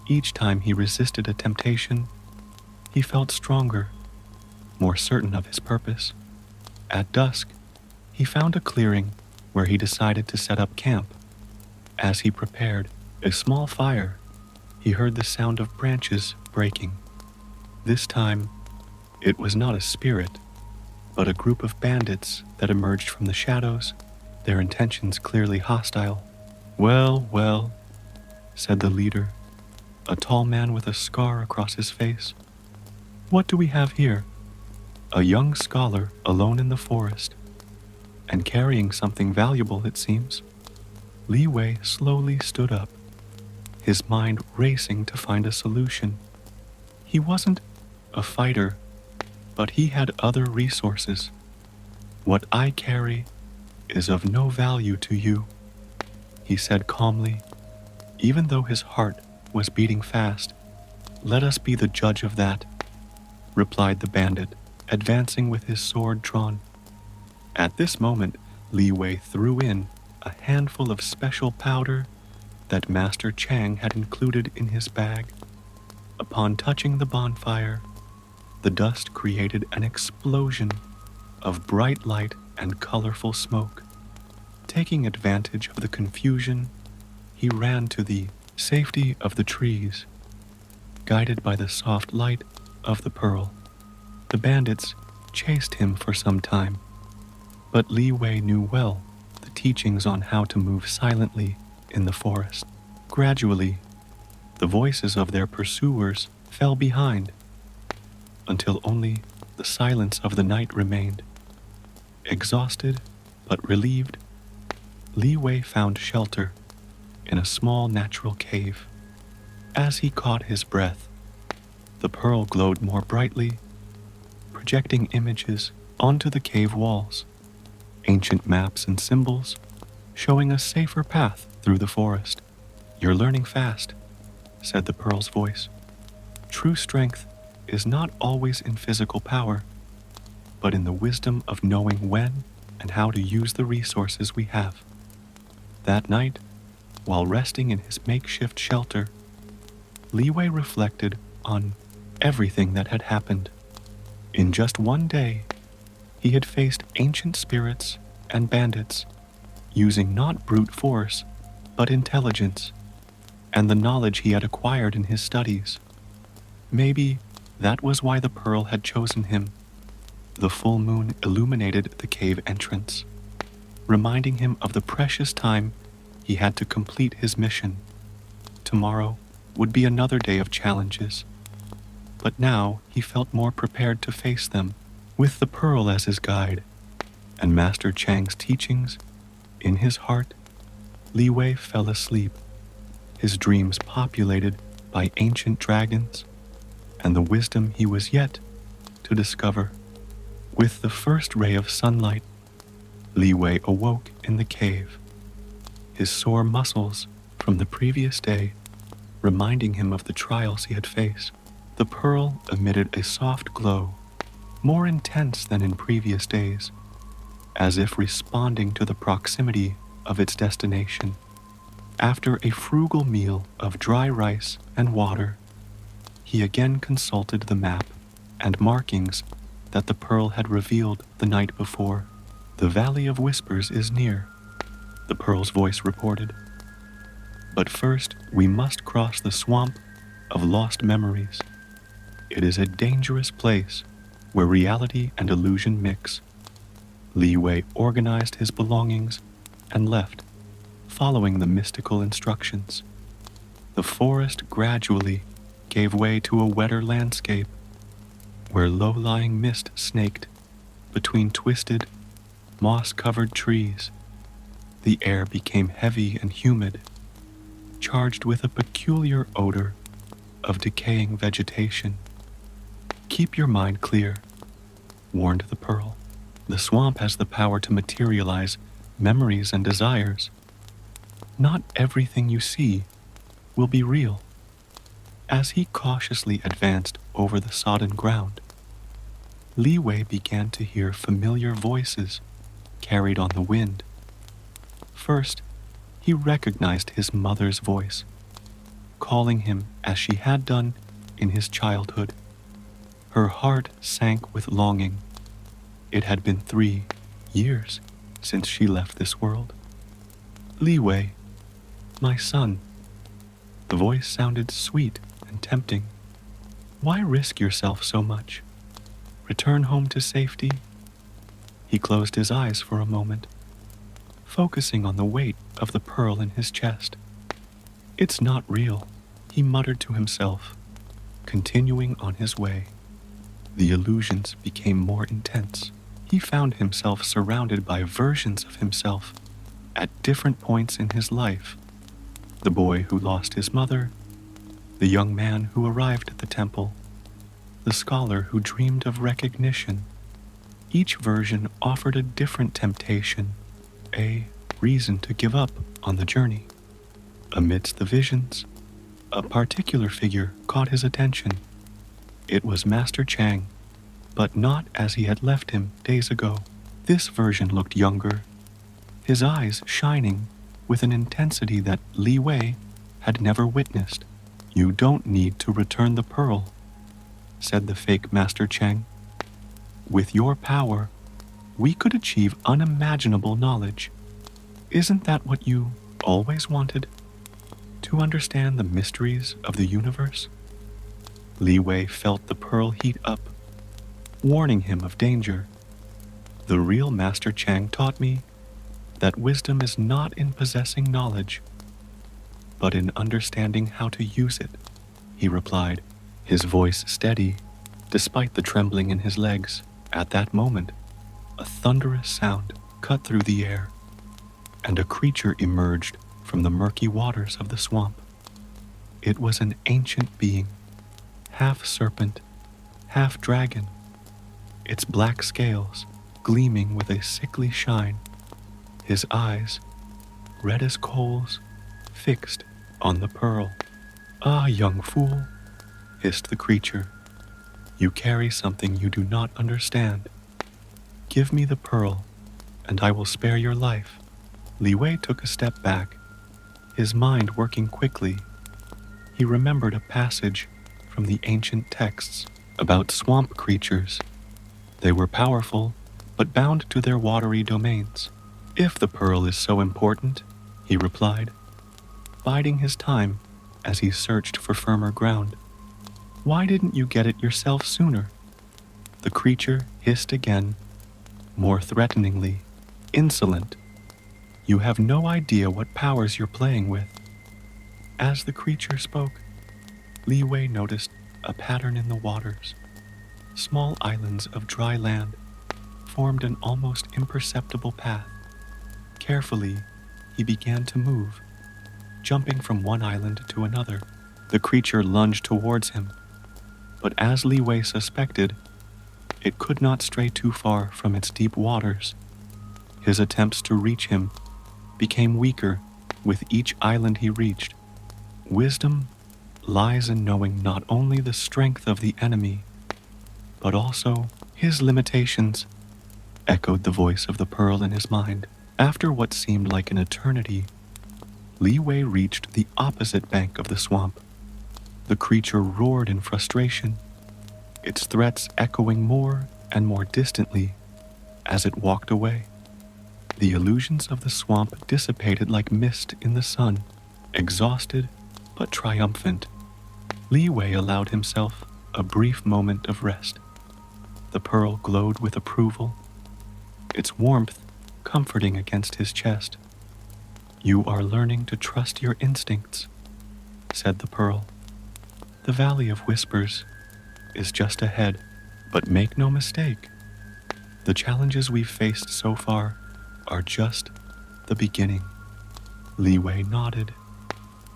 Speaker 1: Each time he resisted a temptation, he felt stronger, more certain of his purpose. At dusk, he found a clearing where he decided to set up camp. As he prepared a small fire, he heard the sound of branches breaking. This time, it was not a spirit, but a group of bandits that emerged from the shadows their intentions clearly hostile. "Well, well," said the leader, a tall man with a scar across his face. "What do we have here? A young scholar alone in the forest, and carrying something valuable, it seems." Li Wei slowly stood up, his mind racing to find a solution. He wasn't a fighter, but he had other resources. "What I carry is of no value to you," he said calmly, even though his heart was beating fast. "Let us be the judge of that," replied the bandit, advancing with his sword drawn. At this moment, Li Wei threw in a handful of special powder that Master Chang had included in his bag. Upon touching the bonfire, the dust created an explosion of bright light and colorful smoke. Taking advantage of the confusion, he ran to the safety of the trees, guided by the soft light of the pearl. The bandits chased him for some time, but Li Wei knew well the teachings on how to move silently in the forest. Gradually, the voices of their pursuers fell behind, until only the silence of the night remained. Exhausted but relieved, Li Wei found shelter in a small natural cave. As he caught his breath, the pearl glowed more brightly, projecting images onto the cave walls, ancient maps and symbols showing a safer path through the forest. "You're learning fast," said the pearl's voice. "True strength is not always in physical power, but in the wisdom of knowing when and how to use the resources we have." That night, while resting in his makeshift shelter, Li Wei reflected on everything that had happened. In just one day, he had faced ancient spirits and bandits, using not brute force, but intelligence, and the knowledge he had acquired in his studies. Maybe that was why the pearl had chosen him. The full moon illuminated the cave entrance, reminding him of the precious time he had to complete his mission. Tomorrow would be another day of challenges, but now he felt more prepared to face them. With the pearl as his guide, and Master Chang's teachings in his heart, Li Wei fell asleep, his dreams populated by ancient dragons and the wisdom he was yet to discover. With the first ray of sunlight, Li Wei awoke in the cave, his sore muscles from the previous day reminding him of the trials he had faced. The pearl emitted a soft glow, more intense than in previous days, as if responding to the proximity of its destination. After a frugal meal of dry rice and water, he again consulted the map and markings that the pearl had revealed the night before. "The Valley of Whispers is near," the pearl's voice reported. "But first, we must cross the swamp of lost memories. It is a dangerous place where reality and illusion mix." Li Wei organized his belongings and left, following the mystical instructions. The forest gradually gave way to a wetter landscape, where low-lying mist snaked between twisted, moss-covered trees. The air became heavy and humid, charged with a peculiar odor of decaying vegetation. "Keep your mind clear," warned the pearl. "The swamp has the power to materialize memories and desires. Not everything you see will be real." As he cautiously advanced over the sodden ground, Li Wei began to hear familiar voices carried on the wind. First, he recognized his mother's voice, calling him as she had done in his childhood. Her heart sank with longing. It had been 3 years since she left this world. "Li Wei, my son." The voice sounded sweet and tempting. "Why risk yourself so much? Return home to safety." He closed his eyes for a moment, focusing on the weight of the pearl in his chest. "It's not real," he muttered to himself, continuing on his way. The illusions became more intense. He found himself surrounded by versions of himself at different points in his life. The boy who lost his mother, the young man who arrived at the temple, the scholar who dreamed of recognition. Each version offered a different temptation, a reason to give up on the journey. Amidst the visions, a particular figure caught his attention. It was Master Chang, but not as he had left him days ago. This version looked younger, his eyes shining with an intensity that Li Wei had never witnessed. "You don't need to return the pearl," said the fake Master Chang. "With your power, we could achieve unimaginable knowledge. Isn't that what you always wanted? To understand the mysteries of the universe?" Li Wei felt the pearl heat up, warning him of danger. "The real Master Chang taught me that wisdom is not in possessing knowledge, but in understanding how to use it," he replied, his voice steady despite the trembling in his legs. At that moment, a thunderous sound cut through the air, and a creature emerged from the murky waters of the swamp. It was an ancient being, half serpent, half dragon, its black scales gleaming with a sickly shine, his eyes, red as coals, fixed on the pearl. "Ah, young fool," hissed the creature, "you carry something you do not understand. Give me the pearl, and I will spare your life." Li Wei took a step back, his mind working quickly. He remembered a passage from the ancient texts about swamp creatures. They were powerful, but bound to their watery domains. "If the pearl is so important," he replied, biding his time as he searched for firmer ground, "why didn't you get it yourself sooner?" The creature hissed again, more threateningly. "Insolent! You have no idea what powers you're playing with." As the creature spoke, Li Wei noticed a pattern in the waters. Small islands of dry land formed an almost imperceptible path. Carefully, he began to move, jumping from one island to another. The creature lunged towards him, but as Li Wei suspected, it could not stray too far from its deep waters. His attempts to reach him became weaker with each island he reached. Wisdom lies in knowing not only the strength of the enemy, but also his limitations, echoed the voice of the pearl in his mind. After what seemed like an eternity, Li Wei reached the opposite bank of the swamp. The creature roared in frustration, its threats echoing more and more distantly as it walked away. The illusions of the swamp dissipated like mist in the sun. Exhausted but triumphant, Li Wei allowed himself a brief moment of rest. The pearl glowed with approval, its warmth comforting against his chest. "You are learning to trust your instincts," said the pearl. "The Valley of Whispers is just ahead, but make no mistake, the challenges we've faced so far are just the beginning." Li Wei nodded,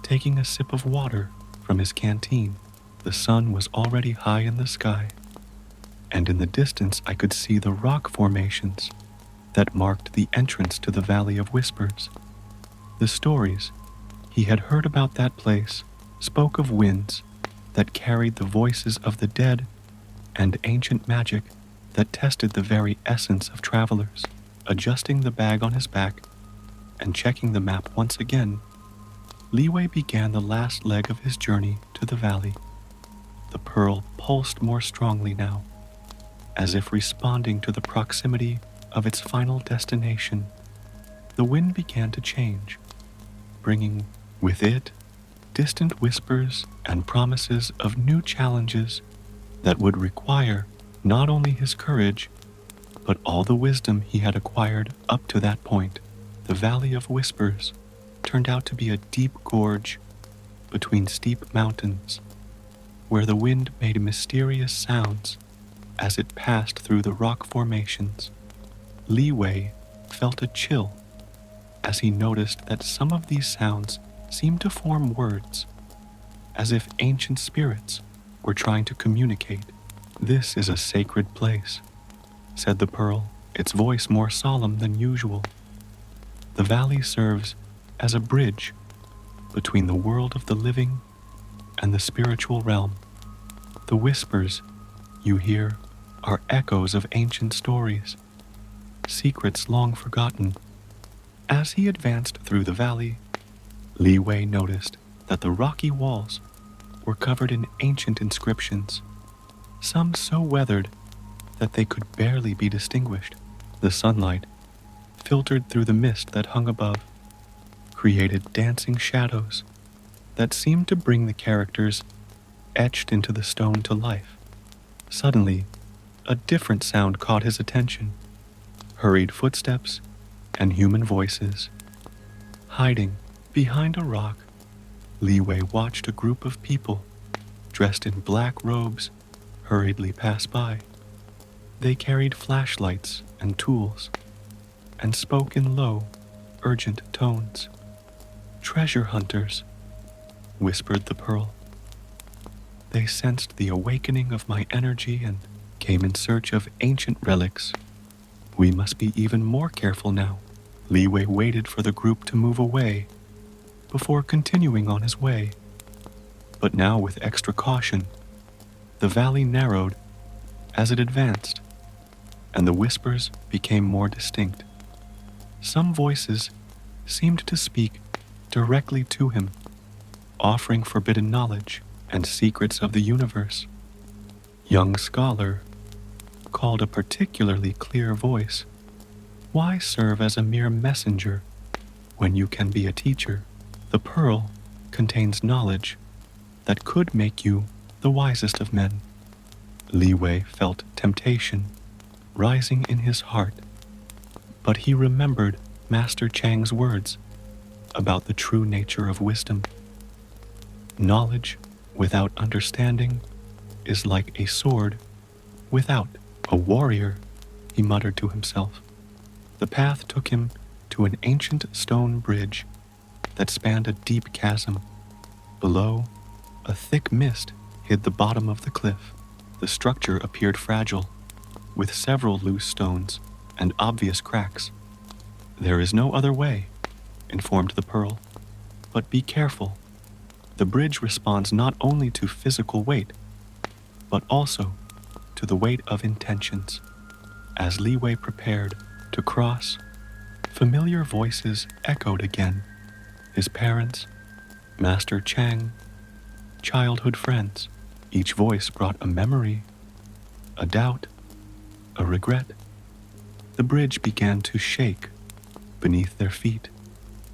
Speaker 1: taking a sip of water from his canteen. The sun was already high in the sky, and in the distance I could see the rock formations that marked the entrance to the Valley of Whispers. The stories he had heard about that place spoke of winds that carried the voices of the dead and ancient magic that tested the very essence of travelers. Adjusting the bag on his back and checking the map once again, Li Wei began the last leg of his journey to the valley. The pearl pulsed more strongly now, as if responding to the proximity of its final destination. The wind began to change, bringing with it distant whispers and promises of new challenges that would require not only his courage, but all the wisdom he had acquired up to that point. The Valley of Whispers turned out to be a deep gorge between steep mountains, where the wind made mysterious sounds as it passed through the rock formations. Li Wei felt a chill as he noticed that some of these sounds seemed to form words, as if ancient spirits were trying to communicate. "This is a sacred place," said the Pearl, its voice more solemn than usual. "The valley serves as a bridge between the world of the living and the spiritual realm. The whispers you hear are echoes of ancient stories, secrets long forgotten." As he advanced through the valley, Li Wei noticed that the rocky walls were covered in ancient inscriptions, some so weathered that they could barely be distinguished. The sunlight, filtered through the mist that hung above, created dancing shadows that seemed to bring the characters etched into the stone to life. Suddenly, a different sound caught his attention: hurried footsteps and human voices. Hiding behind a rock, Li Wei watched a group of people dressed in black robes hurriedly pass by. They carried flashlights and tools and spoke in low, urgent tones. "Treasure hunters," whispered the Pearl. "They sensed the awakening of my energy and came in search of ancient relics. We must be even more careful now." Li Wei waited for the group to move away before continuing on his way. But now, with extra caution, the valley narrowed as it advanced, and the whispers became more distinct. Some voices seemed to speak directly to him, offering forbidden knowledge and secrets of the universe. "Young scholar," called a particularly clear voice, "why serve as a mere messenger when you can be a teacher? The Pearl contains knowledge that could make you the wisest of men." Li Wei felt temptation rising in his heart, but he remembered Master Chang's words about the true nature of wisdom. "Knowledge without understanding is like a sword without a warrior," he muttered to himself. The path took him to an ancient stone bridge that spanned a deep chasm. Below, a thick mist hid the bottom of the cliff. The structure appeared fragile, with several loose stones and obvious cracks. "There is no other way," informed the Pearl, "but be careful. The bridge responds not only to physical weight, but also to the weight of intentions." As Li Wei prepared to cross, familiar voices echoed again. His parents, Master Chang, childhood friends. Each voice brought a memory, a doubt, a regret. The bridge began to shake beneath their feet.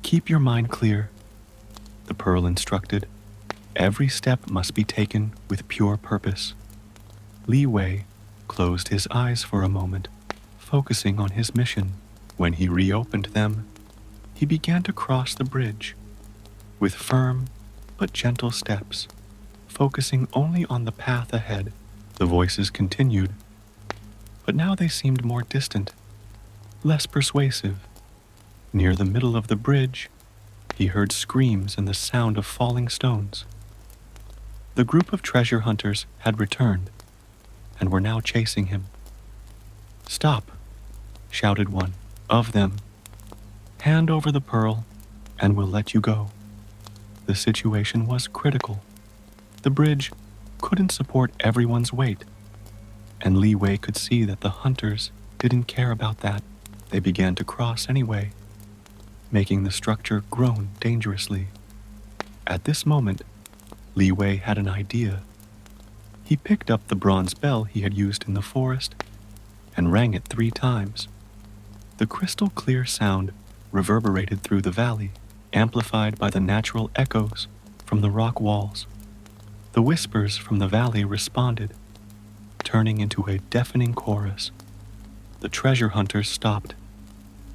Speaker 1: "Keep your mind clear," the Pearl instructed. "Every step must be taken with pure purpose." Li Wei closed his eyes for a moment, focusing on his mission. When he reopened them, he began to cross the bridge with firm but gentle steps, focusing only on the path ahead. The voices continued, but now they seemed more distant, less persuasive. Near the middle of the bridge, he heard screams and the sound of falling stones. The group of treasure hunters had returned and were now chasing him. "Stop," shouted one of them. "Hand over the Pearl and we'll let you go." The situation was critical. The bridge couldn't support everyone's weight, and Li Wei could see that the hunters didn't care about that. They began to cross anyway, making the structure groan dangerously. At this moment, Li Wei had an idea. He picked up the bronze bell he had used in the forest and rang it 3 times. The crystal clear sound reverberated through the valley, amplified by the natural echoes from the rock walls. The whispers from the valley responded, turning into a deafening chorus. The treasure hunters stopped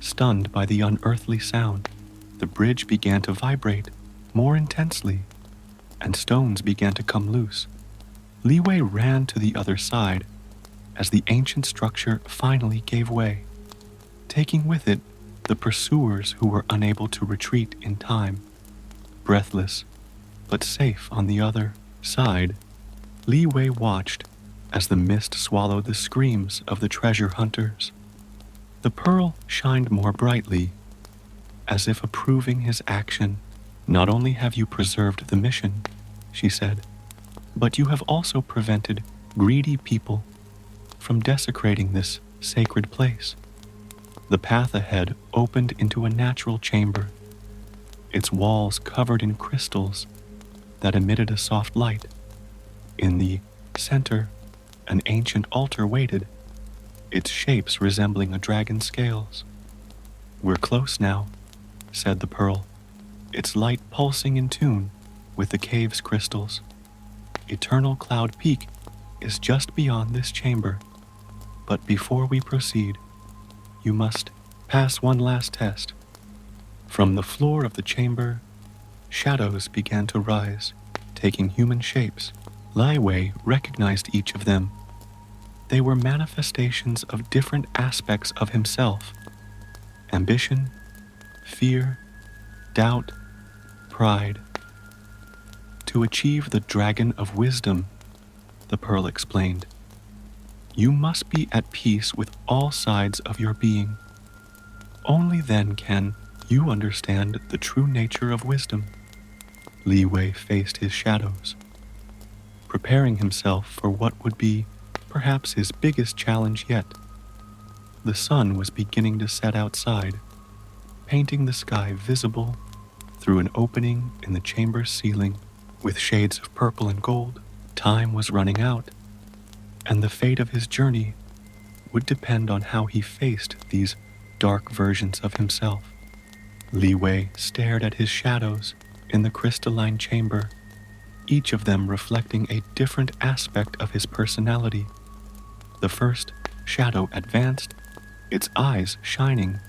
Speaker 1: Stunned by the unearthly sound, the bridge began to vibrate more intensely, and stones began to come loose. Li Wei ran to the other side as the ancient structure finally gave way, taking with it the pursuers who were unable to retreat in time. Breathless, but safe on the other side, Li Wei watched as the mist swallowed the screams of the treasure hunters. The pearl shined more brightly, as if approving his action. Not only have you preserved the mission, she said, but you have also prevented greedy people from desecrating this sacred place. The path ahead opened into a natural chamber, its walls covered in crystals that emitted a soft light. In the center, an ancient altar waited, its shapes resembling a dragon's scales. We're close now, said the pearl, its light pulsing in tune with the cave's crystals. Eternal Cloud Peak is just beyond this chamber, but before we proceed, you must pass one last test. From the floor of the chamber, shadows began to rise, taking human shapes. Lai Wei recognized each of them. They were manifestations of different aspects of himself: ambition, fear, doubt, pride. To achieve the Dragon of Wisdom, the pearl explained, you must be at peace with all sides of your being. Only then can you understand the true nature of wisdom. Li Wei faced his shadows, preparing himself for what would be perhaps his biggest challenge yet. The sun was beginning to set outside, painting the sky visible through an opening in the chamber's ceiling with shades of purple and gold. Time was running out, and the fate of his journey would depend on how he faced these dark versions of himself. Li Wei stared at his shadows in the crystalline chamber, each of them reflecting a different aspect of his personality. The first shadow advanced, its eyes shining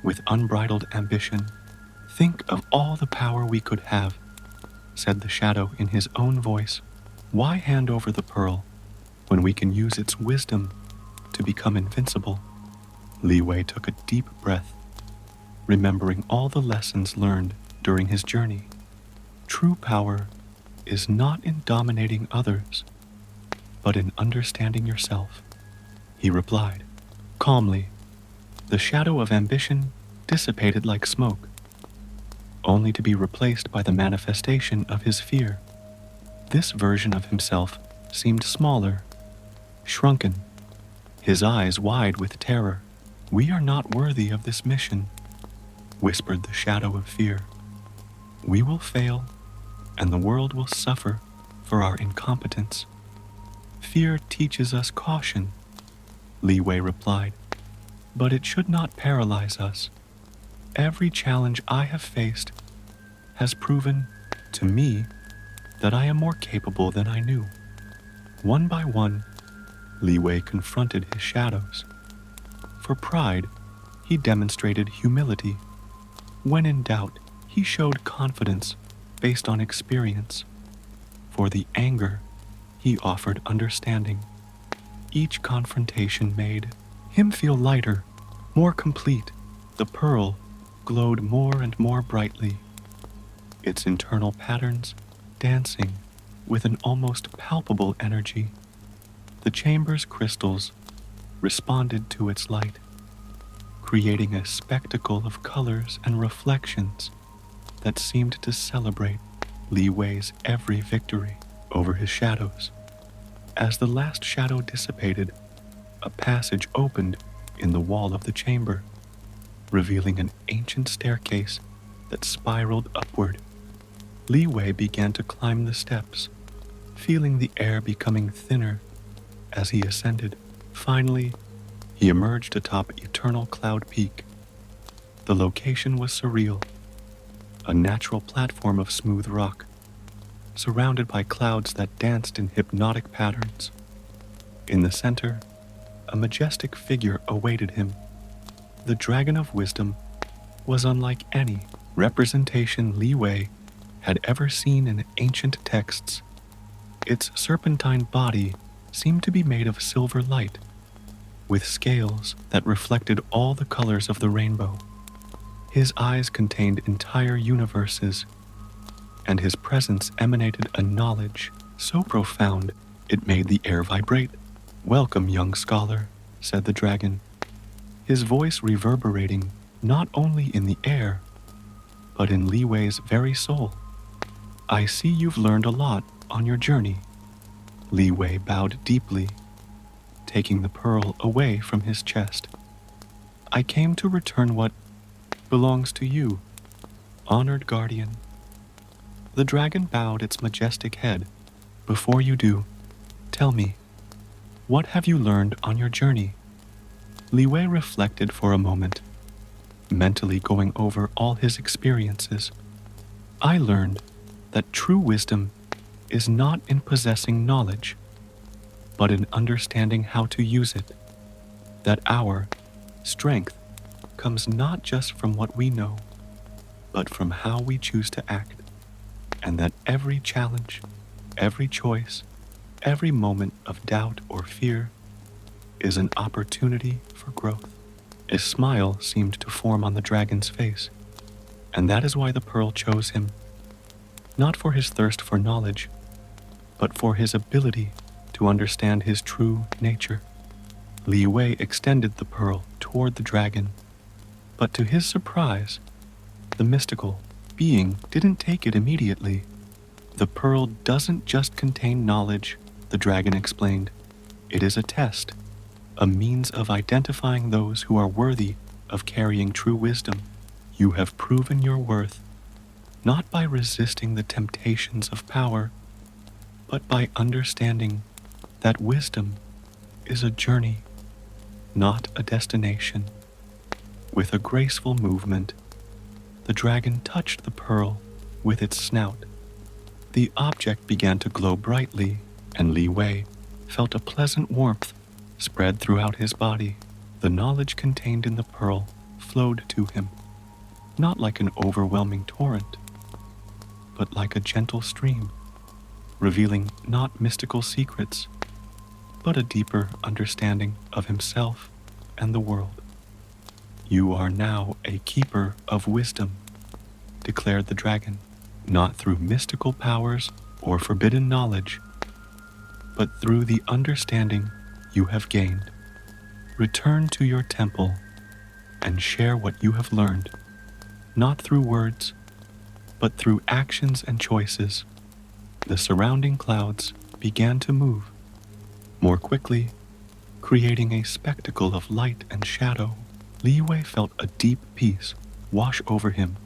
Speaker 1: with unbridled ambition. Think of all the power we could have, said the shadow in his own voice. Why hand over the pearl when we can use its wisdom to become invincible? Li Wei took a deep breath, remembering all the lessons learned during his journey. True power is not in dominating others, but in understanding yourself, he replied. Calmly, the shadow of ambition dissipated like smoke, only to be replaced by the manifestation of his fear. This version of himself seemed smaller, shrunken, his eyes wide with terror. We are not worthy of this mission, whispered the shadow of fear. We will fail, and the world will suffer for our incompetence. Fear teaches us caution, Li Wei replied, but it should not paralyze us. Every challenge I have faced has proven to me that I am more capable than I knew. One by one, Li Wei confronted his shadows. For pride, he demonstrated humility. When in doubt, he showed confidence based on experience. For the anger, he offered understanding. Each confrontation made him feel lighter, more complete. The pearl glowed more and more brightly, its internal patterns dancing with an almost palpable energy. The chamber's crystals responded to its light, creating a spectacle of colors and reflections that seemed to celebrate Li Wei's every victory over his shadows. As the last shadow dissipated, a passage opened in the wall of the chamber, revealing an ancient staircase that spiraled upward. Li Wei began to climb the steps, feeling the air becoming thinner as he ascended. Finally, he emerged atop Eternal Cloud Peak. The location was surreal, a natural platform of smooth rock, surrounded by clouds that danced in hypnotic patterns. In the center, a majestic figure awaited him, The Dragon of Wisdom was unlike any representation Li Wei had ever seen in ancient texts. Its serpentine body seemed to be made of silver light, with scales that reflected all the colors of the rainbow. His eyes contained entire universes, and his presence emanated a knowledge so profound it made the air vibrate. "Welcome, young scholar," said the dragon, his voice reverberating not only in the air, but in Li Wei's very soul. "I see you've learned a lot on your journey." Li Wei bowed deeply, taking the pearl away from his chest. "I came to return what belongs to you, honored guardian." The dragon bowed its majestic head. "Before you do, tell me, what have you learned on your journey?" Li Wei reflected for a moment, mentally going over all his experiences. "I learned that true wisdom is not in possessing knowledge, but in understanding how to use it. That our strength comes not just from what we know, but from how we choose to act, and that every challenge, every choice, every moment of doubt or fear is an opportunity for growth." A smile seemed to form on the dragon's face, and that is why the pearl chose him, not for his thirst for knowledge, but for his ability to understand his true nature. Li Wei extended the pearl toward the dragon, but to his surprise, the mystical being didn't take it immediately. "The pearl doesn't just contain knowledge," the dragon explained. "It is a test, a means of identifying those who are worthy of carrying true wisdom. You have proven your worth, not by resisting the temptations of power, but by understanding that wisdom is a journey, not a destination." With a graceful movement, the dragon touched the pearl with its snout. The object began to glow brightly, and Li Wei felt a pleasant warmth spread throughout his body. The knowledge contained in the pearl flowed to him, not like an overwhelming torrent, but like a gentle stream, revealing not mystical secrets, but a deeper understanding of himself and the world. "You are now a keeper of wisdom," declared the dragon, "not through mystical powers or forbidden knowledge, but through the understanding you have gained. Return to your temple and share what you have learned, not through words, but through actions and choices." The surrounding clouds began to move more quickly, creating a spectacle of light and shadow. Li Wei felt a deep peace wash over him,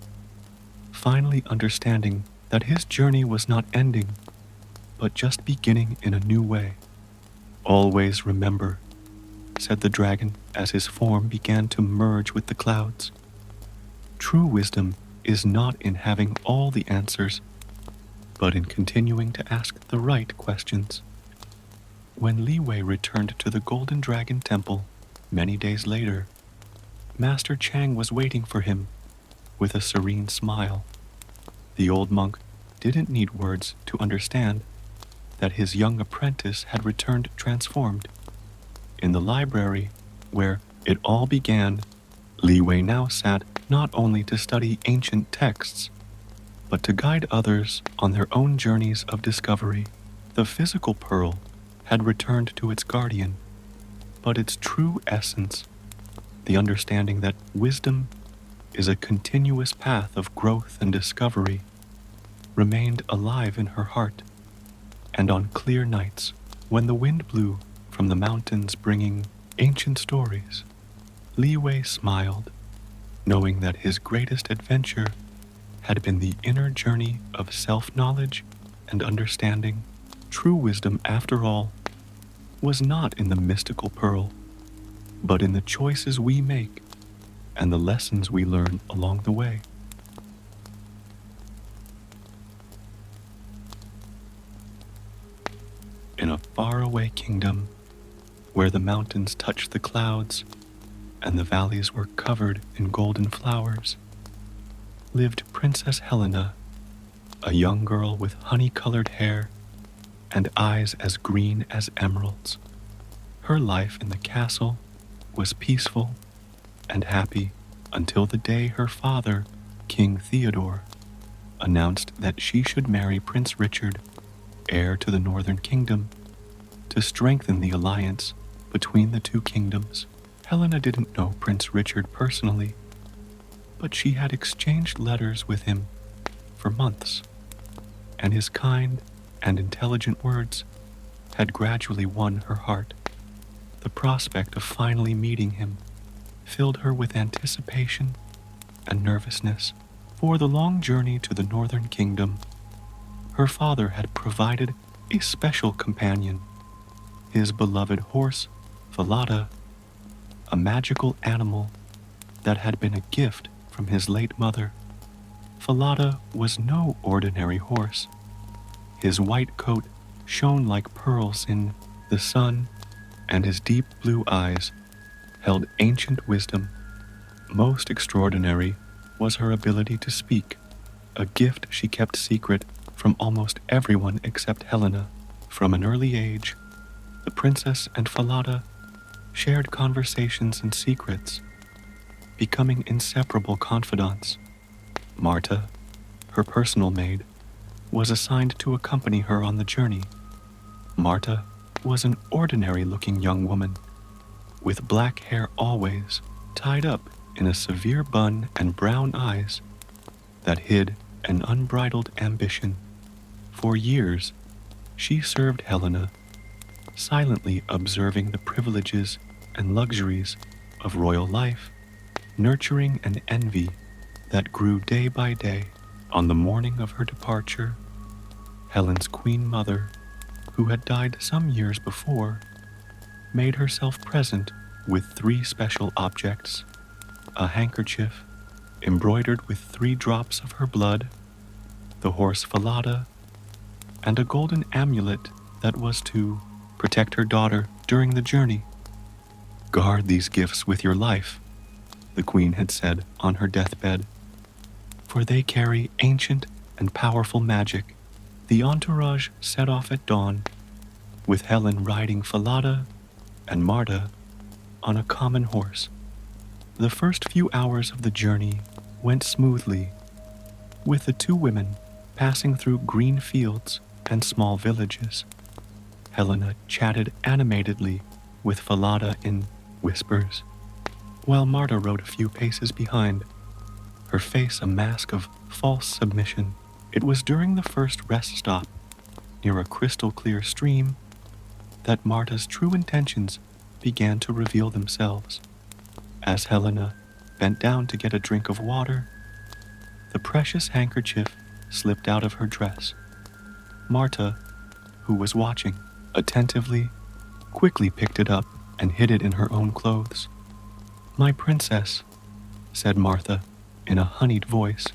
Speaker 1: finally understanding that his journey was not ending, but just beginning in a new way. "Always remember," said the dragon as his form began to merge with the clouds. "True wisdom is not in having all the answers, but in continuing to ask the right questions." When Li Wei returned to the Golden Dragon Temple many days later, Master Chang was waiting for him with a serene smile. The old monk didn't need words to understand that his young apprentice had returned transformed. In the library, where it all began, Li Wei now sat not only to study ancient texts, but to guide others on their own journeys of discovery. The physical pearl had returned to its guardian, but its true essence, the understanding that wisdom is a continuous path of growth and discovery, remained alive in her heart. And on clear nights, when the wind blew from the mountains bringing ancient stories, Li Wei smiled, knowing that his greatest adventure had been the inner journey of self-knowledge and understanding. True wisdom, after all, was not in the mystical pearl, but in the choices we make and the lessons we learn along the way. In a faraway kingdom, where the mountains touch the clouds and the valleys were covered in golden flowers, lived Princess Helena, a young girl with honey-colored hair and eyes as green as emeralds. Her life in the castle was peaceful and happy until the day her father, King Theodore, announced that she should marry Prince Richard, heir to the Northern Kingdom, to strengthen the alliance between the two kingdoms. Helena didn't know Prince Richard personally, but she had exchanged letters with him for months, and his kind and intelligent words had gradually won her heart. The prospect of finally meeting him filled her with anticipation and nervousness. For the long journey to the Northern Kingdom, her father had provided a special companion, his beloved horse, Falada, a magical animal that had been a gift from his late mother. Falada was no ordinary horse. His white coat shone like pearls in the sun, and his deep blue eyes held ancient wisdom. Most extraordinary was her ability to speak, a gift she kept secret from almost everyone except Helena. From an early age, the princess and Falada shared conversations and secrets, becoming inseparable confidants. Marta, her personal maid, was assigned to accompany her on the journey. Marta was an ordinary-looking young woman, with black hair always tied up in a severe bun and brown eyes that hid an unbridled ambition. For years, she served Helena, silently observing the privileges and luxuries of royal life, nurturing an envy that grew day by day. On the morning of her departure, Helen's queen mother, who had died some years before, made herself present with 3 special objects: a handkerchief embroidered with 3 drops of her blood, the horse Falada, and a golden amulet that was to protect her daughter during the journey. "Guard these gifts with your life," the queen had said on her deathbed, "for they carry ancient and powerful magic." The entourage set off at dawn, with Helen riding Falada and Marta on a common horse. The first few hours of the journey went smoothly, with the 2 women passing through green fields and small villages. Helena chatted animatedly with Falada in whispers, while Marta rode a few paces behind, her face a mask of false submission. It was during the first rest stop, near a crystal-clear stream, that Marta's true intentions began to reveal themselves. As Helena bent down to get a drink of water, the precious handkerchief slipped out of her dress. Marta, who was watching attentively, quickly picked it up and hid it in her own clothes. "My princess," said Martha in a honeyed voice,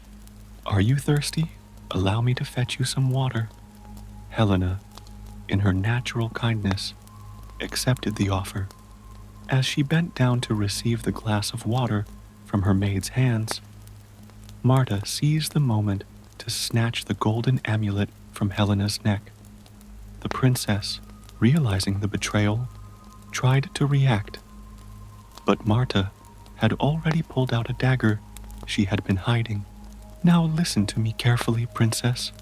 Speaker 1: "are you thirsty? Allow me to fetch you some water." Helena, in her natural kindness, accepted the offer. As she bent down to receive the glass of water from her maid's hands, Marta seized the moment to snatch the golden amulet from Helena's neck. The princess, realizing the betrayal, tried to react, but Marta had already pulled out a dagger she had been hiding. "Now listen to me carefully, princess,"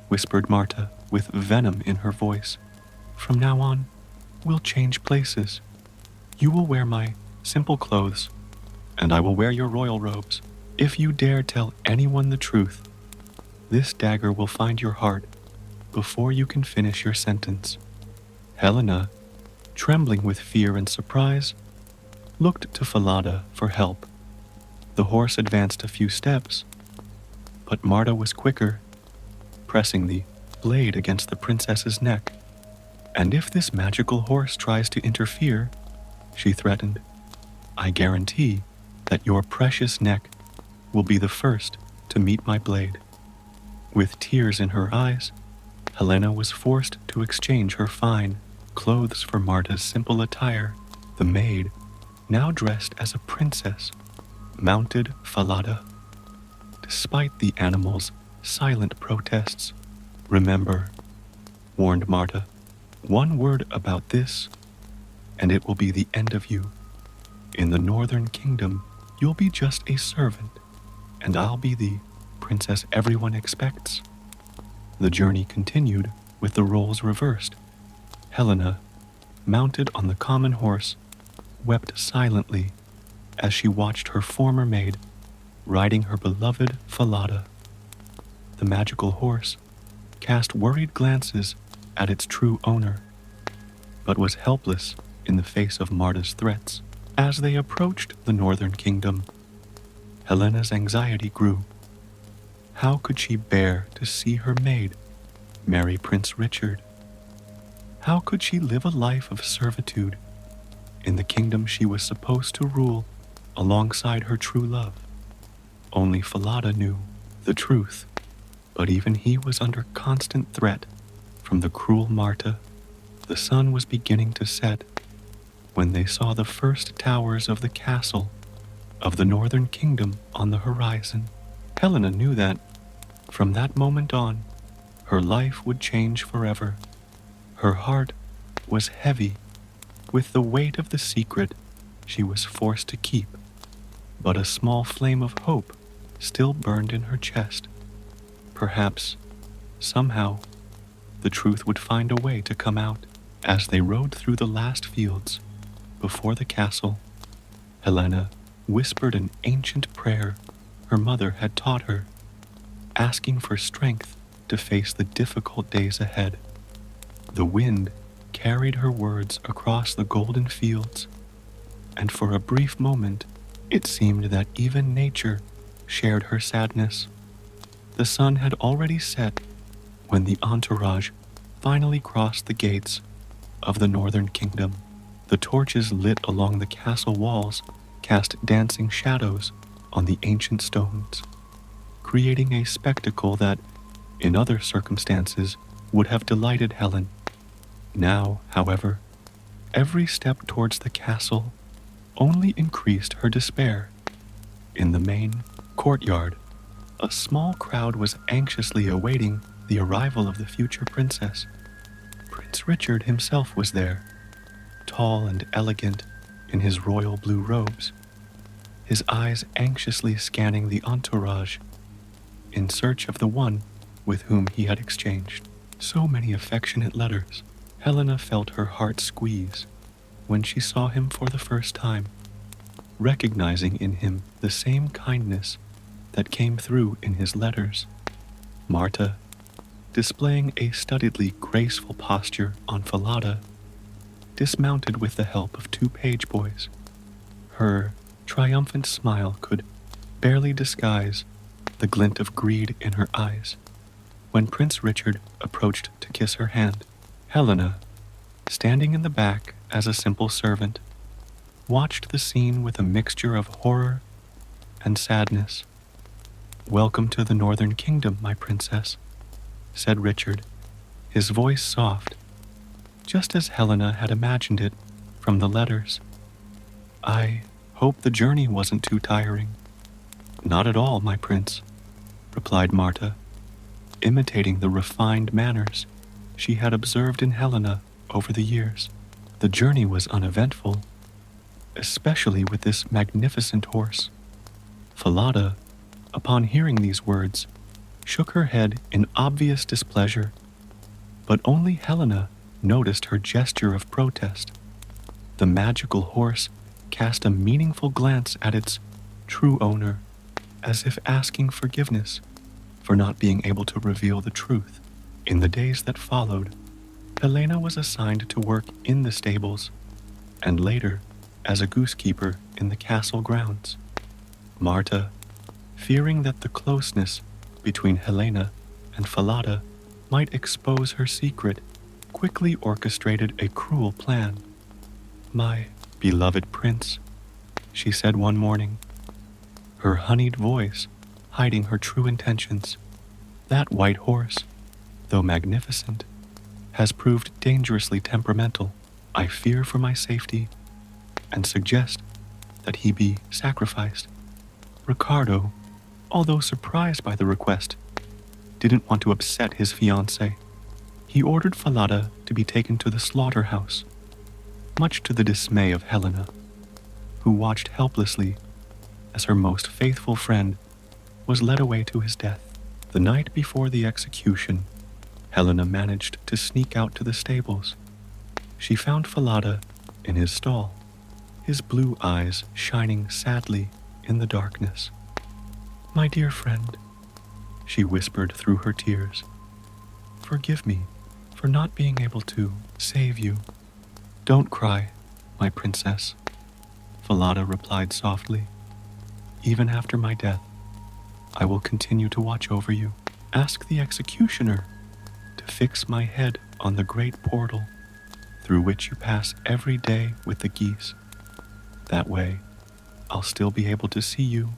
Speaker 1: whispered Marta with venom in her voice. "From now on, we'll change places. You will wear my simple clothes, and I will wear your royal robes. If you dare tell anyone the truth, this dagger will find your heart before you can finish your sentence." Helena, trembling with fear and surprise, looked to Falada for help. The horse advanced a few steps, but Marta was quicker, pressing the blade against the princess's neck. "And if this magical horse tries to interfere," she threatened, "I guarantee that your precious neck will be the first to meet my blade." With tears in her eyes, Helena was forced to exchange her fine clothes for Marta's simple attire. The maid, now dressed as a princess, mounted Falada. Despite the animal's silent protests, remember, warned Marta, one word about this, and it will be the end of you. In the northern kingdom, you'll be just a servant, and I'll be the princess everyone expects. The journey continued with the roles reversed. Helena, mounted on the common horse, wept silently as she watched her former maid riding her beloved Falada. The magical horse cast worried glances at its true owner, but was helpless in the face of Marta's threats. As they approached the northern kingdom, Helena's anxiety grew. How could she bear to see her maid marry Prince Richard? How could she live a life of servitude in the kingdom she was supposed to rule alongside her true love? Only Falada knew the truth, but even he was under constant threat from the cruel Marta. The sun was beginning to set when they saw the first towers of the castle of the northern kingdom on the horizon. Helena knew that, from that moment on, her life would change forever. Her heart was heavy with the weight of the secret she was forced to keep, but a small flame of hope still burned in her chest. Perhaps, somehow, the truth would find a way to come out. As they rode through the last fields before the castle, Helena whispered an ancient prayer her mother had taught her, asking for strength to face the difficult days ahead. The wind carried her words across the golden fields, and for a brief moment it seemed that even nature shared her sadness. The sun had already set when the entourage finally crossed the gates of the northern kingdom. The torches lit along the castle walls cast dancing shadows on the ancient stones, creating a spectacle that, in other circumstances, would have delighted Helen. Now, however, every step towards the castle only increased her despair. In the main courtyard, a small crowd was anxiously awaiting the arrival of the future princess. Prince Richard himself was there, tall and elegant in his royal blue robes, his eyes anxiously scanning the entourage in search of the one with whom he had exchanged so many affectionate letters. Helena felt her heart squeeze when she saw him for the first time, recognizing in him the same kindness that came through in his letters. Marta, displaying a studiedly graceful posture on Falada, dismounted with the help of 2 page boys. Her triumphant smile could barely disguise the glint of greed in her eyes when Prince Richard approached to kiss her hand. Helena, standing in the back as a simple servant, watched the scene with a mixture of horror and sadness. "Welcome to the northern kingdom, my princess," said Richard, his voice soft, just as Helena had imagined it from the letters. "I hope the journey wasn't too tiring." "Not at all, my prince," replied Marta, imitating the refined manners she had observed in Helena over the years. "The journey was uneventful, especially with this magnificent horse." Falada, upon hearing these words, shook her head in obvious displeasure, but only Helena noticed her gesture of protest. The magical horse cast a meaningful glance at its true owner, as if asking forgiveness for not being able to reveal the truth. In the days that followed, Helena was assigned to work in the stables, and later as a goosekeeper in the castle grounds. Marta, fearing that the closeness between Helena and Falada might expose her secret, quickly orchestrated a cruel plan. "My beloved prince," she said one morning, her honeyed voice hiding her true intentions, "that white horse, though magnificent, has proved dangerously temperamental. I fear for my safety and suggest that he be sacrificed. Ricardo, although surprised by the request, didn't want to upset his fiancée. He ordered Falada to be taken to the slaughterhouse, much to the dismay of Helena, who watched helplessly as her most faithful friend was led away to his death. The night before the execution, Helena managed to sneak out to the stables. She found Falada in his stall, his blue eyes shining sadly in the darkness. "My dear friend," she whispered through her tears, "forgive me for not being able to save you." "Don't cry, my princess," Falada replied softly. "Even after my death, I will continue to watch over you. Ask the executioner to fix my head on the great portal through which you pass every day with the geese. That way, I'll still be able to see you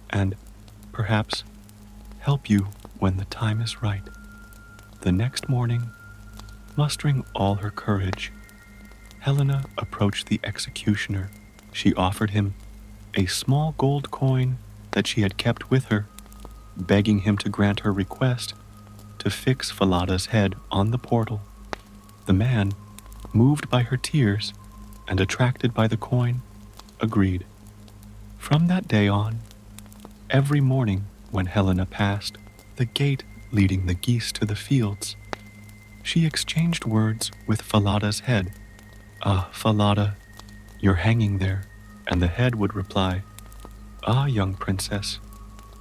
Speaker 1: and, perhaps, help you when the time is right." The next morning, mustering all her courage, Helena approached the executioner. She offered him a small gold coin that she had kept with her, begging him to grant her request to fix Falada's head on the portal. The man, moved by her tears and attracted by the coin, agreed. From that day on, every morning when Helena passed the gate leading the geese to the fields, she exchanged words with Falada's head. "Ah, Falada, you're hanging there," and the head would reply, "Ah, young princess,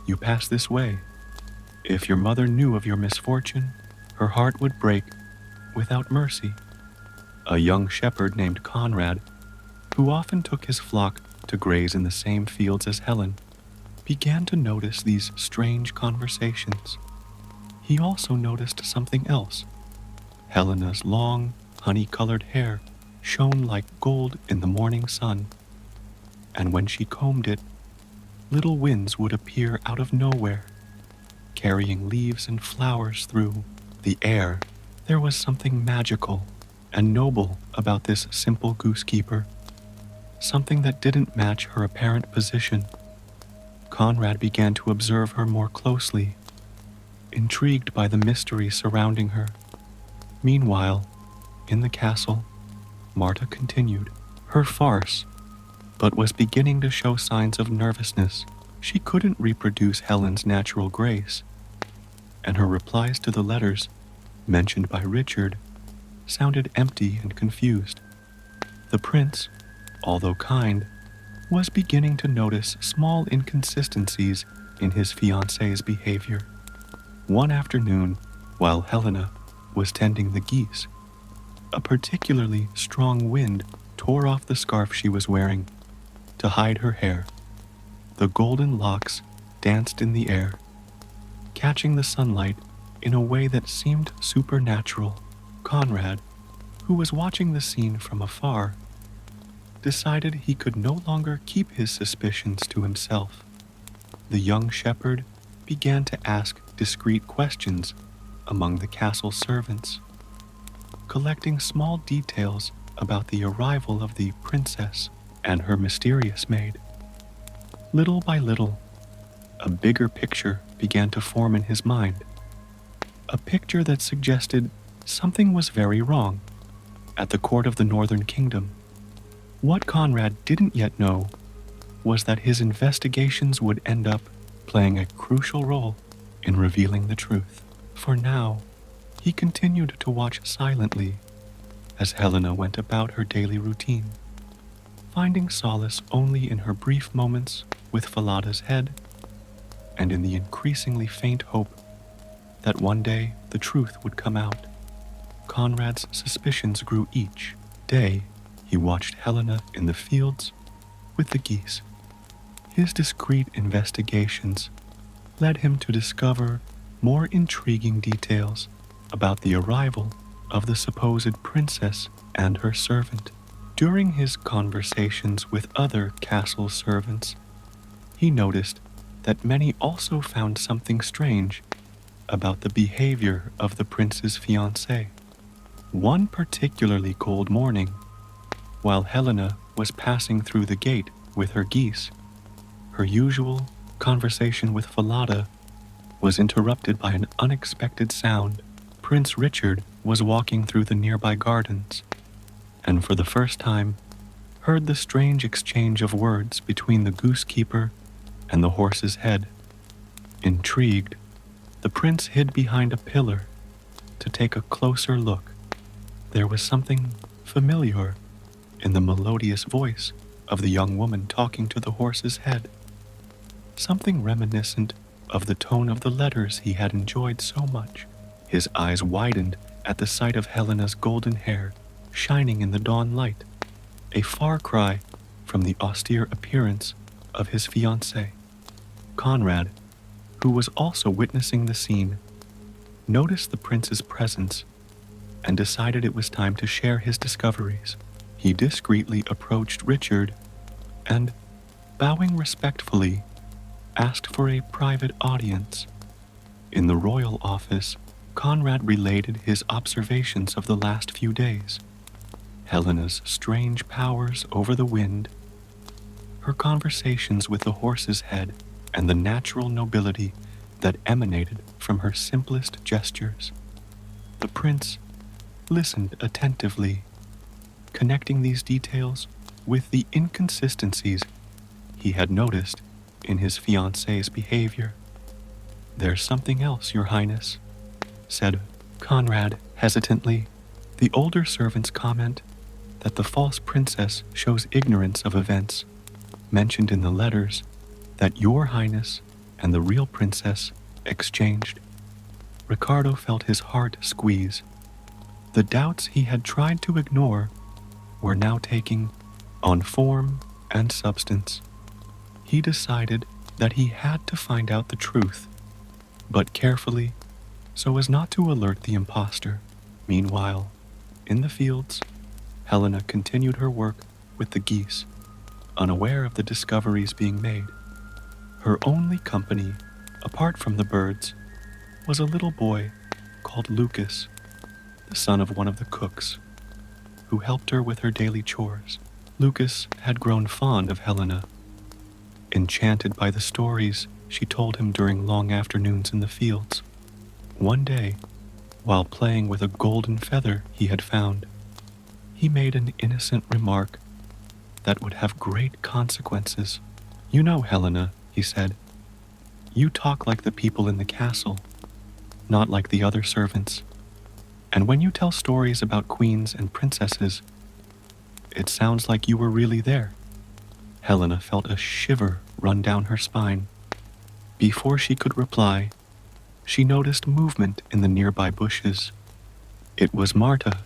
Speaker 1: you pass this way. If your mother knew of your misfortune, her heart would break without mercy." A young shepherd named Conrad, who often took his flock to graze in the same fields as Helen, began to notice these strange conversations. He also noticed something else. Helena's long, honey-colored hair shone like gold in the morning sun, and when she combed it, little winds would appear out of nowhere, carrying leaves and flowers through the air. There was something magical and noble about this simple goosekeeper, something that didn't match her apparent position. Conrad began to observe her more closely, intrigued by the mystery surrounding her. Meanwhile, in the castle, Marta continued her farce, but was beginning to show signs of nervousness. She couldn't reproduce Helen's natural grace, and her replies to the letters mentioned by Richard sounded empty and confused. The prince, although kind, was beginning to notice small inconsistencies in his fiancée's behavior. One afternoon, while Helena was tending the geese, a particularly strong wind tore off the scarf she was wearing to hide her hair. The golden locks danced in the air, catching the sunlight in a way that seemed supernatural. Conrad, who was watching the scene from afar, decided he could no longer keep his suspicions to himself. The young shepherd began to ask discreet questions among the castle servants, collecting small details about the arrival of the princess and her mysterious maid. Little by little, a bigger picture began to form in his mind, a picture that suggested something was very wrong at the court of the Northern Kingdom. What Conrad didn't yet know was that his investigations would end up playing a crucial role in revealing the truth. For now, he continued to watch silently as Helena went about her daily routine, finding solace only in her brief moments with Falada's head and in the increasingly faint hope that one day the truth would come out. Conrad's suspicions grew each day. He watched Helena in the fields with the geese. His discreet investigations led him to discover more intriguing details about the arrival of the supposed princess and her servant. During his conversations with other castle servants, he noticed that many also found something strange about the behavior of the prince's fiancée. One particularly cold morning, while Helena was passing through the gate with her geese, her usual conversation with Falada was interrupted by an unexpected sound. Prince Richard was walking through the nearby gardens, and for the first time heard the strange exchange of words between the goosekeeper and the horse's head. Intrigued, the prince hid behind a pillar to take a closer look. There was something familiar in the melodious voice of the young woman talking to the horse's head, something reminiscent of the tone of the letters he had enjoyed so much. His eyes widened at the sight of Helena's golden hair shining in the dawn light, a far cry from the austere appearance of his fiancée. Conrad, who was also witnessing the scene, noticed the prince's presence and decided it was time to share his discoveries. He discreetly approached Richard and, bowing respectfully, asked for a private audience. In the royal office, Conrad related his observations of the last few days, Helena's strange powers over the wind, her conversations with the horse's head, and the natural nobility that emanated from her simplest gestures. The prince listened attentively, connecting these details with the inconsistencies he had noticed in his fiancée's behavior. "There's something else, Your Highness," said Conrad hesitantly. The older servants comment that the false princess shows ignorance of events mentioned in the letters that Your Highness and the real princess exchanged. Ricardo felt his heart squeeze. The doubts he had tried to ignore were now taking on form and substance. He decided that he had to find out the truth, but carefully, so as not to alert the impostor. Meanwhile, in the fields, Helena continued her work with the geese, unaware of the discoveries being made. Her only company, apart from the birds, was a little boy called Lucas, the son of one of the cooks, who helped her with her daily chores. Lucas had grown fond of Helena, enchanted by the stories she told him during long afternoons in the fields. One day, while playing with a golden feather he had found, he made an innocent remark that would have great consequences. "You know, Helena," he said, "you talk like the people in the castle, not like the other servants. And when you tell stories about queens and princesses, it sounds like you were really there." Helena felt a shiver run down her spine. Before she could reply, she noticed movement in the nearby bushes. It was Marta,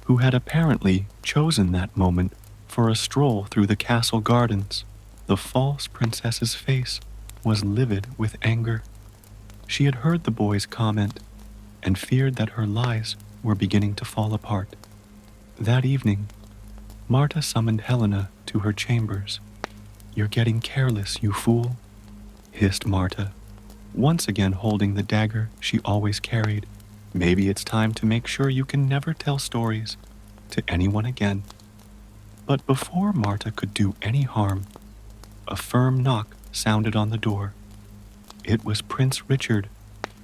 Speaker 1: who had apparently chosen that moment for a stroll through the castle gardens. The false princess's face was livid with anger. She had heard the boy's comment and feared that her lies were beginning to fall apart. That evening, Marta summoned Helena to her chambers. "You're getting careless, you fool," hissed Marta, once again holding the dagger she always carried. "Maybe it's time to make sure you can never tell stories to anyone again." But before Marta could do any harm, a firm knock sounded on the door. It was Prince Richard,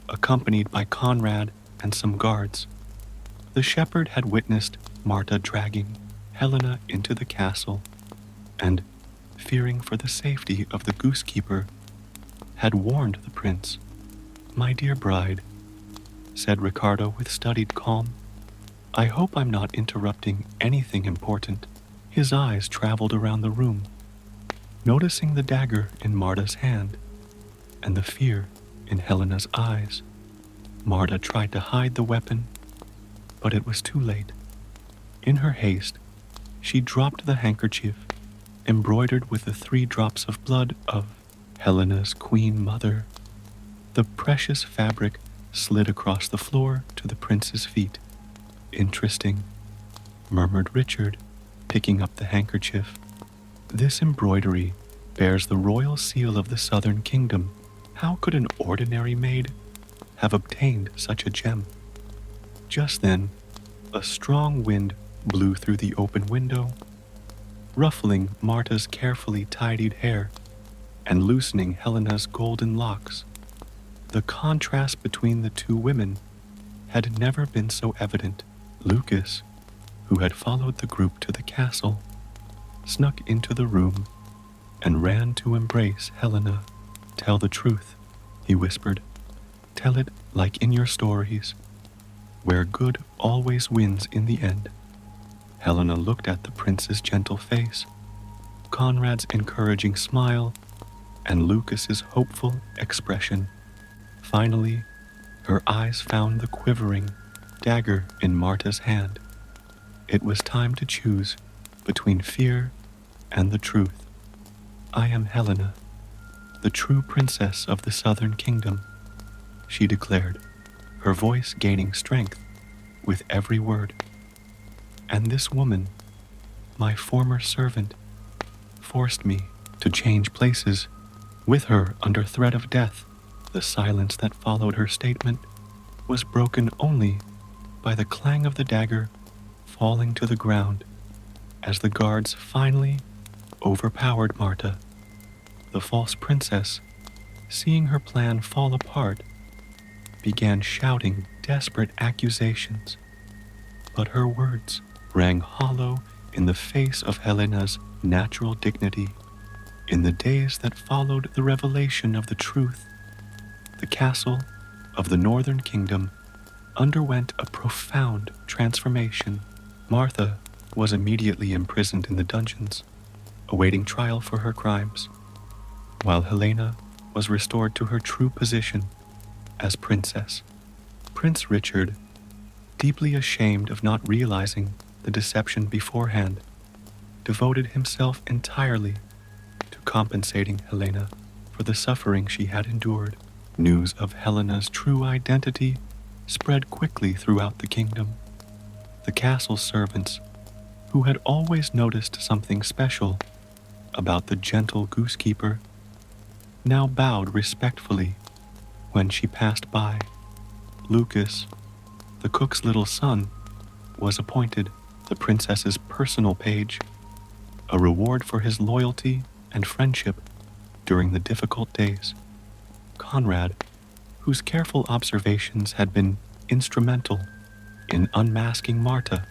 Speaker 1: accompanied by Conrad and some guards. The shepherd had witnessed Marta dragging Helena into the castle, and, fearing for the safety of the goosekeeper, had warned the prince. "My dear bride," said Ricardo with studied calm, "I hope I'm not interrupting anything important." His eyes traveled around the room, noticing the dagger in Marta's hand and the fear in Helena's eyes. Marta tried to hide the weapon, but it was too late. In her haste, she dropped the handkerchief embroidered with the 3 drops of blood of Helena's queen mother. The precious fabric slid across the floor to the prince's feet. "Interesting," murmured Richard, picking up the handkerchief. "This embroidery bears the royal seal of the southern kingdom. How could an ordinary maid have obtained such a gem?" Just then, a strong wind blew through the open window, ruffling Marta's carefully tidied hair and loosening Helena's golden locks. The contrast between the two women had never been so evident. Lucas, who had followed the group to the castle, snuck into the room and ran to embrace Helena. "Tell the truth," he whispered. "Tell it like in your stories, where good always wins in the end." Helena looked at the prince's gentle face, Conrad's encouraging smile, and Lucas's hopeful expression. Finally, her eyes found the quivering dagger in Marta's hand. It was time to choose between fear and the truth. "I am Helena, the true princess of the Southern Kingdom," she declared, her voice gaining strength with every word. "And this woman, my former servant, forced me to change places with her under threat of death." The silence that followed her statement was broken only by the clang of the dagger falling to the ground as the guards finally overpowered Marta. The false princess, seeing her plan fall apart, began shouting desperate accusations, but her words rang hollow in the face of Helena's natural dignity. In the days that followed the revelation of the truth, the castle of the Northern Kingdom underwent a profound transformation. Martha was immediately imprisoned in the dungeons, awaiting trial for her crimes, while Helena was restored to her true position as princess. Prince Richard, deeply ashamed of not realizing the deception beforehand, devoted himself entirely to compensating Helena for the suffering she had endured. News of Helena's true identity spread quickly throughout the kingdom. The castle servants, who had always noticed something special about the gentle goosekeeper, now bowed respectfully when she passed by. Lucas, the cook's little son, was appointed the princess's personal page, a reward for his loyalty and friendship during the difficult days. Conrad, whose careful observations had been instrumental in unmasking Marta,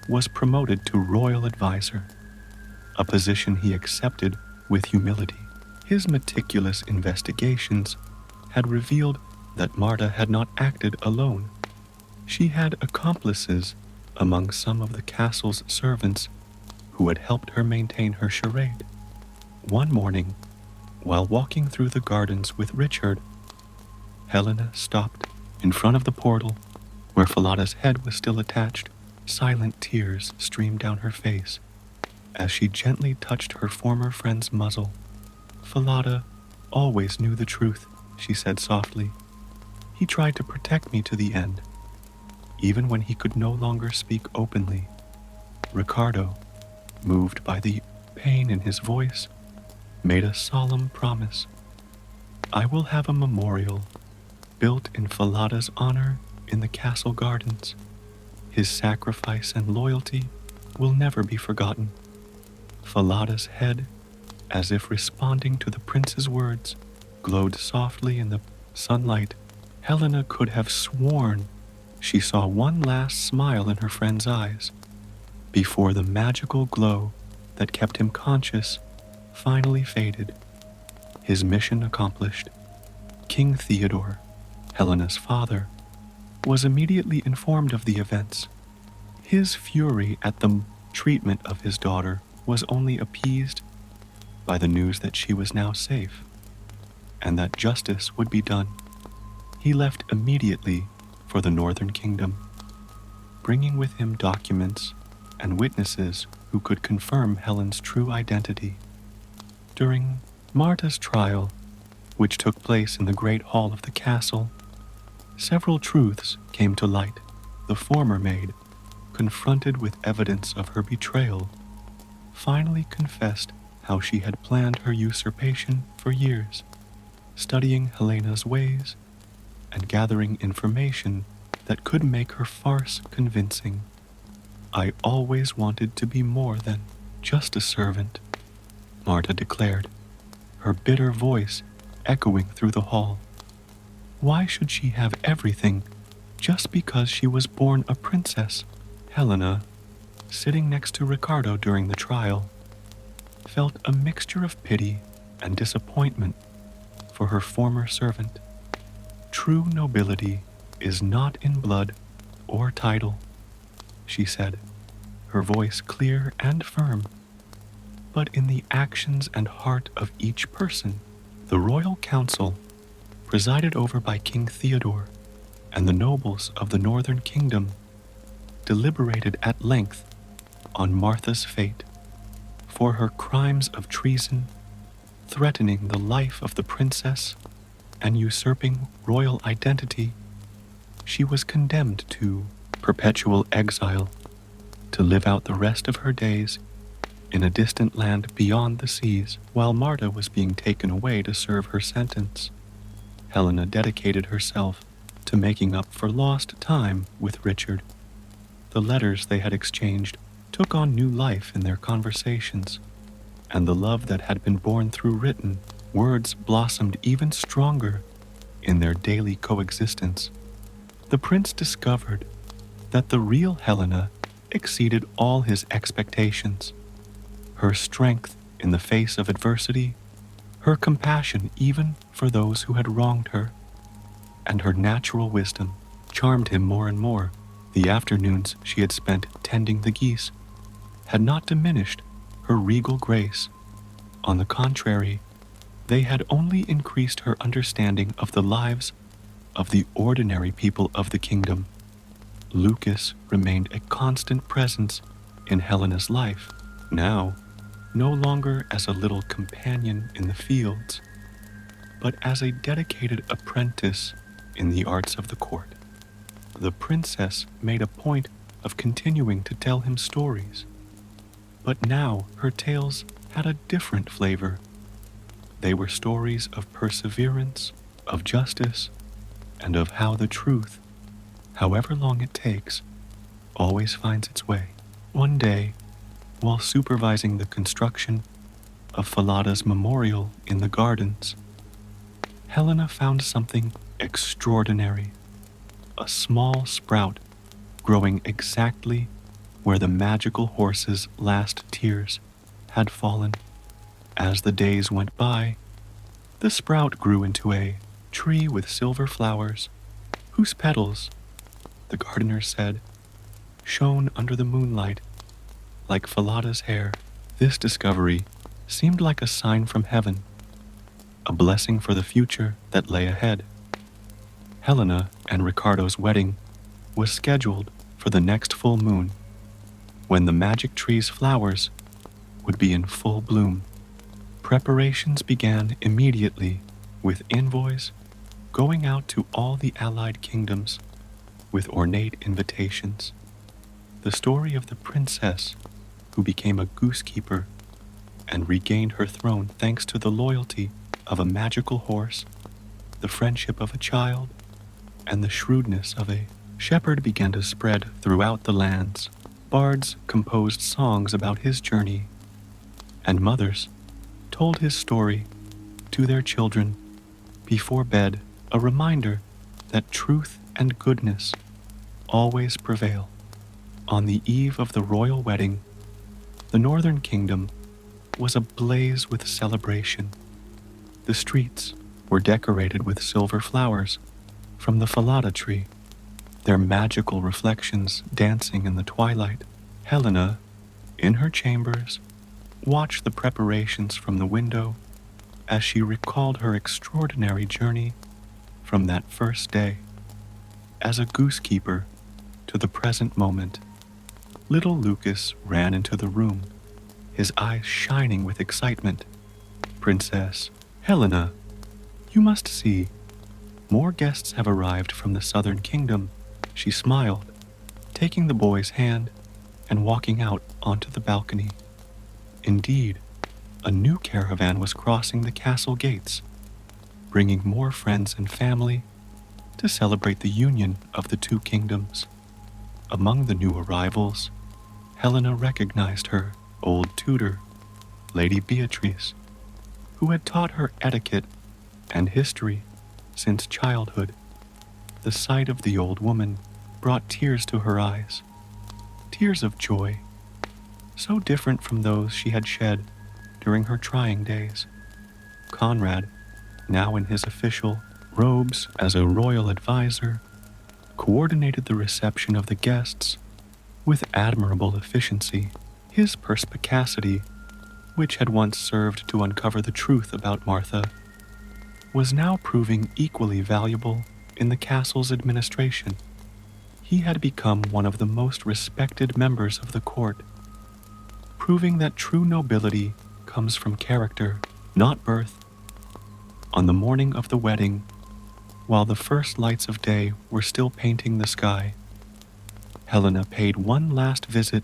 Speaker 1: was promoted to royal advisor, a position he accepted with humility. His meticulous investigations had revealed that Marta had not acted alone. She had accomplices among some of the castle's servants who had helped her maintain her charade. One morning, while walking through the gardens with Richard, Helena stopped in front of the portal where Falada's head was still attached. Silent tears streamed down her face as she gently touched her former friend's muzzle. "Falada always knew the truth," she said softly. "He tried to protect me to the end, even when he could no longer speak openly." Ricardo, moved by the pain in his voice, made a solemn promise. "I will have a memorial built in Falada's honor in the castle gardens. His sacrifice and loyalty will never be forgotten." Falada's head, as if responding to the prince's words, glowed softly in the sunlight. Helena could have sworn she saw one last smile in her friend's eyes before the magical glow that kept him conscious finally faded. His mission accomplished, King Theodore, Helena's father, was immediately informed of the events. His fury at the treatment of his daughter was only appeased by the news that she was now safe and that justice would be done. He left immediately for the Northern Kingdom, bringing with him documents and witnesses who could confirm Helen's true identity. During Marta's trial, which took place in the great hall of the castle, several truths came to light. The former maid, confronted with evidence of her betrayal, finally confessed how she had planned her usurpation for years, studying Helena's ways and gathering information that could make her farce convincing. "I always wanted to be more than," just a servant," Marta declared, her bitter voice echoing through the hall. "Why should she have everything just because she was born a princess?" Helena, sitting next to Ricardo during the trial, felt a mixture of pity and disappointment for her former servant. "True nobility is not in blood or title," she said, her voice clear and firm, "but in the actions and heart of each person." The royal council, presided over by King Theodore and the nobles of the northern kingdom, deliberated at length on Martha's fate. For her crimes of treason, threatening the life of the princess and usurping royal identity, she was condemned to perpetual exile, to live out the rest of her days in a distant land beyond the seas, while Marta was being taken away to serve her sentence. Helena dedicated herself to making up for lost time with Richard. The letters they had exchanged took on new life in their conversations, and the love that had been born through written words blossomed even stronger in their daily coexistence. The prince discovered that the real Helena exceeded all his expectations. Her strength in the face of adversity, her compassion even for those who had wronged her, and her natural wisdom charmed him more and more. The afternoons she had spent tending the geese had not diminished her regal grace. On the contrary, they had only increased her understanding of the lives of the ordinary people of the kingdom. Lucas remained a constant presence in Helena's life, now no longer as a little companion in the fields, but as a dedicated apprentice in the arts of the court. The princess made a point of continuing to tell him stories, but now her tales had a different flavor. They were stories of perseverance, of justice, and of how the truth, however long it takes, always finds its way. One day, while supervising the construction of Falada's memorial in the gardens, Helena found something extraordinary. A small sprout growing exactly where the magical horse's last tears had fallen. As the days went by, the sprout grew into a tree with silver flowers, whose petals, the gardener said, shone under the moonlight like Falada's hair. This discovery seemed like a sign from heaven, a blessing for the future that lay ahead. Helena and Ricardo's wedding was scheduled for the next full moon, when the magic tree's flowers would be in full bloom. Preparations began immediately, with envoys going out to all the allied kingdoms with ornate invitations. The story of the princess who became a goosekeeper and regained her throne thanks to the loyalty of a magical horse, the friendship of a child, and the shrewdness of a shepherd began to spread throughout the lands. Bards composed songs about his journey, and mothers told his story to their children before bed, a reminder that truth and goodness always prevail. On the eve of the royal wedding, the northern kingdom was ablaze with celebration. The streets were decorated with silver flowers from the Falada tree, their magical reflections dancing in the twilight. Helena, in her chambers, watched the preparations from the window as she recalled her extraordinary journey from that first day as a goosekeeper to the present moment. Little Lucas ran into the room, his eyes shining with excitement. "Princess Helena, you must see. More guests have arrived from the southern kingdom," she smiled, taking the boy's hand and walking out onto the balcony. Indeed, a new caravan was crossing the castle gates, bringing more friends and family to celebrate the union of the two kingdoms. Among the new arrivals, Helena recognized her old tutor, Lady Beatrice, who had taught her etiquette and history since childhood. The sight of the old woman brought tears to her eyes, tears of joy, so different from those she had shed during her trying days. Conrad, now in his official robes as a royal advisor, coordinated the reception of the guests with admirable efficiency. His perspicacity, which had once served to uncover the truth about Martha, was now proving equally valuable in the castle's administration. He had become one of the most respected members of the court, proving that true nobility comes from character, not birth. On the morning of the wedding, while the first lights of day were still painting the sky, Helena paid one last visit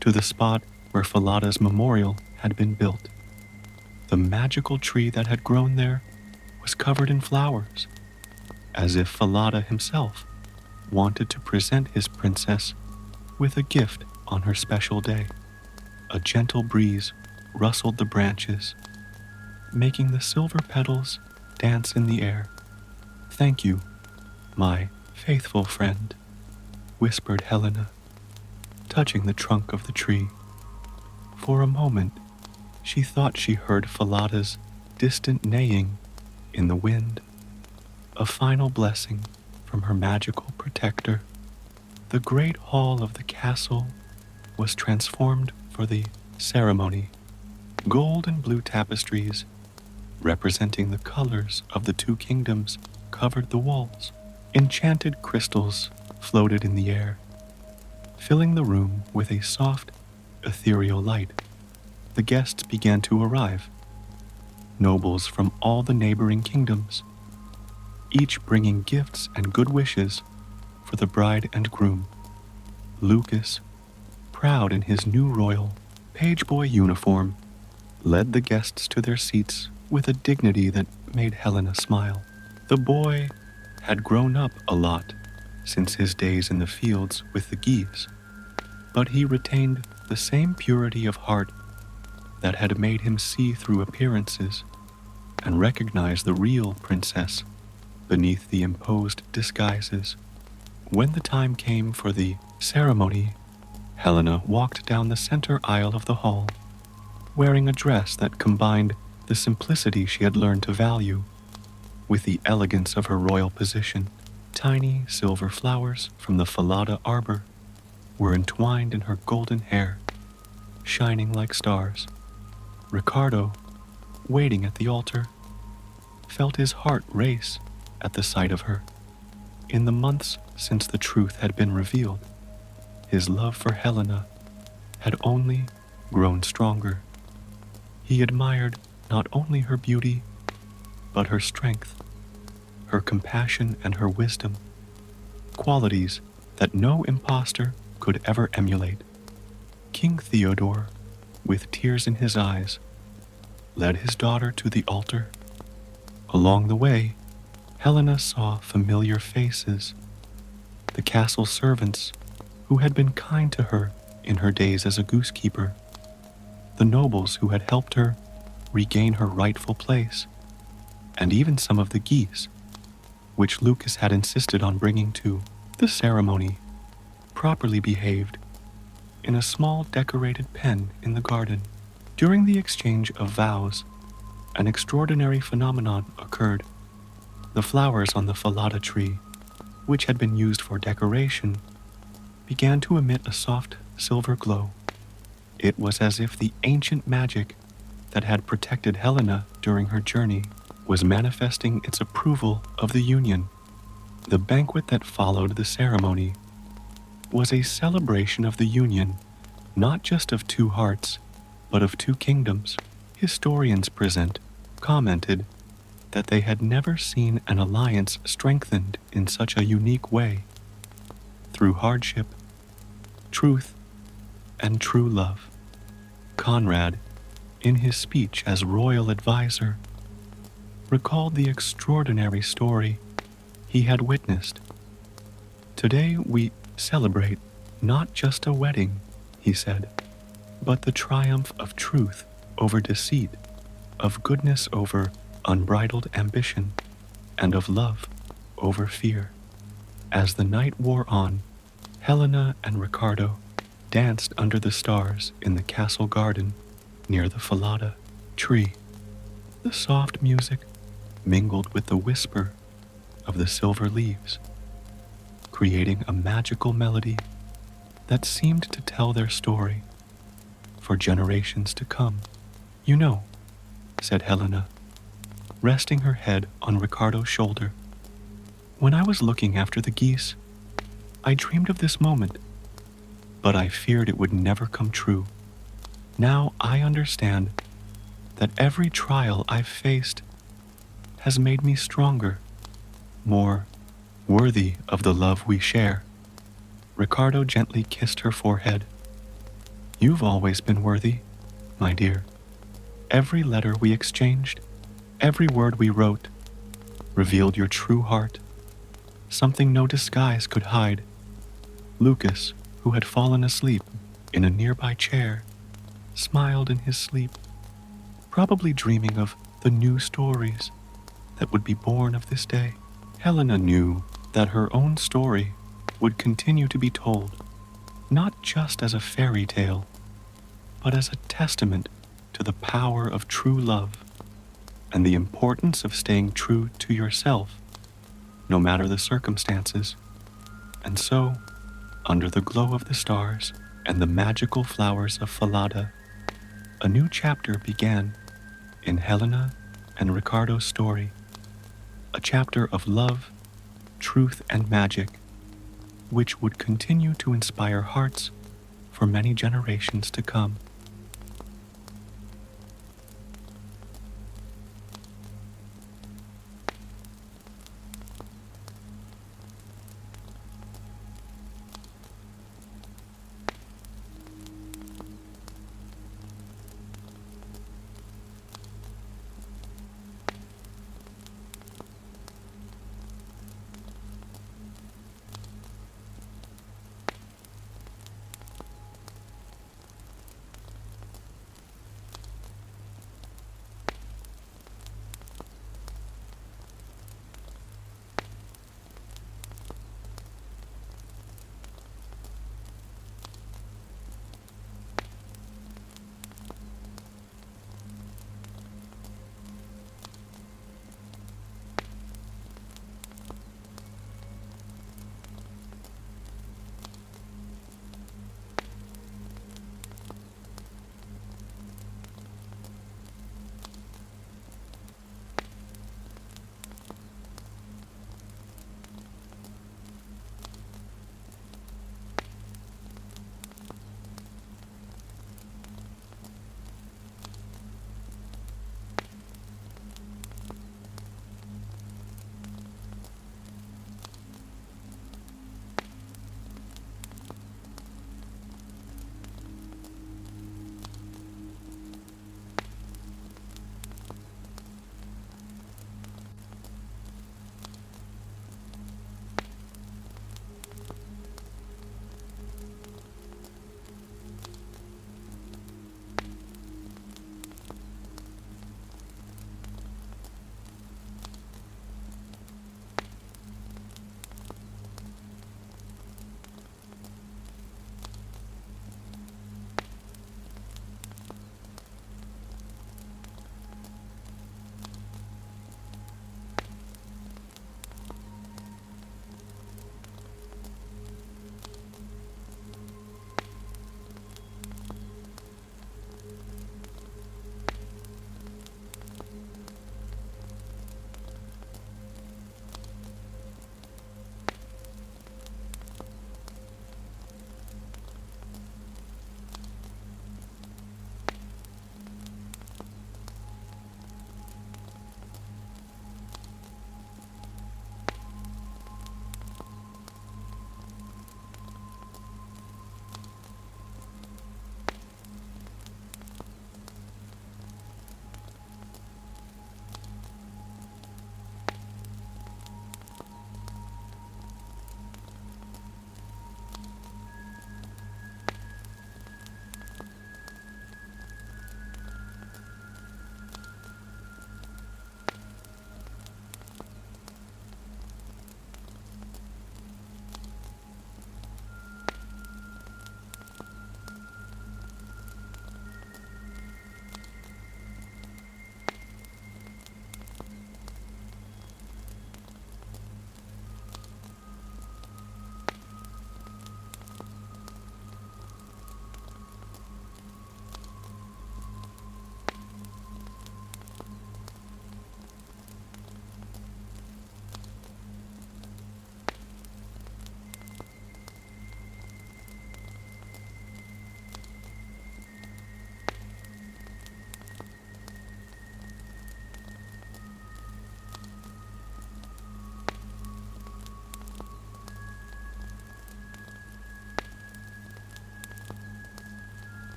Speaker 1: to the spot where Falada's memorial had been built. The magical tree that had grown there was covered in flowers, as if Falada himself wanted to present his princess with a gift on her special day. A gentle breeze rustled the branches, making the silver petals dance in the air. "Thank you, my faithful friend," whispered Helena, touching the trunk of the tree. For a moment, she thought she heard Falada's distant neighing in the wind, a final blessing from her magical protector. The great hall of the castle was transformed for the ceremony. Gold and blue tapestries, representing the colors of the two kingdoms, covered the walls. Enchanted crystals floated in the air, filling the room with a soft, ethereal light. The guests began to arrive, nobles from all the neighboring kingdoms, each bringing gifts and good wishes for the bride and groom. Lucas, proud in his new royal pageboy uniform, led the guests to their seats with a dignity that made Helena smile. The boy had grown up a lot since his days in the fields with the geese, but he retained the same purity of heart that had made him see through appearances and recognize the real princess beneath the imposed disguises. When the time came for the ceremony, Helena walked down the center aisle of the hall, wearing a dress that combined the simplicity she had learned to value with the elegance of her royal position. Tiny silver flowers from the Falada arbor were entwined in her golden hair, shining like stars. Ricardo, waiting at the altar, felt his heart race at the sight of her. In the months since the truth had been revealed, his love for Helena had only grown stronger. He admired not only her beauty, but her strength, her compassion, and her wisdom, qualities that no impostor could ever emulate. King Theodore, with tears in his eyes, led his daughter to the altar. Along the way, Helena saw familiar faces, the castle servants who had been kind to her in her days as a goosekeeper, the nobles who had helped her regain her rightful place, and even some of the geese, which Lucas had insisted on bringing to the ceremony, properly behaved in a small decorated pen in the garden. During the exchange of vows, an extraordinary phenomenon occurred. The flowers on the Falada tree, which had been used for decoration, began to emit a soft silver glow. It was as if the ancient magic that had protected Helena during her journey was manifesting its approval of the union. The banquet that followed the ceremony was a celebration of the union, not just of two hearts, but of two kingdoms. Historians present commented that they had never seen an alliance strengthened in such a unique way, through hardship, truth, and true love. Conrad, in his speech as royal advisor, recalled the extraordinary story he had witnessed. "Today we celebrate not just a wedding," he said, but the triumph of truth over deceit, of goodness over unbridled ambition, and of love over fear. As the night wore on, Helena and Ricardo danced under the stars in the castle garden near the Falada tree. The soft music mingled with the whisper of the silver leaves, creating a magical melody that seemed to tell their story for generations to come. You know, said Helena, resting her head on Ricardo's shoulder, when I was looking after the geese, I dreamed of this moment, but I feared it would never come true. Now I understand that every trial I've faced has made me stronger, more worthy of the love we share. Ricardo gently kissed her forehead. You've always been worthy, my dear. Every letter we exchanged, every word we wrote, revealed your true heart, something no disguise could hide. Lucas, who had fallen asleep in a nearby chair, smiled in his sleep, probably dreaming of the new stories that would be born of this day. Helena knew that her own story would continue to be told, not just as a fairy tale, but as a testament to the power of true love and the importance of staying true to yourself, no matter the circumstances. And so, under the glow of the stars and the magical flowers of Falada, a new chapter began in Helena and Ricardo's story, a chapter of love, truth, and magic, which would continue to inspire hearts for many generations to come.